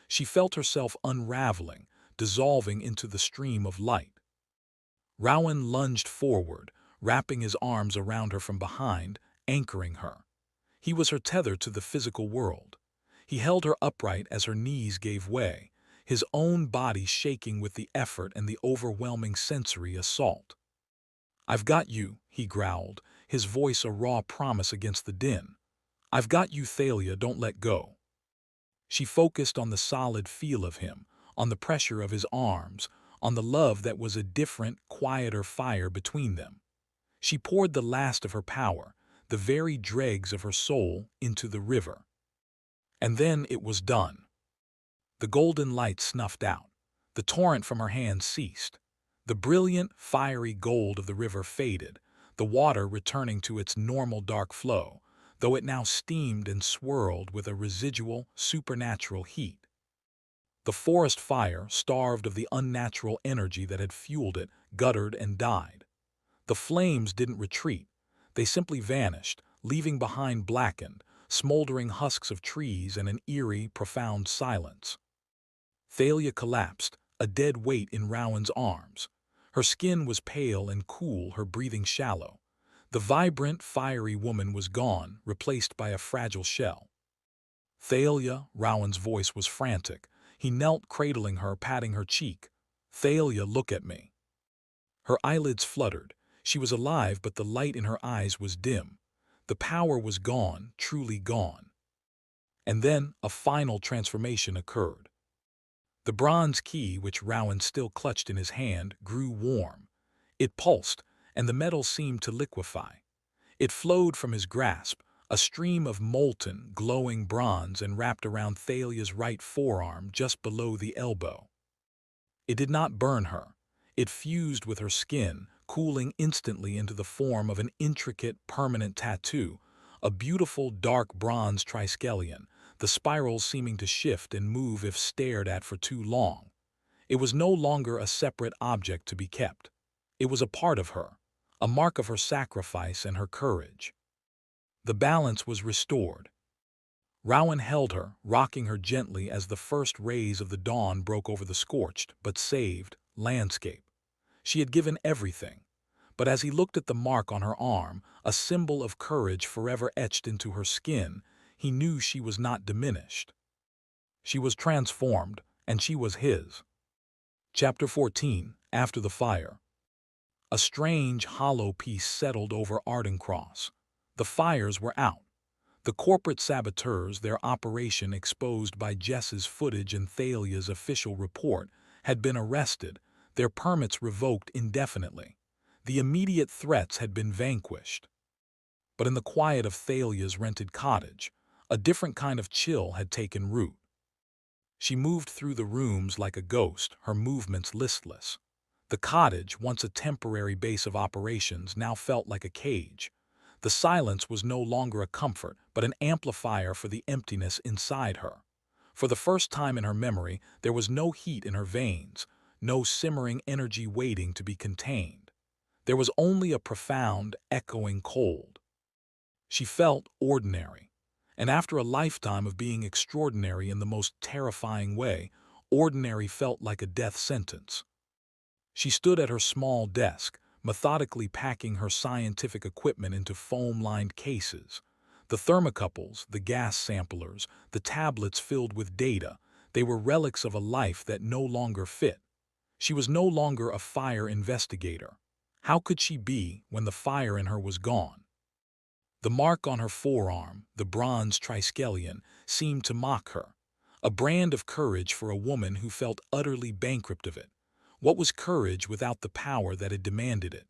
She felt herself unraveling, dissolving into the stream of light. Rowan lunged forward, wrapping his arms around her from behind, anchoring her. He was her tether to the physical world. He held her upright as her knees gave way, his own body shaking with the effort and the overwhelming sensory assault. "I've got you," he growled, his voice a raw promise against the din. "I've got you, Thalia, don't let go." She focused on the solid feel of him, on the pressure of his arms, on the love that was a different, quieter fire between them. She poured the last of her power, the very dregs of her soul, into the river. And then it was done. The golden light snuffed out. The torrent from her hand ceased. The brilliant, fiery gold of the river faded, the water returning to its normal dark flow, though it now steamed and swirled with a residual, supernatural heat. The forest fire, starved of the unnatural energy that had fueled it, guttered and died. The flames didn't retreat. They simply vanished, leaving behind blackened, smoldering husks of trees and an eerie, profound silence. Thalia collapsed, a dead weight in Rowan's arms. Her skin was pale and cool, her breathing shallow. The vibrant, fiery woman was gone, replaced by a fragile shell. "Thalia," Rowan's voice was frantic. He knelt, cradling her, patting her cheek. "Thalia, look at me." Her eyelids fluttered. She was alive, but the light in her eyes was dim. The power was gone, truly gone. And then a final transformation occurred. The bronze key, which Rowan still clutched in his hand, grew warm. It pulsed, and the metal seemed to liquefy. It flowed from his grasp, a stream of molten, glowing bronze, and wrapped around Thalia's right forearm just below the elbow. It did not burn her. It fused with her skin, cooling instantly into the form of an intricate, permanent tattoo, a beautiful dark bronze Triskelion, the spirals seeming to shift and move if stared at for too long. It was no longer a separate object to be kept. It was a part of her, a mark of her sacrifice and her courage. The balance was restored. Rowan held her, rocking her gently as the first rays of the dawn broke over the scorched, but saved, landscape. She had given everything, but as he looked at the mark on her arm, a symbol of courage forever etched into her skin, he knew she was not diminished. She was transformed, and she was his. Chapter 14, After the Fire. A strange, hollow peace settled over Ardencross. The fires were out. The corporate saboteurs, their operation exposed by Jess's footage and Thalia's official report, had been arrested, their permits revoked indefinitely. The immediate threats had been vanquished. But in the quiet of Thalia's rented cottage, a different kind of chill had taken root. She moved through the rooms like a ghost, her movements listless. The cottage, once a temporary base of operations, now felt like a cage. The silence was no longer a comfort, but an amplifier for the emptiness inside her. For the first time in her memory, there was no heat in her veins, no simmering energy waiting to be contained. There was only a profound, echoing cold. She felt ordinary, and after a lifetime of being extraordinary in the most terrifying way, ordinary felt like a death sentence. She stood at her small desk, methodically packing her scientific equipment into foam-lined cases. The thermocouples, the gas samplers, the tablets filled with data, they were relics of a life that no longer fit. She was no longer a fire investigator. How could she be when the fire in her was gone? The mark on her forearm, the bronze Triskelion, seemed to mock her, a brand of courage for a woman who felt utterly bankrupt of it. What was courage without the power that had demanded it?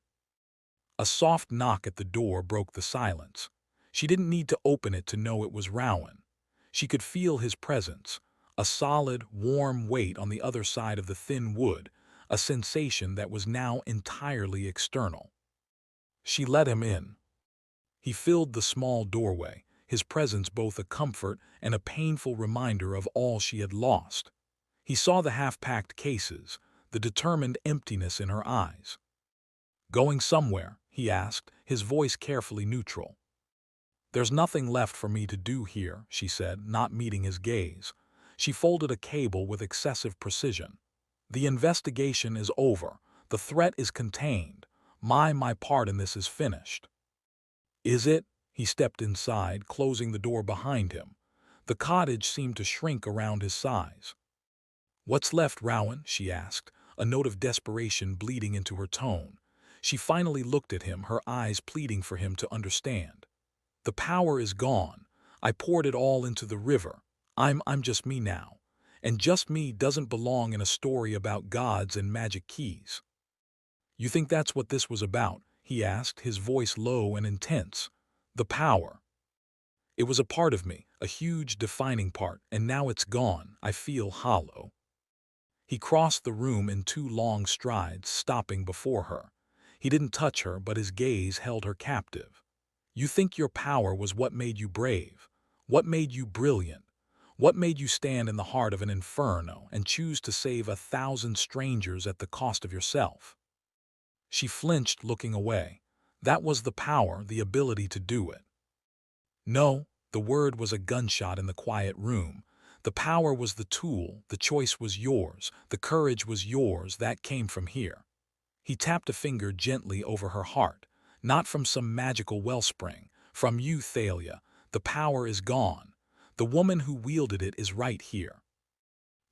A soft knock at the door broke the silence. She didn't need to open it to know it was Rowan. She could feel his presence, a solid, warm weight on the other side of the thin wood, a sensation that was now entirely external. She let him in. He filled the small doorway, his presence both a comfort and a painful reminder of all she had lost. He saw the half-packed cases, the determined emptiness in her eyes. "Going somewhere?" he asked, his voice carefully neutral. "There's nothing left for me to do here," she said, not meeting his gaze. She folded a cable with excessive precision. "The investigation is over. The threat is contained. My part in this is finished." "Is it?" He stepped inside, closing the door behind him. The cottage seemed to shrink around his size. "What's left, Rowan?" she asked, a note of desperation bleeding into her tone. She finally looked at him, her eyes pleading for him to understand. "The power is gone. I poured it all into the river. I'm just me now. And just me doesn't belong in a story about gods and magic keys." "You think that's what this was about?" he asked, his voice low and intense. "The power. It was a part of me, a huge defining part, and now it's gone. I feel hollow." He crossed the room in 2 long strides, stopping before her. He didn't touch her, but his gaze held her captive. "You think your power was what made you brave, what made you brilliant, what made you stand in the heart of an inferno and choose to save 1,000 strangers at the cost of yourself." She flinched, looking away. That was the power, the ability to do it. "No," the word was a gunshot in the quiet room. "The power was the tool, the choice was yours, the courage was yours, that came from here." He tapped a finger gently over her heart. "Not from some magical wellspring, from you, Thalia. The power is gone. The woman who wielded it is right here."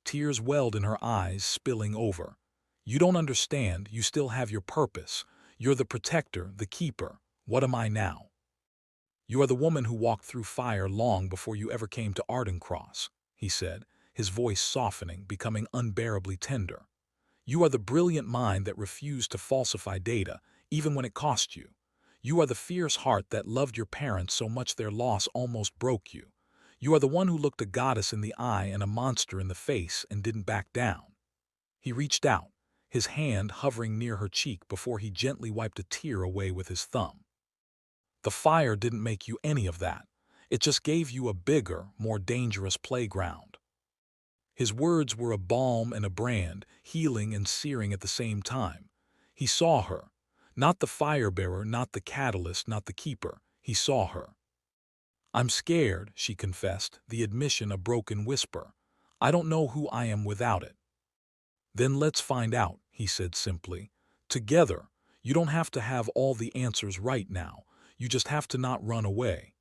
Tears welled in her eyes, spilling over. "You don't understand, you still have your purpose. You're the protector, the keeper. What am I now?" "You are the woman who walked through fire long before you ever came to Ardencross," he said, his voice softening, becoming unbearably tender. "You are the brilliant mind that refused to falsify data, even when it cost you. You are the fierce heart that loved your parents so much their loss almost broke you. You are the one who looked a goddess in the eye and a monster in the face and didn't back down. He reached out, his hand hovering near her cheek before he gently wiped a tear away with his thumb. The fire didn't make you any of that. It just gave you a bigger, more dangerous playground. His words were a balm and a brand, healing and searing at the same time. He saw her. Not the fire-bearer, not the catalyst, not the keeper. He saw her. "I'm scared," she confessed, the admission a broken whisper. "I don't know who I am without it." "Then let's find out," he said simply. "Together. You don't have to have all the answers right now. You just have to not run away."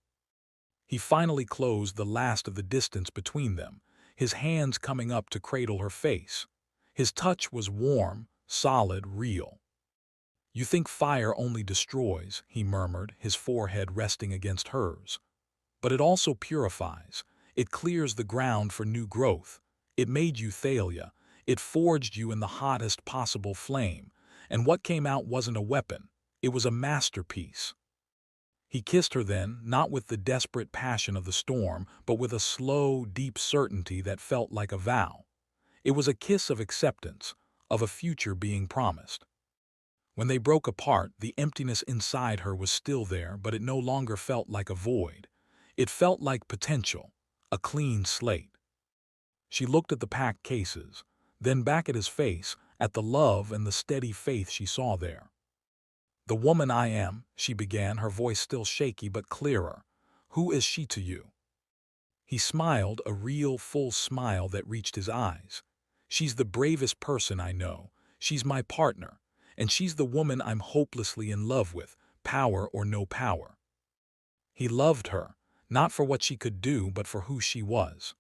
He finally closed the last of the distance between them, his hands coming up to cradle her face. His touch was warm, solid, real. "You think fire only destroys," he murmured, his forehead resting against hers. "But it also purifies. It clears the ground for new growth. It made you Thalia. It forged you in the hottest possible flame. And what came out wasn't a weapon. It was a masterpiece." He kissed her then, not with the desperate passion of the storm, but with a slow, deep certainty that felt like a vow. It was a kiss of acceptance, of a future being promised. When they broke apart, the emptiness inside her was still there, but it no longer felt like a void. It felt like potential, a clean slate. She looked at the packed cases, then back at his face, at the love and the steady faith she saw there. "The woman I am," she began, her voice still shaky but clearer. "Who is she to you?" He smiled, a real, full smile that reached his eyes. "She's the bravest person I know. She's my partner. And she's the woman I'm hopelessly in love with, power or no power." He loved her, not for what she could do, but for who she was.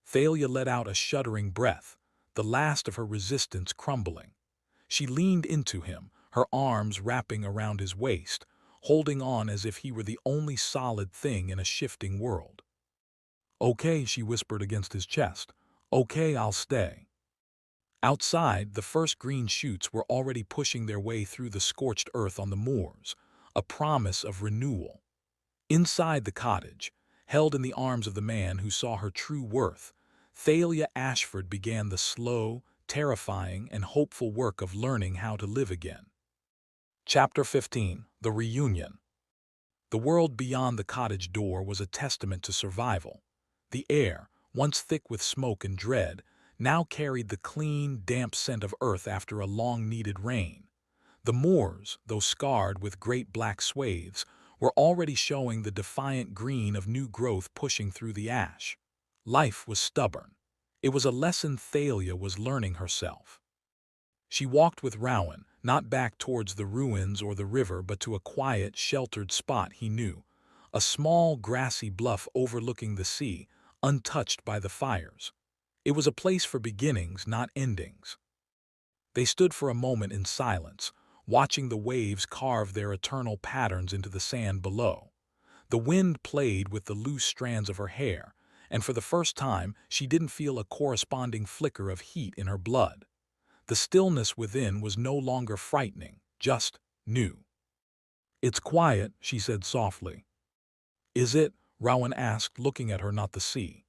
Thalia let out a shuddering breath, the last of her resistance crumbling. She leaned into him, her arms wrapping around his waist, holding on as if he were the only solid thing in a shifting world. "Okay," she whispered against his chest. "Okay, I'll stay." Outside, the first green shoots were already pushing their way through the scorched earth on the moors, a promise of renewal. Inside the cottage, held in the arms of the man who saw her true worth, Thalia Ashford began the slow, terrifying, and hopeful work of learning how to live again. Chapter 15. The Reunion. The world beyond the cottage door was a testament to survival. The air, once thick with smoke and dread, now carried the clean, damp scent of earth after a long-needed rain. The moors, though scarred with great black swathes, were already showing the defiant green of new growth pushing through the ash. Life was stubborn. It was a lesson Thalia was learning herself. She walked with Rowan, not back towards the ruins or the river, but to a quiet, sheltered spot he knew, a small, grassy bluff overlooking the sea, untouched by the fires. It was a place for beginnings, not endings. They stood for a moment in silence, watching the waves carve their eternal patterns into the sand below. The wind played with the loose strands of her hair, and for the first time she didn't feel a corresponding flicker of heat in her blood. The stillness within was no longer frightening, just new. "It's quiet," she said softly. "Is it?" Rowan asked, looking at her, not the sea.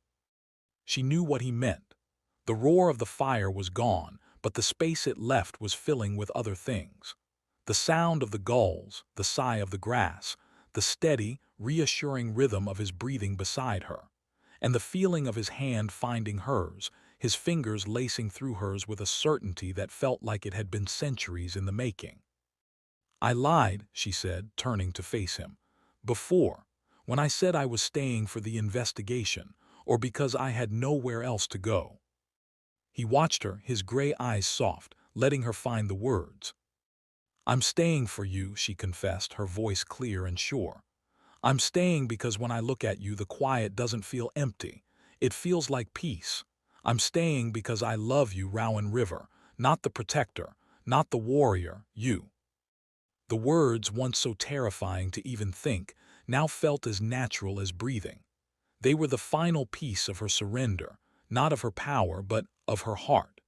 She knew what he meant. The roar of the fire was gone, but the space it left was filling with other things. The sound of the gulls, the sigh of the grass, the steady, reassuring rhythm of his breathing beside her, and the feeling of his hand finding hers, his fingers lacing through hers with a certainty that felt like it had been centuries in the making. "I lied," she said, turning to face him. "Before, when I said I was staying for the investigation, or because I had nowhere else to go." He watched her, his gray eyes soft, letting her find the words. "I'm staying for you," she confessed, her voice clear and sure. "I'm staying because when I look at you, the quiet doesn't feel empty. It feels like peace. I'm staying because I love you, Rowan River, not the protector, not the warrior, you." The words, once so terrifying to even think, now felt as natural as breathing. They were the final piece of her surrender, not of her power, but of her heart.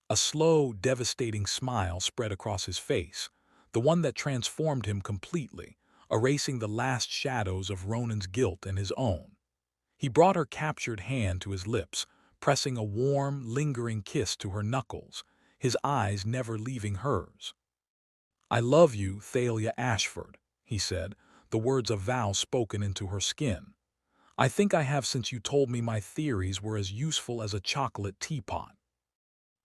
A slow, devastating smile spread across his face, the one that transformed him completely, erasing the last shadows of Ronan's guilt and his own. He brought her captured hand to his lips, pressing a warm, lingering kiss to her knuckles, his eyes never leaving hers. "I love you, Thalia Ashford," he said, the words a vow spoken into her skin. "I think I have since you told me my theories were as useful as a chocolate teapot."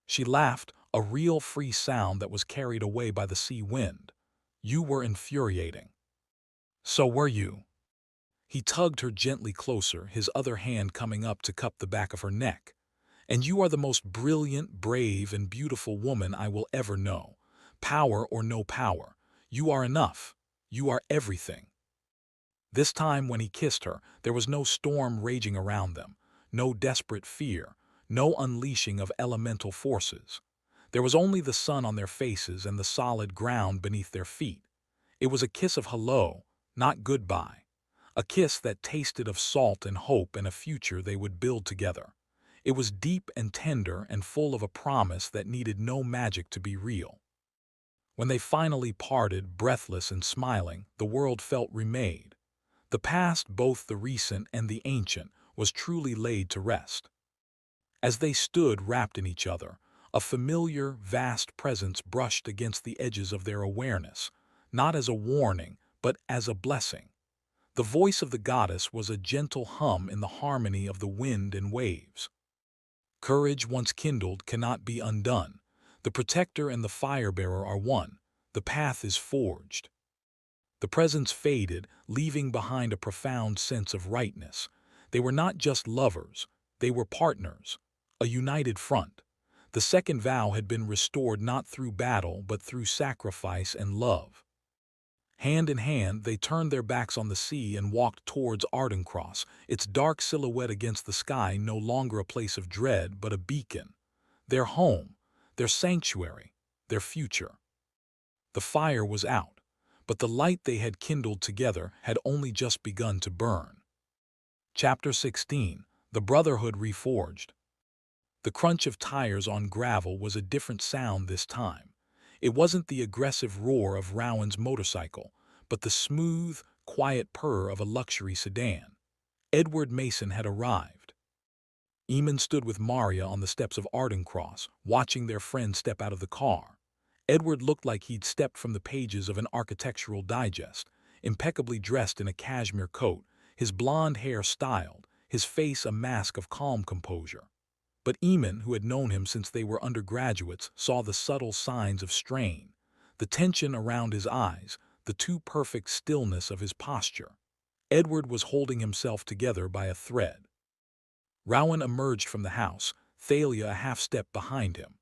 She laughed, a real free sound that was carried away by the sea wind. "You were infuriating." "So were you." He tugged her gently closer, his other hand coming up to cup the back of her neck. "And you are the most brilliant, brave, and beautiful woman I will ever know. Power or no power, you are enough. You are everything." This time when he kissed her, there was no storm raging around them, no desperate fear, no unleashing of elemental forces. There was only the sun on their faces and the solid ground beneath their feet. It was a kiss of hello, not goodbye. A kiss that tasted of salt and hope and a future they would build together. It was deep and tender and full of a promise that needed no magic to be real. When they finally parted, breathless and smiling, the world felt remade. The past, both the recent and the ancient, was truly laid to rest. As they stood wrapped in each other, a familiar, vast presence brushed against the edges of their awareness, not as a warning, but as a blessing. The voice of the goddess was a gentle hum in the harmony of the wind and waves. "Courage once kindled cannot be undone. The protector and the fire-bearer are one. The path is forged." The presence faded, leaving behind a profound sense of rightness. They were not just lovers, they were partners, a united front. The second vow had been restored not through battle but through sacrifice and love. Hand in hand, they turned their backs on the sea and walked towards Ardencross, its dark silhouette against the sky no longer a place of dread but a beacon. Their home, their sanctuary, their future. The fire was out, but the light they had kindled together had only just begun to burn. Chapter 16. The Brotherhood Reforged. The crunch of tires on gravel was a different sound this time. It wasn't the aggressive roar of Rowan's motorcycle, but the smooth, quiet purr of a luxury sedan. Edward Mason had arrived. Eamon stood with Maria on the steps of Ardencross, watching their friend step out of the car. Edward looked like he'd stepped from the pages of an architectural digest, impeccably dressed in a cashmere coat, his blonde hair styled, his face a mask of calm composure. But Eamon, who had known him since they were undergraduates, saw the subtle signs of strain, the tension around his eyes, the too perfect stillness of his posture. Edward was holding himself together by a thread. Rowan emerged from the house, Thalia a half-step behind him.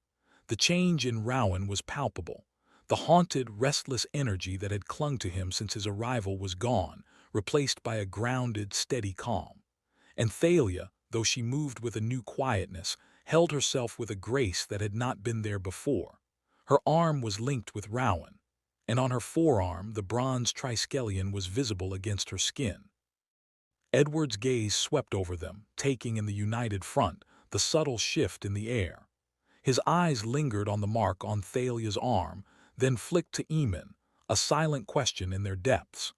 The change in Rowan was palpable. The haunted, restless energy that had clung to him since his arrival was gone, replaced by a grounded, steady calm. And Thalia, though she moved with a new quietness, held herself with a grace that had not been there before. Her arm was linked with Rowan, and on her forearm the bronze Triskelion was visible against her skin. Edward's gaze swept over them, taking in the united front, the subtle shift in the air. His eyes lingered on the mark on Thalia's arm, then flicked to Eamon, a silent question in their depths.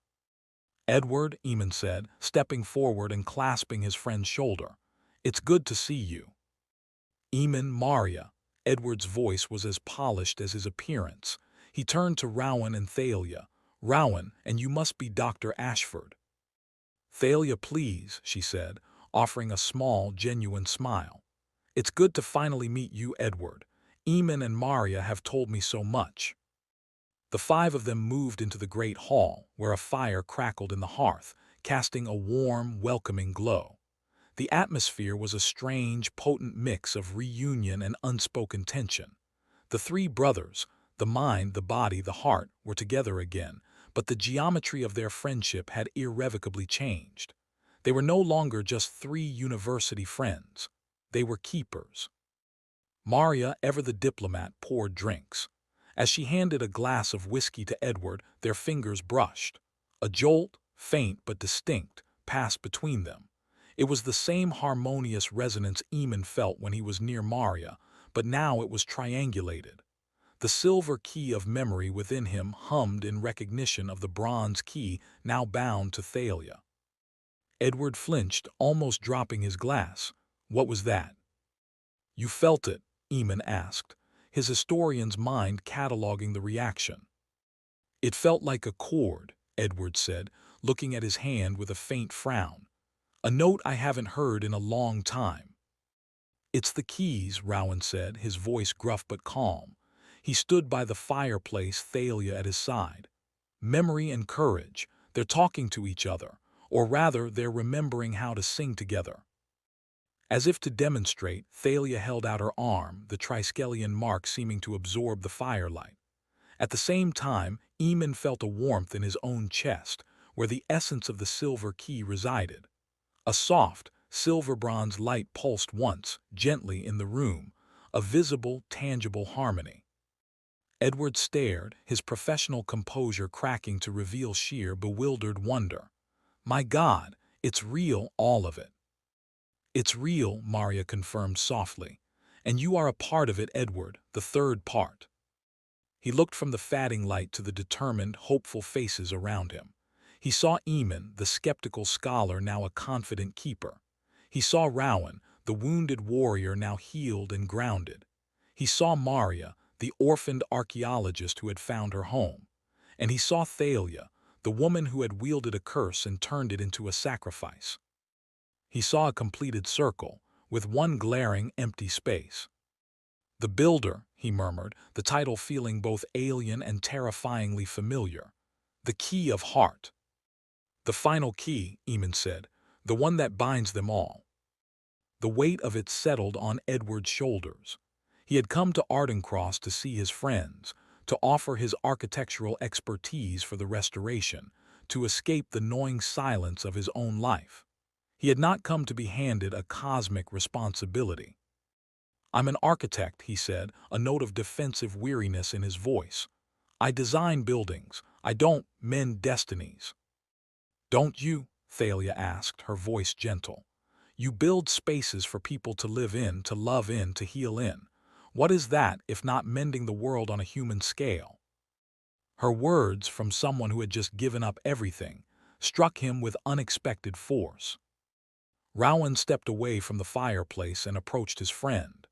"Edward," Eamon said, stepping forward and clasping his friend's shoulder, "it's good to see you." "Eamon, Maria." Edward's voice was as polished as his appearance. He turned to Rowan and Thalia. "Rowan, and you must be Dr. Ashford." "Thalia, please," she said, offering a small, genuine smile. "It's good to finally meet you, Edward. Eamon and Maria have told me so much." The five of them moved into the great hall, where a fire crackled in the hearth, casting a warm, welcoming glow. The atmosphere was a strange, potent mix of reunion and unspoken tension. The three brothers, the mind, the body, the heart, were together again, but the geometry of their friendship had irrevocably changed. They were no longer just three university friends. They were keepers. Maria, ever the diplomat, poured drinks. As she handed a glass of whiskey to Edward, their fingers brushed. A jolt, faint but distinct, passed between them. It was the same harmonious resonance Eamon felt when he was near Maria, but now it was triangulated. The silver key of memory within him hummed in recognition of the bronze key now bound to Thalia. Edward flinched, almost dropping his glass. What was that? You felt it, Eamon asked, his historian's mind cataloging the reaction. It felt like a chord, Edward said, looking at his hand with a faint frown. A note I haven't heard in a long time. It's the keys, Rowan said, his voice gruff but calm. He stood by the fireplace, Thalia at his side. Memory and courage, they're talking to each other, or rather, they're remembering how to sing together. As if to demonstrate, Thalia held out her arm, the Triskelion mark seeming to absorb the firelight. At the same time, Eamon felt a warmth in his own chest, where the essence of the silver key resided. A soft, silver-bronze light pulsed once, gently in the room, a visible, tangible harmony. Edward stared, his professional composure cracking to reveal sheer, bewildered wonder. My God, it's real, all of it. It's real, Maria confirmed softly. And you are a part of it, Edward, the third part. He looked from the fading light to the determined, hopeful faces around him. He saw Eamon, the skeptical scholar, now a confident keeper. He saw Rowan, the wounded warrior, now healed and grounded. He saw Maria, the orphaned archaeologist who had found her home. And he saw Thalia, the woman who had wielded a curse and turned it into a sacrifice. He saw a completed circle, with one glaring, empty space. The Builder, he murmured, the title feeling both alien and terrifyingly familiar. The Key of Heart. The final key, Eamon said, the one that binds them all. The weight of it settled on Edward's shoulders. He had come to Ardencross to see his friends, to offer his architectural expertise for the restoration, to escape the gnawing silence of his own life. He had not come to be handed a cosmic responsibility. I'm an architect, he said, a note of defensive weariness in his voice. I design buildings. I don't mend destinies. Don't you? Thalia asked, her voice gentle. You build spaces for people to live in, to love in, to heal in. What is that if not mending the world on a human scale? Her words, from someone who had just given up everything, struck him with unexpected force. Rowan stepped away from the fireplace and approached his friend.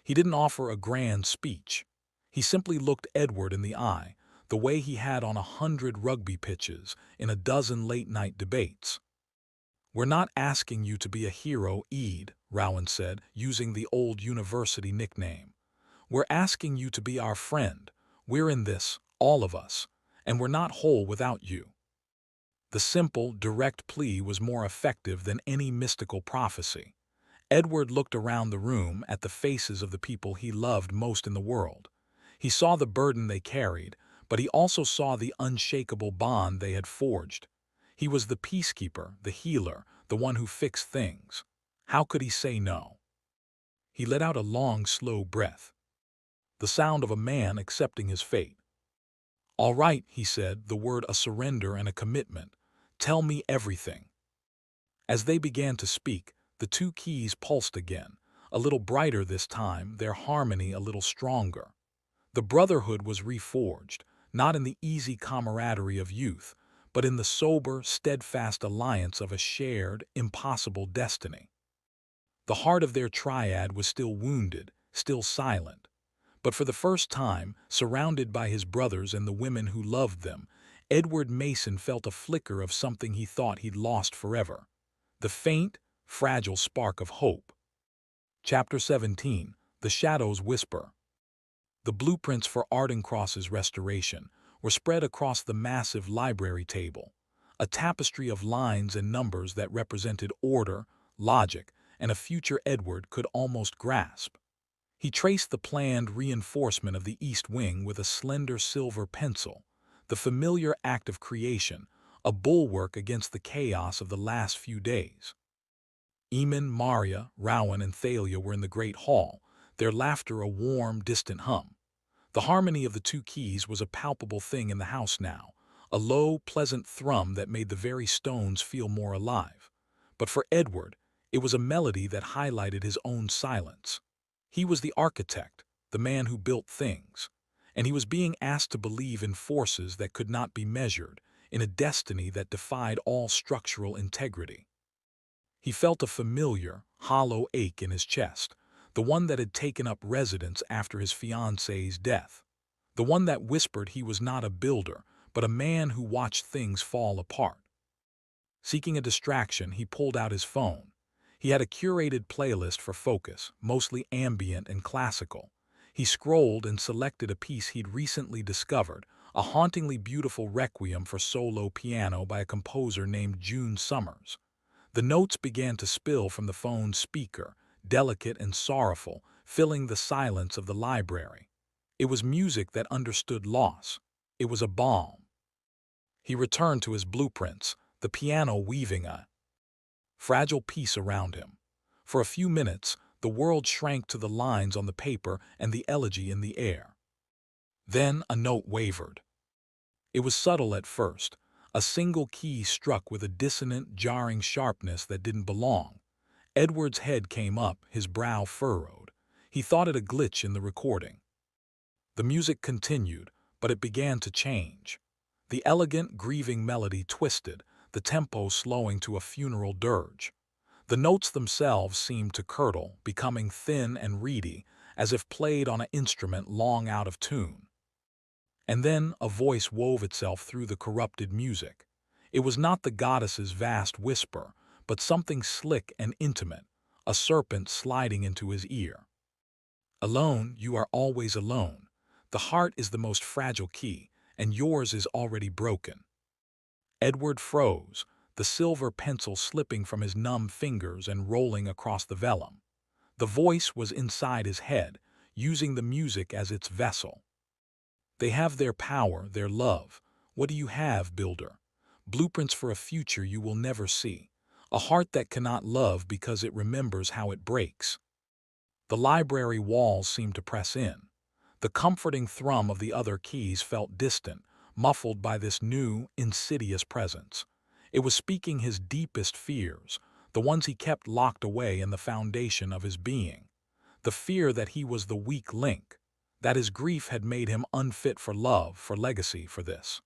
He didn't offer a grand speech. He simply looked Edward in the eye, the way he had on 100 rugby pitches in a dozen late-night debates. We're not asking you to be a hero, Ede, Rowan said, using the old university nickname. We're asking you to be our friend. We're in this, all of us, and we're not whole without you. The simple, direct plea was more effective than any mystical prophecy. Edward looked around the room at the faces of the people he loved most in the world. He saw the burden they carried, but he also saw the unshakable bond they had forged. He was the peacekeeper, the healer, the one who fixed things. How could he say no? He let out a long, slow breath, the sound of a man accepting his fate. All right, he said, the word a surrender and a commitment. Tell me everything. As they began to speak, the two keys pulsed again, a little brighter this time, their harmony a little stronger. The brotherhood was reforged, not in the easy camaraderie of youth, but in the sober, steadfast alliance of a shared, impossible destiny. The heart of their triad was still wounded, still silent. But for the first time, surrounded by his brothers and the women who loved them, Edward Mason felt a flicker of something he thought he'd lost forever. The faint, fragile spark of hope. Chapter 17. The Shadows Whisper. The blueprints for Ardencross's restoration were spread across the massive library table, a tapestry of lines and numbers that represented order, logic, and a future Edward could almost grasp. He traced the planned reinforcement of the East Wing with a slender silver pencil, the familiar act of creation, a bulwark against the chaos of the last few days. Eamon, Maria, Rowan, and Thalia were in the great hall, their laughter a warm, distant hum. The harmony of the two keys was a palpable thing in the house now, a low, pleasant thrum that made the very stones feel more alive. But for Edward, it was a melody that highlighted his own silence. He was the architect, the man who built things. and he was being asked to believe in forces that could not be measured, in a destiny that defied all structural integrity. He felt a familiar, hollow ache in his chest, the one that had taken up residence after his fiancée's death, the one that whispered he was not a builder, but a man who watched things fall apart. Seeking a distraction, he pulled out his phone. He had a curated playlist for focus, mostly ambient and classical. He scrolled and selected a piece he'd recently discovered, a hauntingly beautiful requiem for solo piano by a composer named June Summers. The notes began to spill from the phone's speaker, delicate and sorrowful, filling the silence of the library. It was music that understood loss. It was a balm. He returned to his blueprints, the piano weaving a fragile peace around him. For a few minutes, the world shrank to the lines on the paper and the elegy in the air. Then a note wavered. It was subtle at first, a single key struck with a dissonant, jarring sharpness that didn't belong. Edward's head came up, his brow furrowed. He thought it a glitch in the recording. The music continued, but it began to change. The elegant, grieving melody twisted, the tempo slowing to a funeral dirge. The notes themselves seemed to curdle, becoming thin and reedy, as if played on an instrument long out of tune. And then a voice wove itself through the corrupted music. It was not the goddess's vast whisper, but something slick and intimate, a serpent sliding into his ear. Alone, you are always alone. The heart is the most fragile key, and yours is already broken. Edward froze, the silver pencil slipping from his numb fingers and rolling across the vellum. The voice was inside his head, using the music as its vessel. They have their power, their love. What do you have, builder? Blueprints for a future you will never see. A heart that cannot love because it remembers how it breaks. The library walls seemed to press in. The comforting thrum of the other keys felt distant, muffled by this new, insidious presence. It was speaking his deepest fears, the ones he kept locked away in the foundation of his being. The fear that he was the weak link, that his grief had made him unfit for love, for legacy, for this.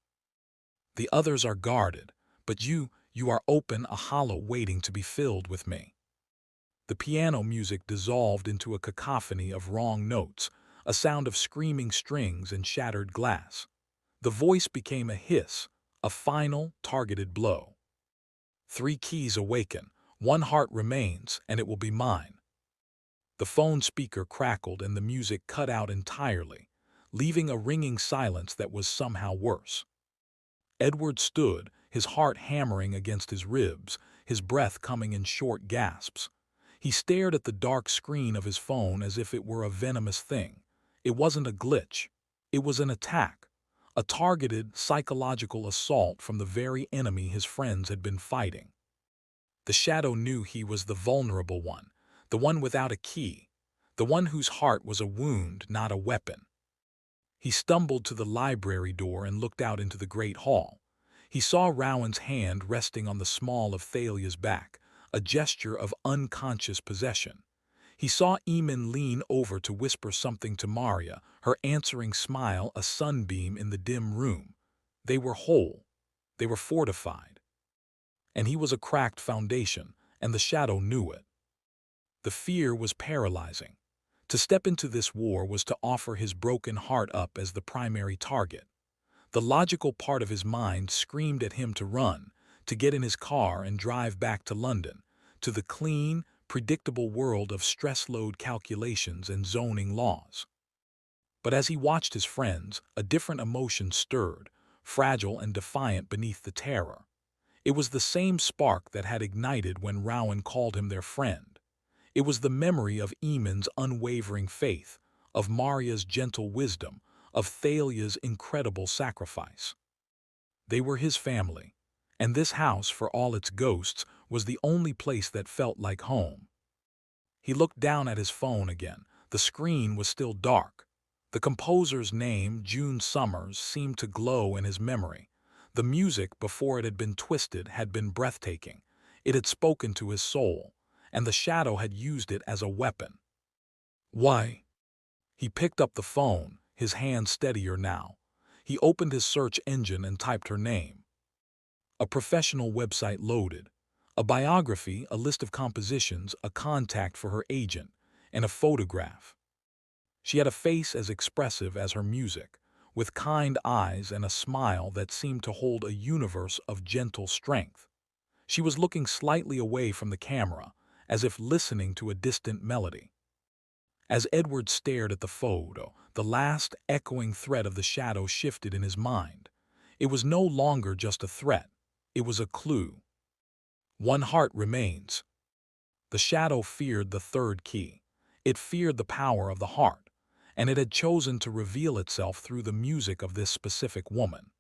The others are guarded, but you are open, a hollow waiting to be filled with me. The piano music dissolved into a cacophony of wrong notes, a sound of screaming strings and shattered glass. The voice became a hiss, a final, targeted blow. 3 keys awaken, 1 heart remains, and it will be mine. The phone speaker crackled and the music cut out entirely, leaving a ringing silence that was somehow worse. Edward stood, his heart hammering against his ribs, his breath coming in short gasps. He stared at the dark screen of his phone as if it were a venomous thing. It wasn't a glitch. It was an attack, a targeted, psychological assault from the very enemy his friends had been fighting. The shadow knew he was the vulnerable one, the one without a key, the one whose heart was a wound, not a weapon. He stumbled to the library door and looked out into the great hall. He saw Rowan's hand resting on the small of Thalia's back, a gesture of unconscious possession. He saw Eamon lean over to whisper something to Maria, her answering smile a sunbeam in the dim room. They were whole. They were fortified. And he was a cracked foundation, and the shadow knew it. The fear was paralyzing. To step into this war was to offer his broken heart up as the primary target. The logical part of his mind screamed at him to run, to get in his car and drive back to London, to the clean, predictable world of stress-load calculations and zoning laws. But as he watched his friends, a different emotion stirred, fragile and defiant beneath the terror. It was the same spark that had ignited when Rowan called him their friend. It was the memory of Eamon's unwavering faith, of Maria's gentle wisdom, of Thalia's incredible sacrifice. They were his family, and this house, for all its ghosts, was the only place that felt like home. He looked down at his phone again. The screen was still dark. The composer's name, June Summers, seemed to glow in his memory. The music, before it had been twisted, had been breathtaking. It had spoken to his soul, and the shadow had used it as a weapon. Why? He picked up the phone, his hand steadier now. He opened his search engine and typed her name. A professional website loaded. A biography, a list of compositions, a contact for her agent, and a photograph. She had a face as expressive as her music, with kind eyes and a smile that seemed to hold a universe of gentle strength. She was looking slightly away from the camera, as if listening to a distant melody. As Edward stared at the photo, the last echoing thread of the shadow shifted in his mind. It was no longer just a threat. It was a clue. One heart remains. The shadow feared the third key. It feared the power of the heart, and it had chosen to reveal itself through the music of this specific woman.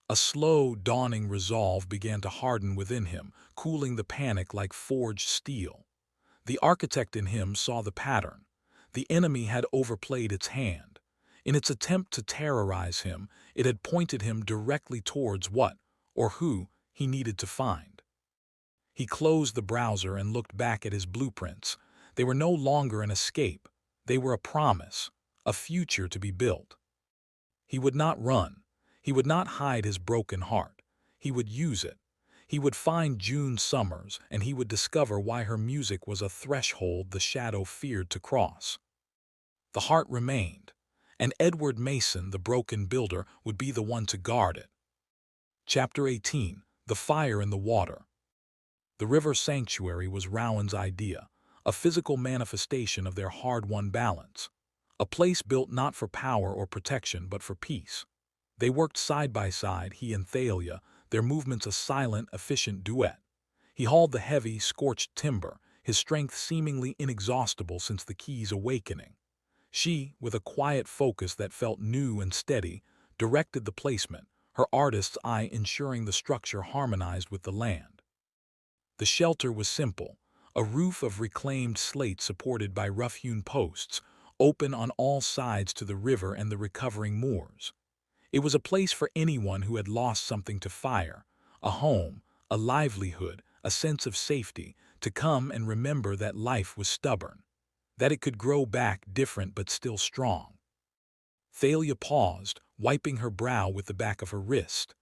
A slow, dawning resolve began to harden within him, cooling the panic like forged steel. The architect in him saw the pattern. The enemy had overplayed its hand. In its attempt to terrorize him, it had pointed him directly towards what, or who, he needed to find. He closed the browser and looked back at his blueprints. They were no longer an escape. They were a promise, a future to be built. He would not run. He would not hide his broken heart. He would use it. He would find June Summers, and he would discover why her music was a threshold the shadow feared to cross. The heart remained, and Edward Mason, the broken builder, would be the one to guard it. Chapter 18. The Fire in the Water. The river sanctuary was Rowan's idea, a physical manifestation of their hard-won balance. A place built not for power or protection, but for peace. They worked side by side, he and Thalia, their movements a silent, efficient duet. He hauled the heavy, scorched timber, his strength seemingly inexhaustible since the key's awakening. She, with a quiet focus that felt new and steady, directed the placement, her artist's eye ensuring the structure harmonized with the land. The shelter was simple, a roof of reclaimed slate supported by rough-hewn posts, open on all sides to the river and the recovering moors. It was a place for anyone who had lost something to fire, a home, a livelihood, a sense of safety, to come and remember that life was stubborn, that it could grow back different but still strong. Thalia paused, wiping her brow with the back of her wrist.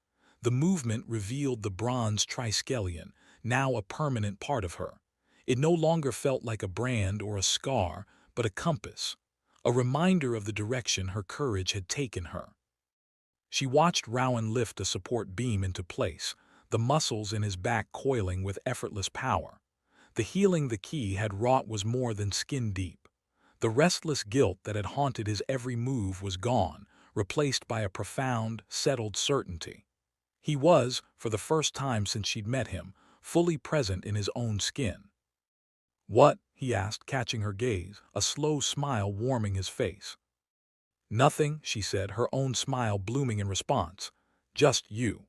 The movement revealed the bronze Triskelion, now a permanent part of her. It no longer felt like a brand or a scar, but a compass, a reminder of the direction her courage had taken her. She watched Rowan lift a support beam into place, the muscles in his back coiling with effortless power. The healing the key had wrought was more than skin deep. The restless guilt that had haunted his every move was gone, replaced by a profound, settled certainty. He was, for the first time since she'd met him, fully present in his own skin. "What?" he asked, catching her gaze, a slow smile warming his face. "Nothing," she said, her own smile blooming in response. "Just you."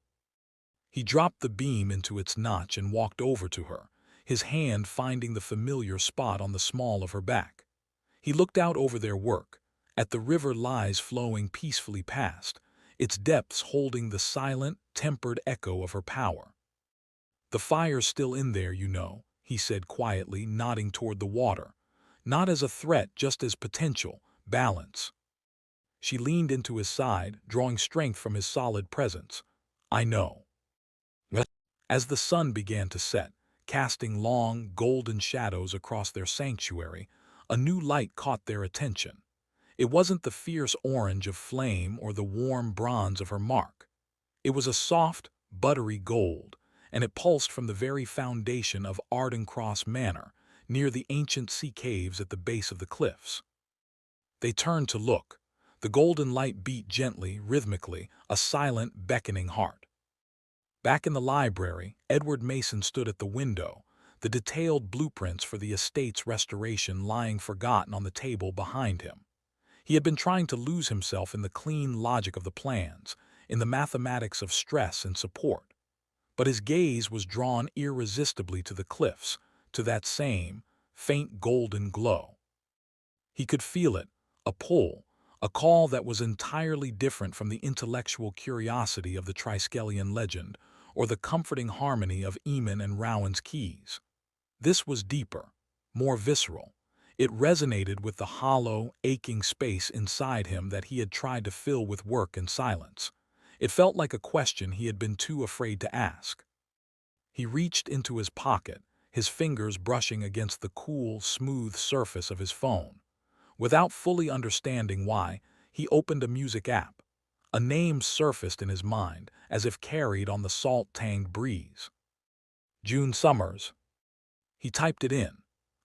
He dropped the beam into its notch and walked over to her, his hand finding the familiar spot on the small of her back. He looked out over their work, at the river lies flowing peacefully past, its depths holding the silent, tempered echo of her power. "The fire's still in there, you know," he said quietly, nodding toward the water. "Not as a threat, just as potential, balance." She leaned into his side, drawing strength from his solid presence. "I know." As the sun began to set, casting long, golden shadows across their sanctuary, a new light caught their attention. It wasn't the fierce orange of flame or the warm bronze of her mark. It was a soft, buttery gold, and it pulsed from the very foundation of Ardencross Manor, near the ancient sea caves at the base of the cliffs. They turned to look. The golden light beat gently, rhythmically, a silent, beckoning heart. Back in the library, Edward Mason stood at the window, the detailed blueprints for the estate's restoration lying forgotten on the table behind him. He had been trying to lose himself in the clean logic of the plans, in the mathematics of stress and support. But his gaze was drawn irresistibly to the cliffs, to that same, faint golden glow. He could feel it, a pull, a call that was entirely different from the intellectual curiosity of the Triskelion legend or the comforting harmony of Eamon and Rowan's keys. This was deeper, more visceral. It resonated with the hollow, aching space inside him that he had tried to fill with work and silence. It felt like a question he had been too afraid to ask. He reached into his pocket, his fingers brushing against the cool, smooth surface of his phone. Without fully understanding why, he opened a music app. A name surfaced in his mind, as if carried on the salt-tanged breeze. June Summers. He typed it in.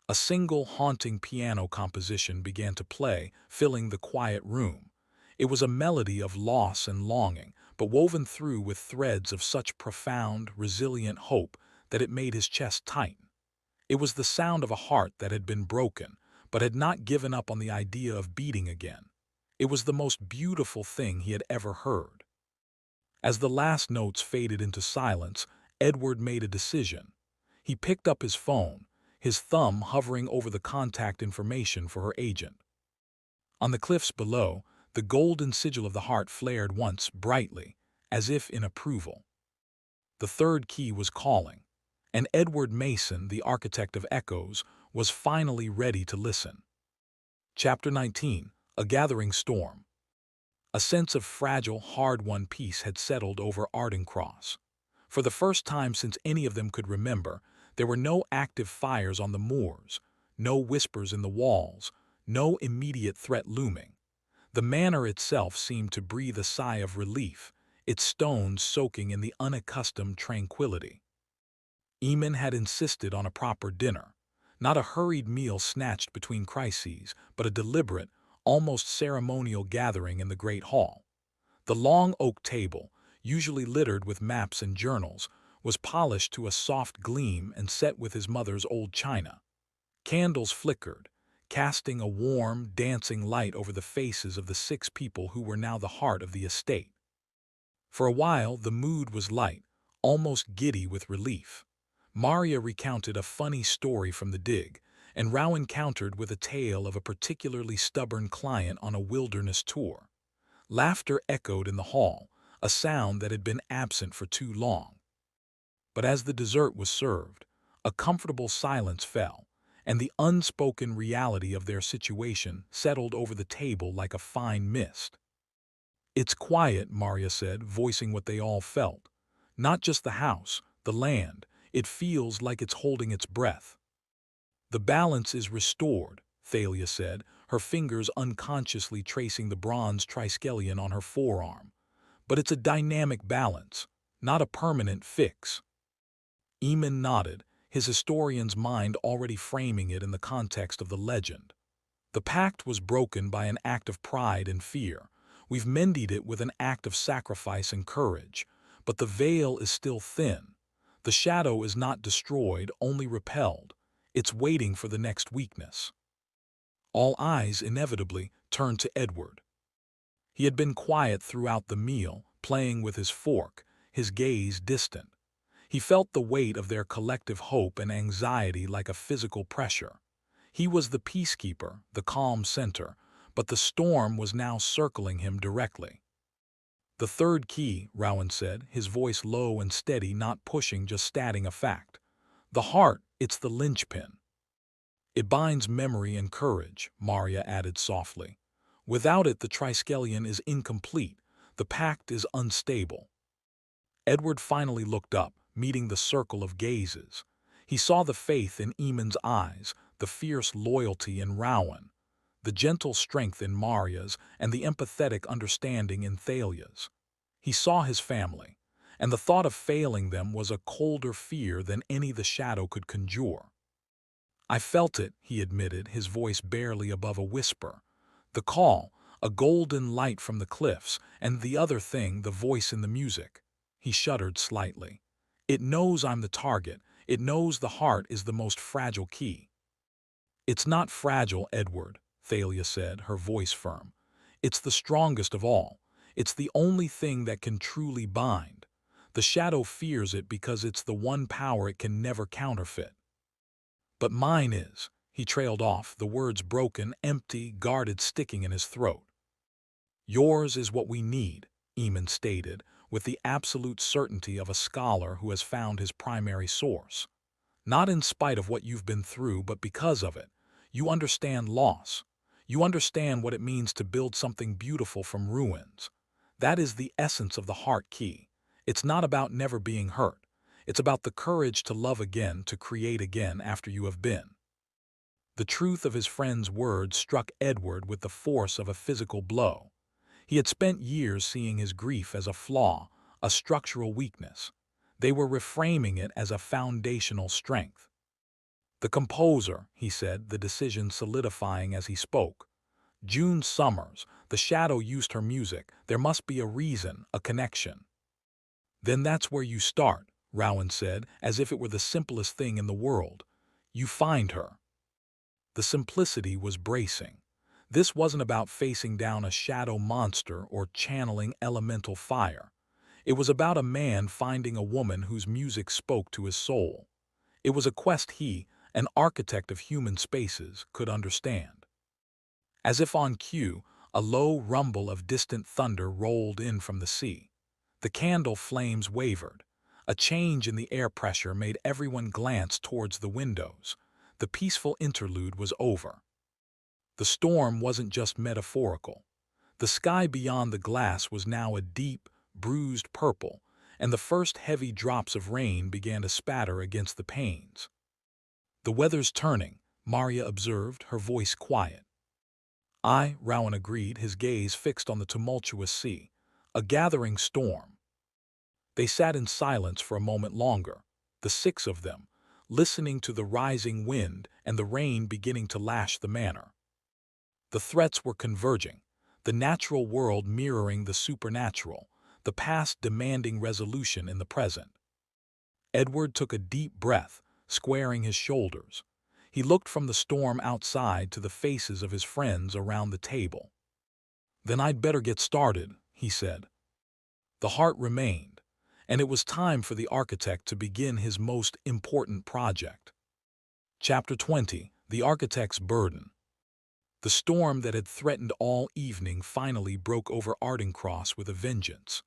A single haunting piano composition began to play, filling the quiet room. It was a melody of loss and longing, but woven through with threads of such profound, resilient hope that it made his chest tighten. It was the sound of a heart that had been broken, but had not given up on the idea of beating again. It was the most beautiful thing he had ever heard. As the last notes faded into silence, Edward made a decision. He picked up his phone, his thumb hovering over the contact information for her agent. On the cliffs below, the golden sigil of the heart flared once brightly, as if in approval. The third key was calling, and Edward Mason, the architect of echoes, was finally ready to listen. Chapter 19. A Gathering Storm. A sense of fragile, hard-won peace had settled over Ardencross. For the first time since any of them could remember, there were no active fires on the moors, no whispers in the walls, no immediate threat looming. The manor itself seemed to breathe a sigh of relief, its stones soaking in the unaccustomed tranquility. Eamon had insisted on a proper dinner, not a hurried meal snatched between crises, but a deliberate, almost ceremonial gathering in the great hall. The long oak table, usually littered with maps and journals, was polished to a soft gleam and set with his mother's old china. Candles flickered, casting a warm, dancing light over the faces of the 6 people who were now the heart of the estate. For a while, the mood was light, almost giddy with relief. Maria recounted a funny story from the dig, and Rowan countered with a tale of a particularly stubborn client on a wilderness tour. Laughter echoed in the hall, a sound that had been absent for too long. But as the dessert was served, a comfortable silence fell, and the unspoken reality of their situation settled over the table like a fine mist. "It's quiet," Maria said, voicing what they all felt. "Not just the house, the land. It feels like it's holding its breath." "The balance is restored," Thalia said, her fingers unconsciously tracing the bronze Triskelion on her forearm. "But it's a dynamic balance, not a permanent fix." Eamon nodded, his historian's mind already framing it in the context of the legend. "The pact was broken by an act of pride and fear. We've mended it with an act of sacrifice and courage. But the veil is still thin. The shadow is not destroyed, only repelled. It's waiting for the next weakness." All eyes inevitably turned to Edward. He had been quiet throughout the meal, playing with his fork, his gaze distant. He felt the weight of their collective hope and anxiety like a physical pressure. He was the peacekeeper, the calm center, but the storm was now circling him directly. "The third key," Rowan said, his voice low and steady, not pushing, just stating a fact. "The heart, it's the linchpin." "It binds memory and courage," Maria added softly. "Without it, the Triskelion is incomplete. The pact is unstable." Edward finally looked up, meeting the circle of gazes. He saw the faith in Eamon's eyes, the fierce loyalty in Rowan, the gentle strength in Maria's, and the empathetic understanding in Thalia's. He saw his family, and the thought of failing them was a colder fear than any the shadow could conjure. "I felt it," he admitted, his voice barely above a whisper. "The call, a golden light from the cliffs, and the other thing, the voice in the music." He shuddered slightly. "It knows I'm the target. It knows the heart is the most fragile key." "It's not fragile, Edward," Thalia said, her voice firm. "It's the strongest of all. It's the only thing that can truly bind. The shadow fears it because it's the one power it can never counterfeit." "But mine is," he trailed off, the words broken, empty, guarded, sticking in his throat. "Yours is what we need," Eamon stated, with the absolute certainty of a scholar who has found his primary source. "Not in spite of what you've been through, but because of it. You understand loss. You understand what it means to build something beautiful from ruins. That is the essence of the heart key. It's not about never being hurt. It's about the courage to love again, to create again after you have been. The truth of his friend's words struck Edward with the force of a physical blow. He had spent years seeing his grief as a flaw, a structural weakness. They were reframing it as a foundational strength. The composer, he said, the decision solidifying as he spoke. June Summers, the shadow used her music. There must be a reason, a connection. Then that's where you start, Rowan said, as if it were the simplest thing in the world. You find her. The simplicity was bracing. This wasn't about facing down a shadow monster or channeling elemental fire. It was about a man finding a woman whose music spoke to his soul. It was a quest he, an architect of human spaces, could understand. As if on cue, a low rumble of distant thunder rolled in from the sea. The candle flames wavered. A change in the air pressure made everyone glance towards the windows. The peaceful interlude was over. The storm wasn't just metaphorical. The sky beyond the glass was now a deep, bruised purple, and the first heavy drops of rain began to spatter against the panes. The weather's turning, Maria observed, her voice quiet. Aye, Rowan agreed, his gaze fixed on the tumultuous sea. A gathering storm. They sat in silence for a moment longer, the six of them, listening to the rising wind and the rain beginning to lash the manor. The threats were converging, the natural world mirroring the supernatural, the past demanding resolution in the present. Edward took a deep breath, squaring his shoulders. He looked from the storm outside to the faces of his friends around the table. Then I'd better get started, he said. The heart remained, and it was time for the architect to begin his most important project. Chapter 20: The Architect's Burden. The storm that had threatened all evening finally broke over Ardencross with a vengeance.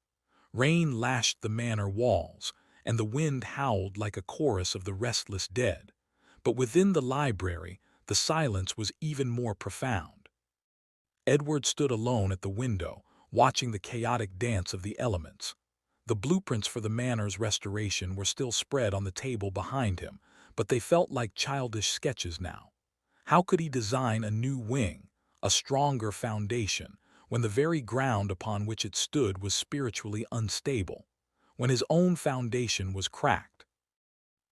Rain lashed the manor walls, and the wind howled like a chorus of the restless dead. But within the library, the silence was even more profound. Edward stood alone at the window, watching the chaotic dance of the elements. The blueprints for the manor's restoration were still spread on the table behind him, but they felt like childish sketches now. How could he design a new wing, a stronger foundation, when the very ground upon which it stood was spiritually unstable, when his own foundation was cracked?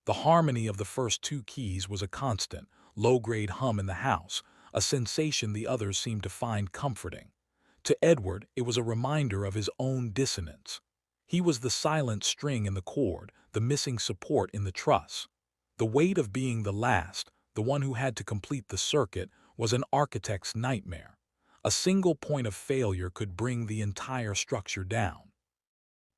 The harmony of the first two keys was a constant, low-grade hum in the house, a sensation the others seemed to find comforting. To Edward, it was a reminder of his own dissonance. He was the silent string in the chord, the missing support in the truss. The weight of being the last, the one who had to complete the circuit, was an architect's nightmare. A single point of failure could bring the entire structure down.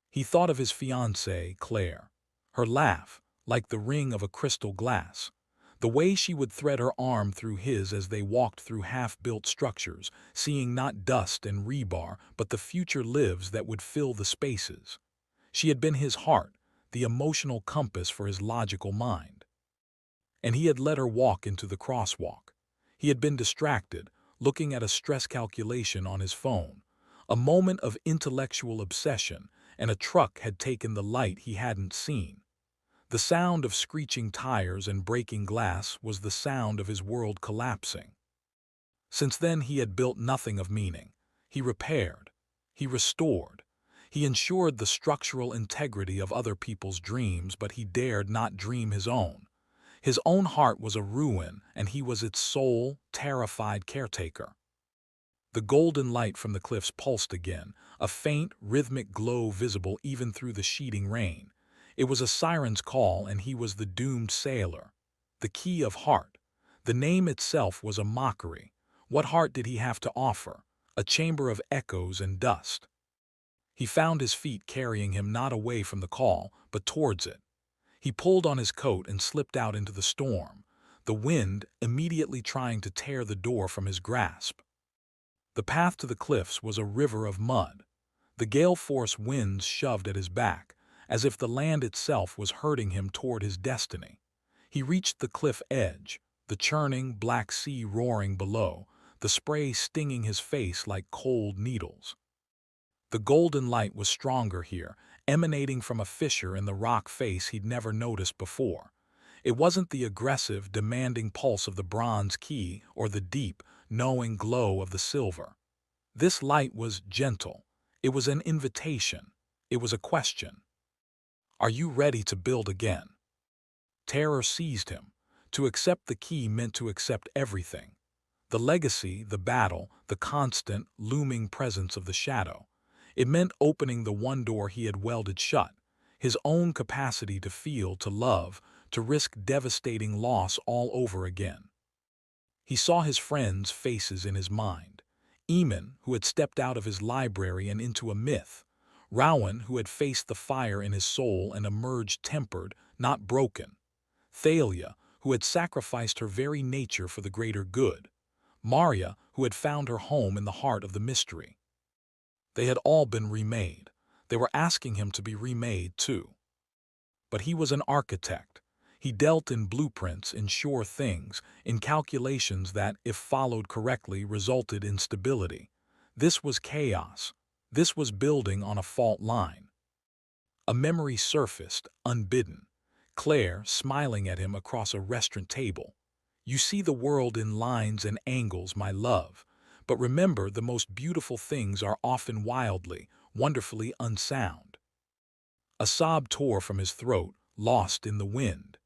He thought of his fiancée, Claire. Her laugh, like the ring of a crystal glass. The way she would thread her arm through his as they walked through half-built structures, seeing not dust and rebar, but the future lives that would fill the spaces. She had been his heart, the emotional compass for his logical mind. And he had let her walk into the crosswalk. He had been distracted, looking at a stress calculation on his phone. A moment of intellectual obsession, and a truck had taken the light he hadn't seen. The sound of screeching tires and breaking glass was the sound of his world collapsing. Since then he had built nothing of meaning. He repaired. He restored. He ensured the structural integrity of other people's dreams, but he dared not dream his own. His own heart was a ruin, and he was its sole, terrified caretaker. The golden light from the cliffs pulsed again, a faint, rhythmic glow visible even through the sheeting rain. It was a siren's call, and he was the doomed sailor. The key of heart. The name itself was a mockery. What heart did he have to offer? A chamber of echoes and dust. He found his feet carrying him not away from the call, but towards it. He pulled on his coat and slipped out into the storm, the wind immediately trying to tear the door from his grasp. The path to the cliffs was a river of mud. The gale-force winds shoved at his back, as if the land itself was herding him toward his destiny. He reached the cliff edge. The the churning black sea roaring below, the spray stinging his face like cold needles. The golden light was stronger here, emanating from a fissure in the rock face he'd never noticed before. It wasn't the aggressive, demanding pulse of the bronze key or the deep, knowing glow of the silver. This light was gentle. It was an invitation. It was a question. Are you ready to build again? Terror seized him. To accept the key meant to accept everything. The legacy, the battle, the constant, looming presence of the shadow. It meant opening the one door he had welded shut, his own capacity to feel, to love, to risk devastating loss all over again. He saw his friends' faces in his mind. Eamon, who had stepped out of his library and into a myth. Rowan, who had faced the fire in his soul and emerged tempered, not broken. Thalia, who had sacrificed her very nature for the greater good. Maria, who had found her home in the heart of the mystery. They had all been remade. They were asking him to be remade too. But he was an architect. He dealt in blueprints, in sure things, in calculations that, if followed correctly, resulted in stability. This was chaos. This was building on a fault line. A memory surfaced, unbidden. Claire, smiling at him across a restaurant table. You see the world in lines and angles, my love. But remember, the most beautiful things are often wildly, wonderfully unsound. A sob tore from his throat, lost in the wind.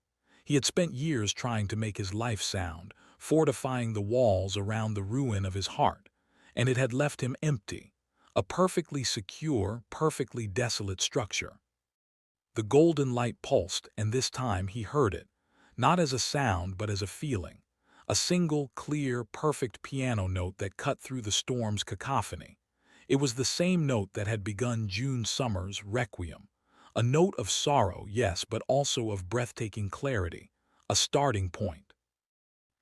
He had spent years trying to make his life sound, fortifying the walls around the ruin of his heart, and it had left him empty, a perfectly secure, perfectly desolate structure. The golden light pulsed, and this time he heard it, not as a sound but as a feeling, a single, clear, perfect piano note that cut through the storm's cacophony. It was the same note that had begun June Summer's Requiem, a note of sorrow, yes, but also of breathtaking clarity, a starting point.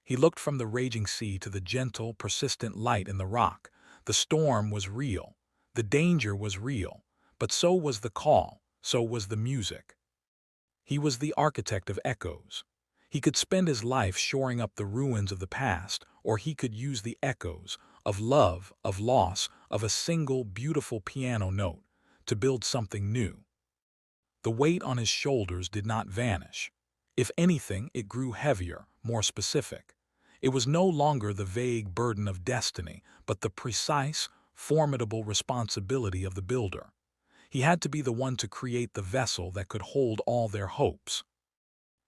He looked from the raging sea to the gentle, persistent light in the rock. The storm was real, the danger was real, but so was the call, so was the music. He was the architect of echoes. He could spend his life shoring up the ruins of the past, or he could use the echoes of love, of loss, of a single beautiful piano note to build something new. The weight on his shoulders did not vanish. If anything, it grew heavier, more specific. It was no longer the vague burden of destiny, but the precise, formidable responsibility of the builder. He had to be the one to create the vessel that could hold all their hopes.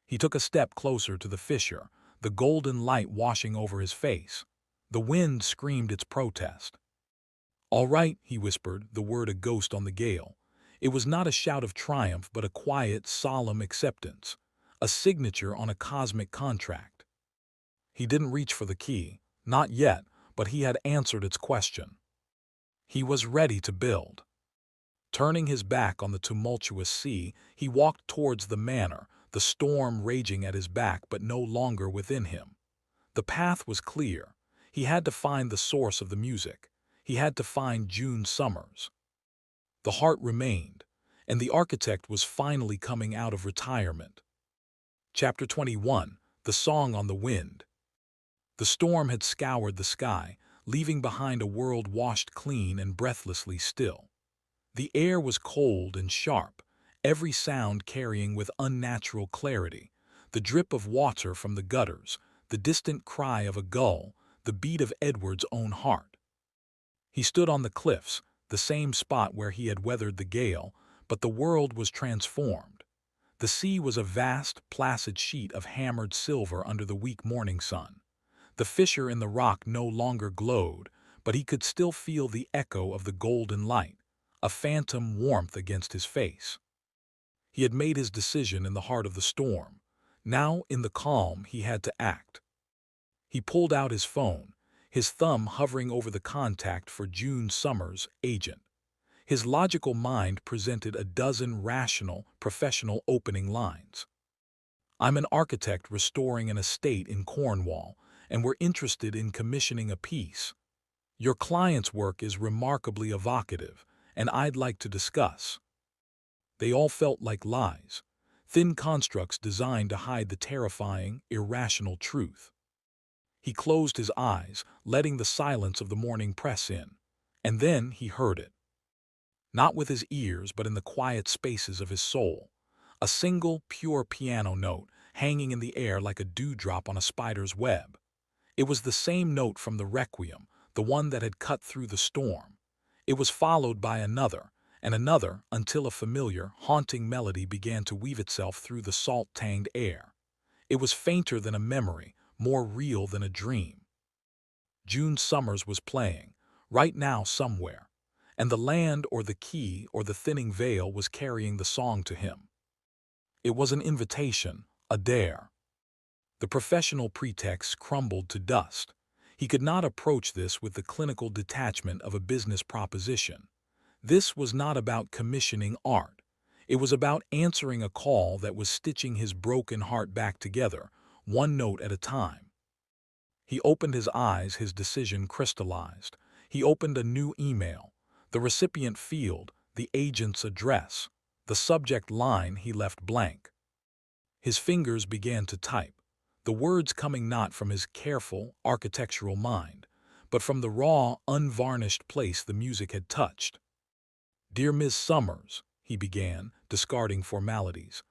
He took a step closer to the fissure, the golden light washing over his face. The wind screamed its protest. "All right," he whispered, the word a ghost on the gale. It was not a shout of triumph, but a quiet, solemn acceptance, a signature on a cosmic contract. He didn't reach for the key, not yet, but he had answered its question. He was ready to build. Turning his back on the tumultuous sea, he walked towards the manor, the storm raging at his back but no longer within him. The path was clear. He had to find the source of the music. He had to find June Summers. The heart remained, and the architect was finally coming out of retirement. Chapter 21. The Song on the Wind. The storm had scoured the sky, leaving behind a world washed clean and breathlessly still. The air was cold and sharp, every sound carrying with unnatural clarity, the drip of water from the gutters, the distant cry of a gull, the beat of Edward's own heart. He stood on the cliffs, the same spot where he had weathered the gale, but the world was transformed. The sea was a vast, placid sheet of hammered silver under the weak morning sun. The fissure in the rock no longer glowed, but he could still feel the echo of the golden light, a phantom warmth against his face. He had made his decision in the heart of the storm. Now, in the calm, he had to act. He pulled out his phone, his thumb hovering over the contact for June Summers' agent. His logical mind presented a dozen rational, professional opening lines. "I'm an architect restoring an estate in Cornwall, and we're interested in commissioning a piece. Your client's work is remarkably evocative, and I'd like to discuss." They all felt like lies, thin constructs designed to hide the terrifying, irrational truth. He closed his eyes, letting the silence of the morning press in. And then he heard it. Not with his ears, but in the quiet spaces of his soul. A single, pure piano note, hanging in the air like a dewdrop on a spider's web. It was the same note from the Requiem, the one that had cut through the storm. It was followed by another, and another, until a familiar, haunting melody began to weave itself through the salt-tanged air. It was fainter than a memory, more real than a dream. June Summers was playing, right now somewhere, and the land or the key or the thinning veil was carrying the song to him. It was an invitation, a dare. The professional pretext crumbled to dust. He could not approach this with the clinical detachment of a business proposition. This was not about commissioning art. It was about answering a call that was stitching his broken heart back together, one note at a time. He opened his eyes, his decision crystallized. He opened a new email. The recipient field, the agent's address, the subject line he left blank. His fingers began to type, the words coming not from his careful, architectural mind, but from the raw, unvarnished place the music had touched. "Dear Miss Summers," he began, discarding formalities,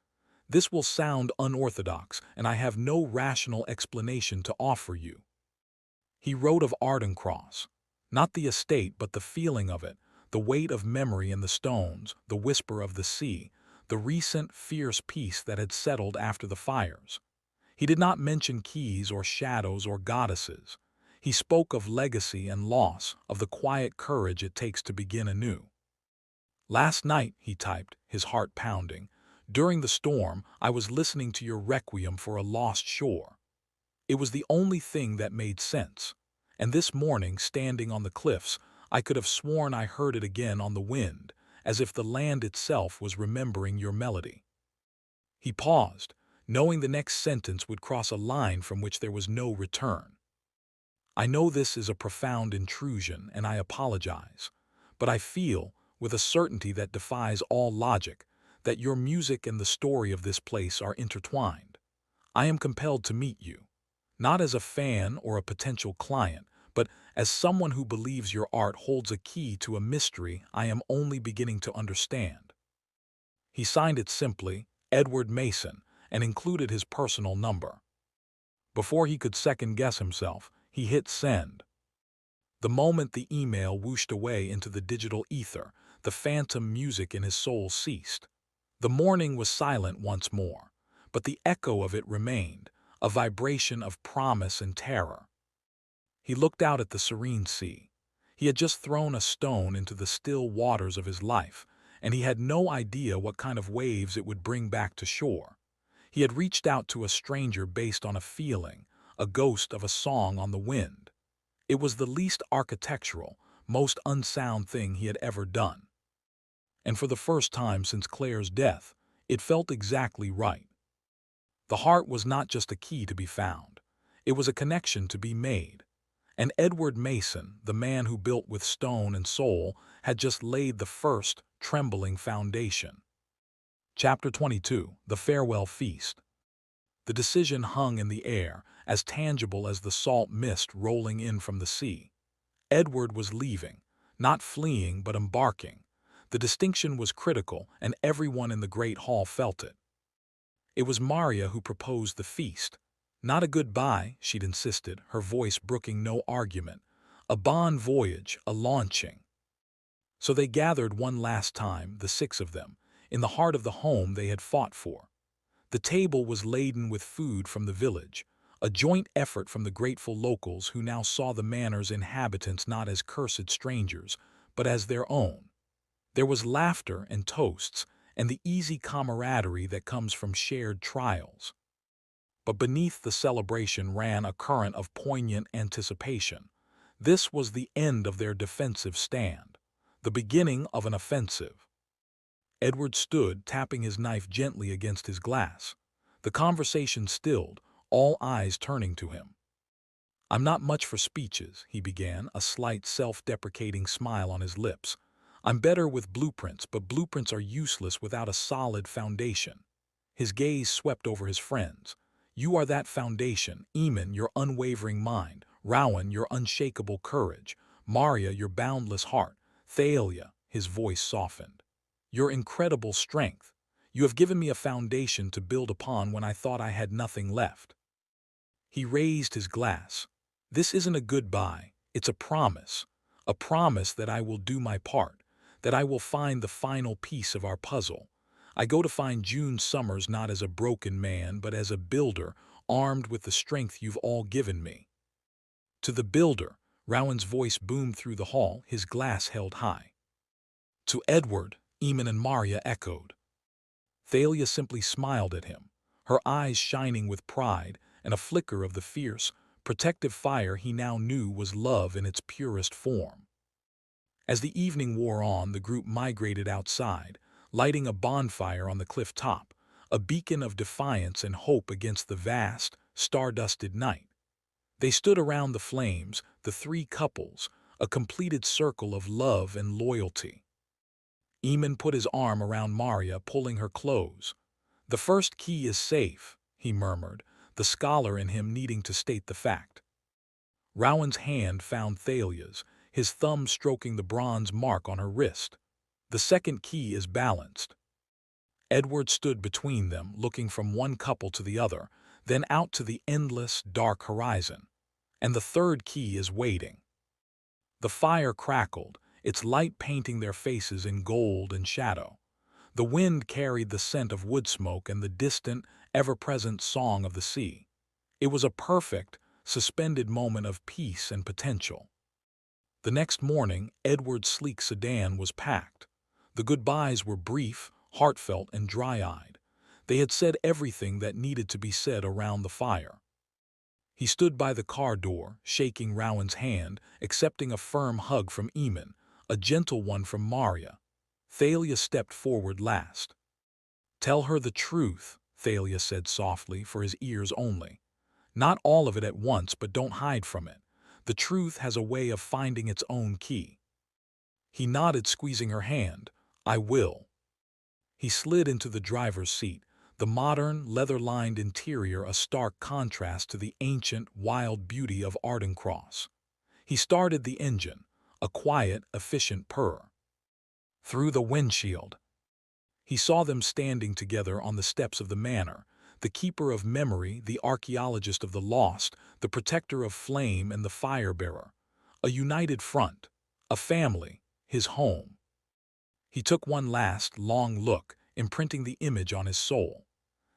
"this will sound unorthodox, and I have no rational explanation to offer you." He wrote of Ardencross, not the estate but the feeling of it, the weight of memory in the stones, the whisper of the sea, the recent, fierce peace that had settled after the fires. He did not mention keys or shadows or goddesses. He spoke of legacy and loss, of the quiet courage it takes to begin anew. "Last night," he typed, his heart pounding, "during the storm, I was listening to your requiem for a lost shore. It was the only thing that made sense. And this morning, standing on the cliffs, I could have sworn I heard it again on the wind, as if the land itself was remembering your melody." He paused, knowing the next sentence would cross a line from which there was no return. "I know this is a profound intrusion, and I apologize, but I feel, with a certainty that defies all logic, that your music and the story of this place are intertwined. I am compelled to meet you, not as a fan or a potential client, but as someone who believes your art holds a key to a mystery I am only beginning to understand." He signed it simply, Edward Mason, and included his personal number. Before he could second-guess himself, he hit send. The moment the email whooshed away into the digital ether, the phantom music in his soul ceased. The morning was silent once more, but the echo of it remained, a vibration of promise and terror. He looked out at the serene sea. He had just thrown a stone into the still waters of his life, and he had no idea what kind of waves it would bring back to shore. He had reached out to a stranger based on a feeling, a ghost of a song on the wind. It was the least architectural, most unsound thing he had ever done. And for the first time since Claire's death, it felt exactly right. The heart was not just a key to be found. It was a connection to be made. And Edward Mason, the man who built with stone and soul, had just laid the first, trembling foundation. Chapter 22, The Farewell Feast. The decision hung in the air, as tangible as the salt mist rolling in from the sea. Edward was leaving, not fleeing but embarking. The distinction was critical, and everyone in the great hall felt it. It was Maria who proposed the feast. Not a goodbye, she'd insisted, her voice brooking no argument. A bon voyage, a launching. So they gathered one last time, the six of them, in the heart of the home they had fought for. The table was laden with food from the village, a joint effort from the grateful locals who now saw the manor's inhabitants not as cursed strangers, but as their own. There was laughter and toasts, and the easy camaraderie that comes from shared trials. But beneath the celebration ran a current of poignant anticipation. This was the end of their defensive stand, the beginning of an offensive. Edward stood, tapping his knife gently against his glass. The conversation stilled, all eyes turning to him. "I'm not much for speeches," he began, a slight self-deprecating smile on his lips. "I'm better with blueprints, but blueprints are useless without a solid foundation." His gaze swept over his friends. You are that foundation, Eamon, your unwavering mind, Rowan, your unshakable courage, Maria, your boundless heart, Thalia, his voice softened. Your incredible strength. You have given me a foundation to build upon when I thought I had nothing left. He raised his glass. This isn't a goodbye, it's a promise. A promise that I will do my part, that I will find the final piece of our puzzle. I go to find June Summers not as a broken man, but as a builder, armed with the strength you've all given me. To the builder, Rowan's voice boomed through the hall, his glass held high. To Edward, Eamon and Maria echoed. Thalia simply smiled at him, her eyes shining with pride and a flicker of the fierce, protective fire he now knew was love in its purest form. As the evening wore on, the group migrated outside, lighting a bonfire on the cliff top, a beacon of defiance and hope against the vast, star-dusted night. They stood around the flames, the three couples, a completed circle of love and loyalty. Eamon put his arm around Maria, pulling her close. "The first key is safe," he murmured, the scholar in him needing to state the fact. Rowan's hand found Thalia's, his thumb stroking the bronze mark on her wrist. "The second key is balanced." Edward stood between them, looking from one couple to the other, then out to the endless, dark horizon. "And the third key is waiting." The fire crackled, its light painting their faces in gold and shadow. The wind carried the scent of wood smoke and the distant, ever-present song of the sea. It was a perfect, suspended moment of peace and potential. The next morning, Edward's sleek sedan was packed. The goodbyes were brief, heartfelt, and dry-eyed. They had said everything that needed to be said around the fire. He stood by the car door, shaking Rowan's hand, accepting a firm hug from Eamon, a gentle one from Maria. Thalia stepped forward last. "Tell her the truth," Thalia said softly, for his ears only. "Not all of it at once, but don't hide from it. The truth has a way of finding its own key." He nodded, squeezing her hand. "I will." He slid into the driver's seat, the modern, leather-lined interior a stark contrast to the ancient, wild beauty of Ardencross. He started the engine, a quiet, efficient purr. Through the windshield, he saw them standing together on the steps of the manor, the keeper of memory, the archaeologist of the lost, the protector of flame and the fire-bearer. A united front, a family, his home. He took one last, long look, imprinting the image on his soul.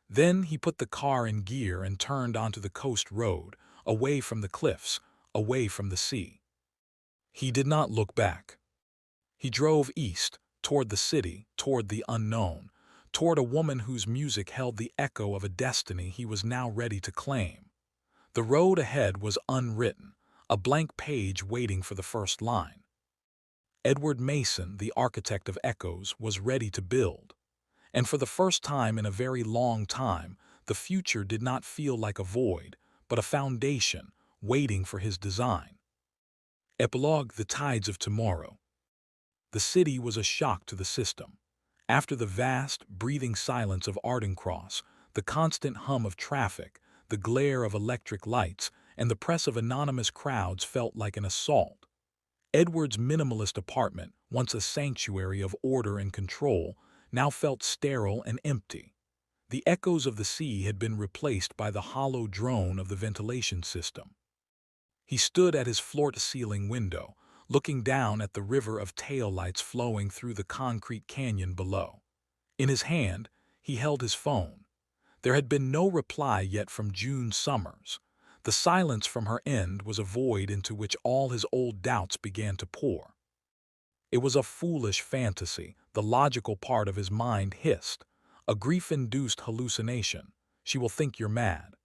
Then he put the car in gear and turned onto the coast road, away from the cliffs, away from the sea. He did not look back. He drove east, toward the city, toward the unknown, toward a woman whose music held the echo of a destiny he was now ready to claim. The road ahead was unwritten, a blank page waiting for the first line. Edward Mason, the architect of echoes, was ready to build. And for the first time in a very long time, the future did not feel like a void, but a foundation waiting for his design. Epilogue: The Tides of Tomorrow. The city was a shock to the system. After the vast, breathing silence of Ardencross, the constant hum of traffic, the glare of electric lights, and the press of anonymous crowds felt like an assault. Edward's minimalist apartment, once a sanctuary of order and control, now felt sterile and empty. The echoes of the sea had been replaced by the hollow drone of the ventilation system. He stood at his floor-to-ceiling window, looking down at the river of taillights flowing through the concrete canyon below. In his hand, he held his phone. There had been no reply yet from June Summers. The silence from her end was a void into which all his old doubts began to pour. It was a foolish fantasy, the logical part of his mind hissed. A grief-induced hallucination. She will think you're mad.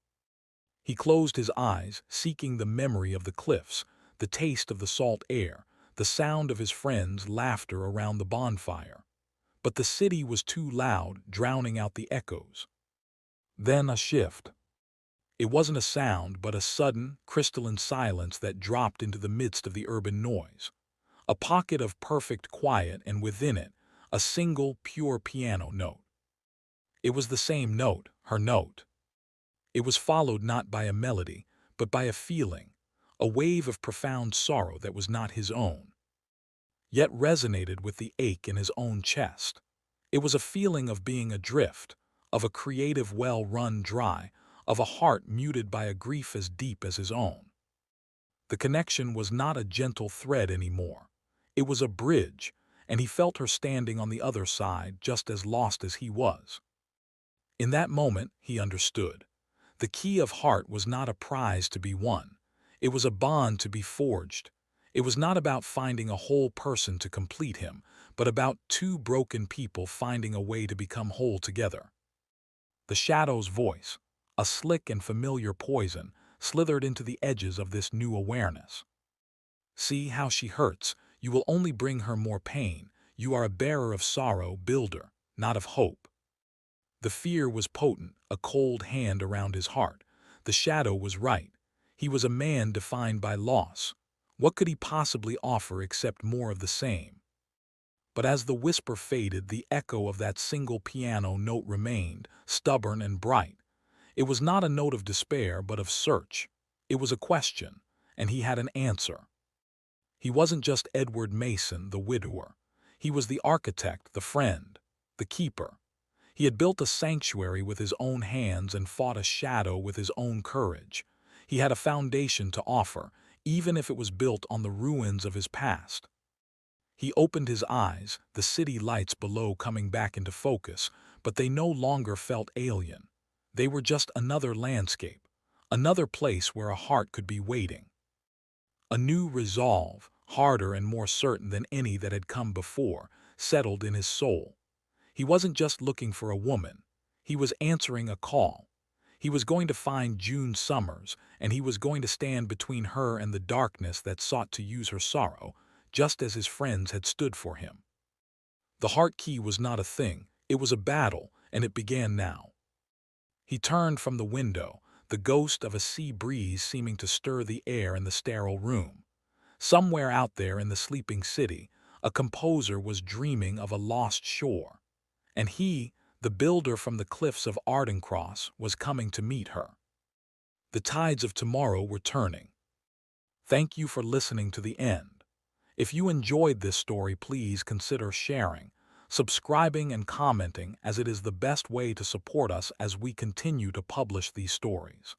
He closed his eyes, seeking the memory of the cliffs, the taste of the salt air, the sound of his friends' laughter around the bonfire. But the city was too loud, drowning out the echoes. Then a shift. It wasn't a sound, but a sudden, crystalline silence that dropped into the midst of the urban noise. A pocket of perfect quiet, and within it, a single, pure piano note. It was the same note, her note. It was followed not by a melody, but by a feeling, a wave of profound sorrow that was not his own, yet resonated with the ache in his own chest. It was a feeling of being adrift, of a creative well run dry, of a heart muted by a grief as deep as his own. The connection was not a gentle thread anymore. It was a bridge, and he felt her standing on the other side just as lost as he was. In that moment, he understood. The key of heart was not a prize to be won. It was a bond to be forged. It was not about finding a whole person to complete him, but about two broken people finding a way to become whole together. The shadow's voice, a slick and familiar poison, slithered into the edges of this new awareness. See how she hurts. You will only bring her more pain. You are a bearer of sorrow, builder, not of hope. The fear was potent, a cold hand around his heart. The shadow was right. He was a man defined by loss. What could he possibly offer except more of the same? But as the whisper faded, the echo of that single piano note remained, stubborn and bright. It was not a note of despair, but of search. It was a question, and he had an answer. He wasn't just Edward Mason, the widower. He was the architect, the friend, the keeper. He had built a sanctuary with his own hands and fought a shadow with his own courage. He had a foundation to offer, even if it was built on the ruins of his past. He opened his eyes, the city lights below coming back into focus, but they no longer felt alien. They were just another landscape, another place where a heart could be waiting. A new resolve, harder and more certain than any that had come before, settled in his soul. He wasn't just looking for a woman. He was answering a call. He was going to find June Summers, and he was going to stand between her and the darkness that sought to use her sorrow, just as his friends had stood for him. The heart key was not a thing. It was a battle, and it began now. He turned from the window, the ghost of a sea breeze seeming to stir the air in the sterile room. Somewhere out there in the sleeping city, a composer was dreaming of a lost shore. And he, the builder from the cliffs of Ardencross, was coming to meet her. The tides of tomorrow were turning. Thank you for listening to the end. If you enjoyed this story, please consider sharing, subscribing, and commenting, as it is the best way to support us as we continue to publish these stories.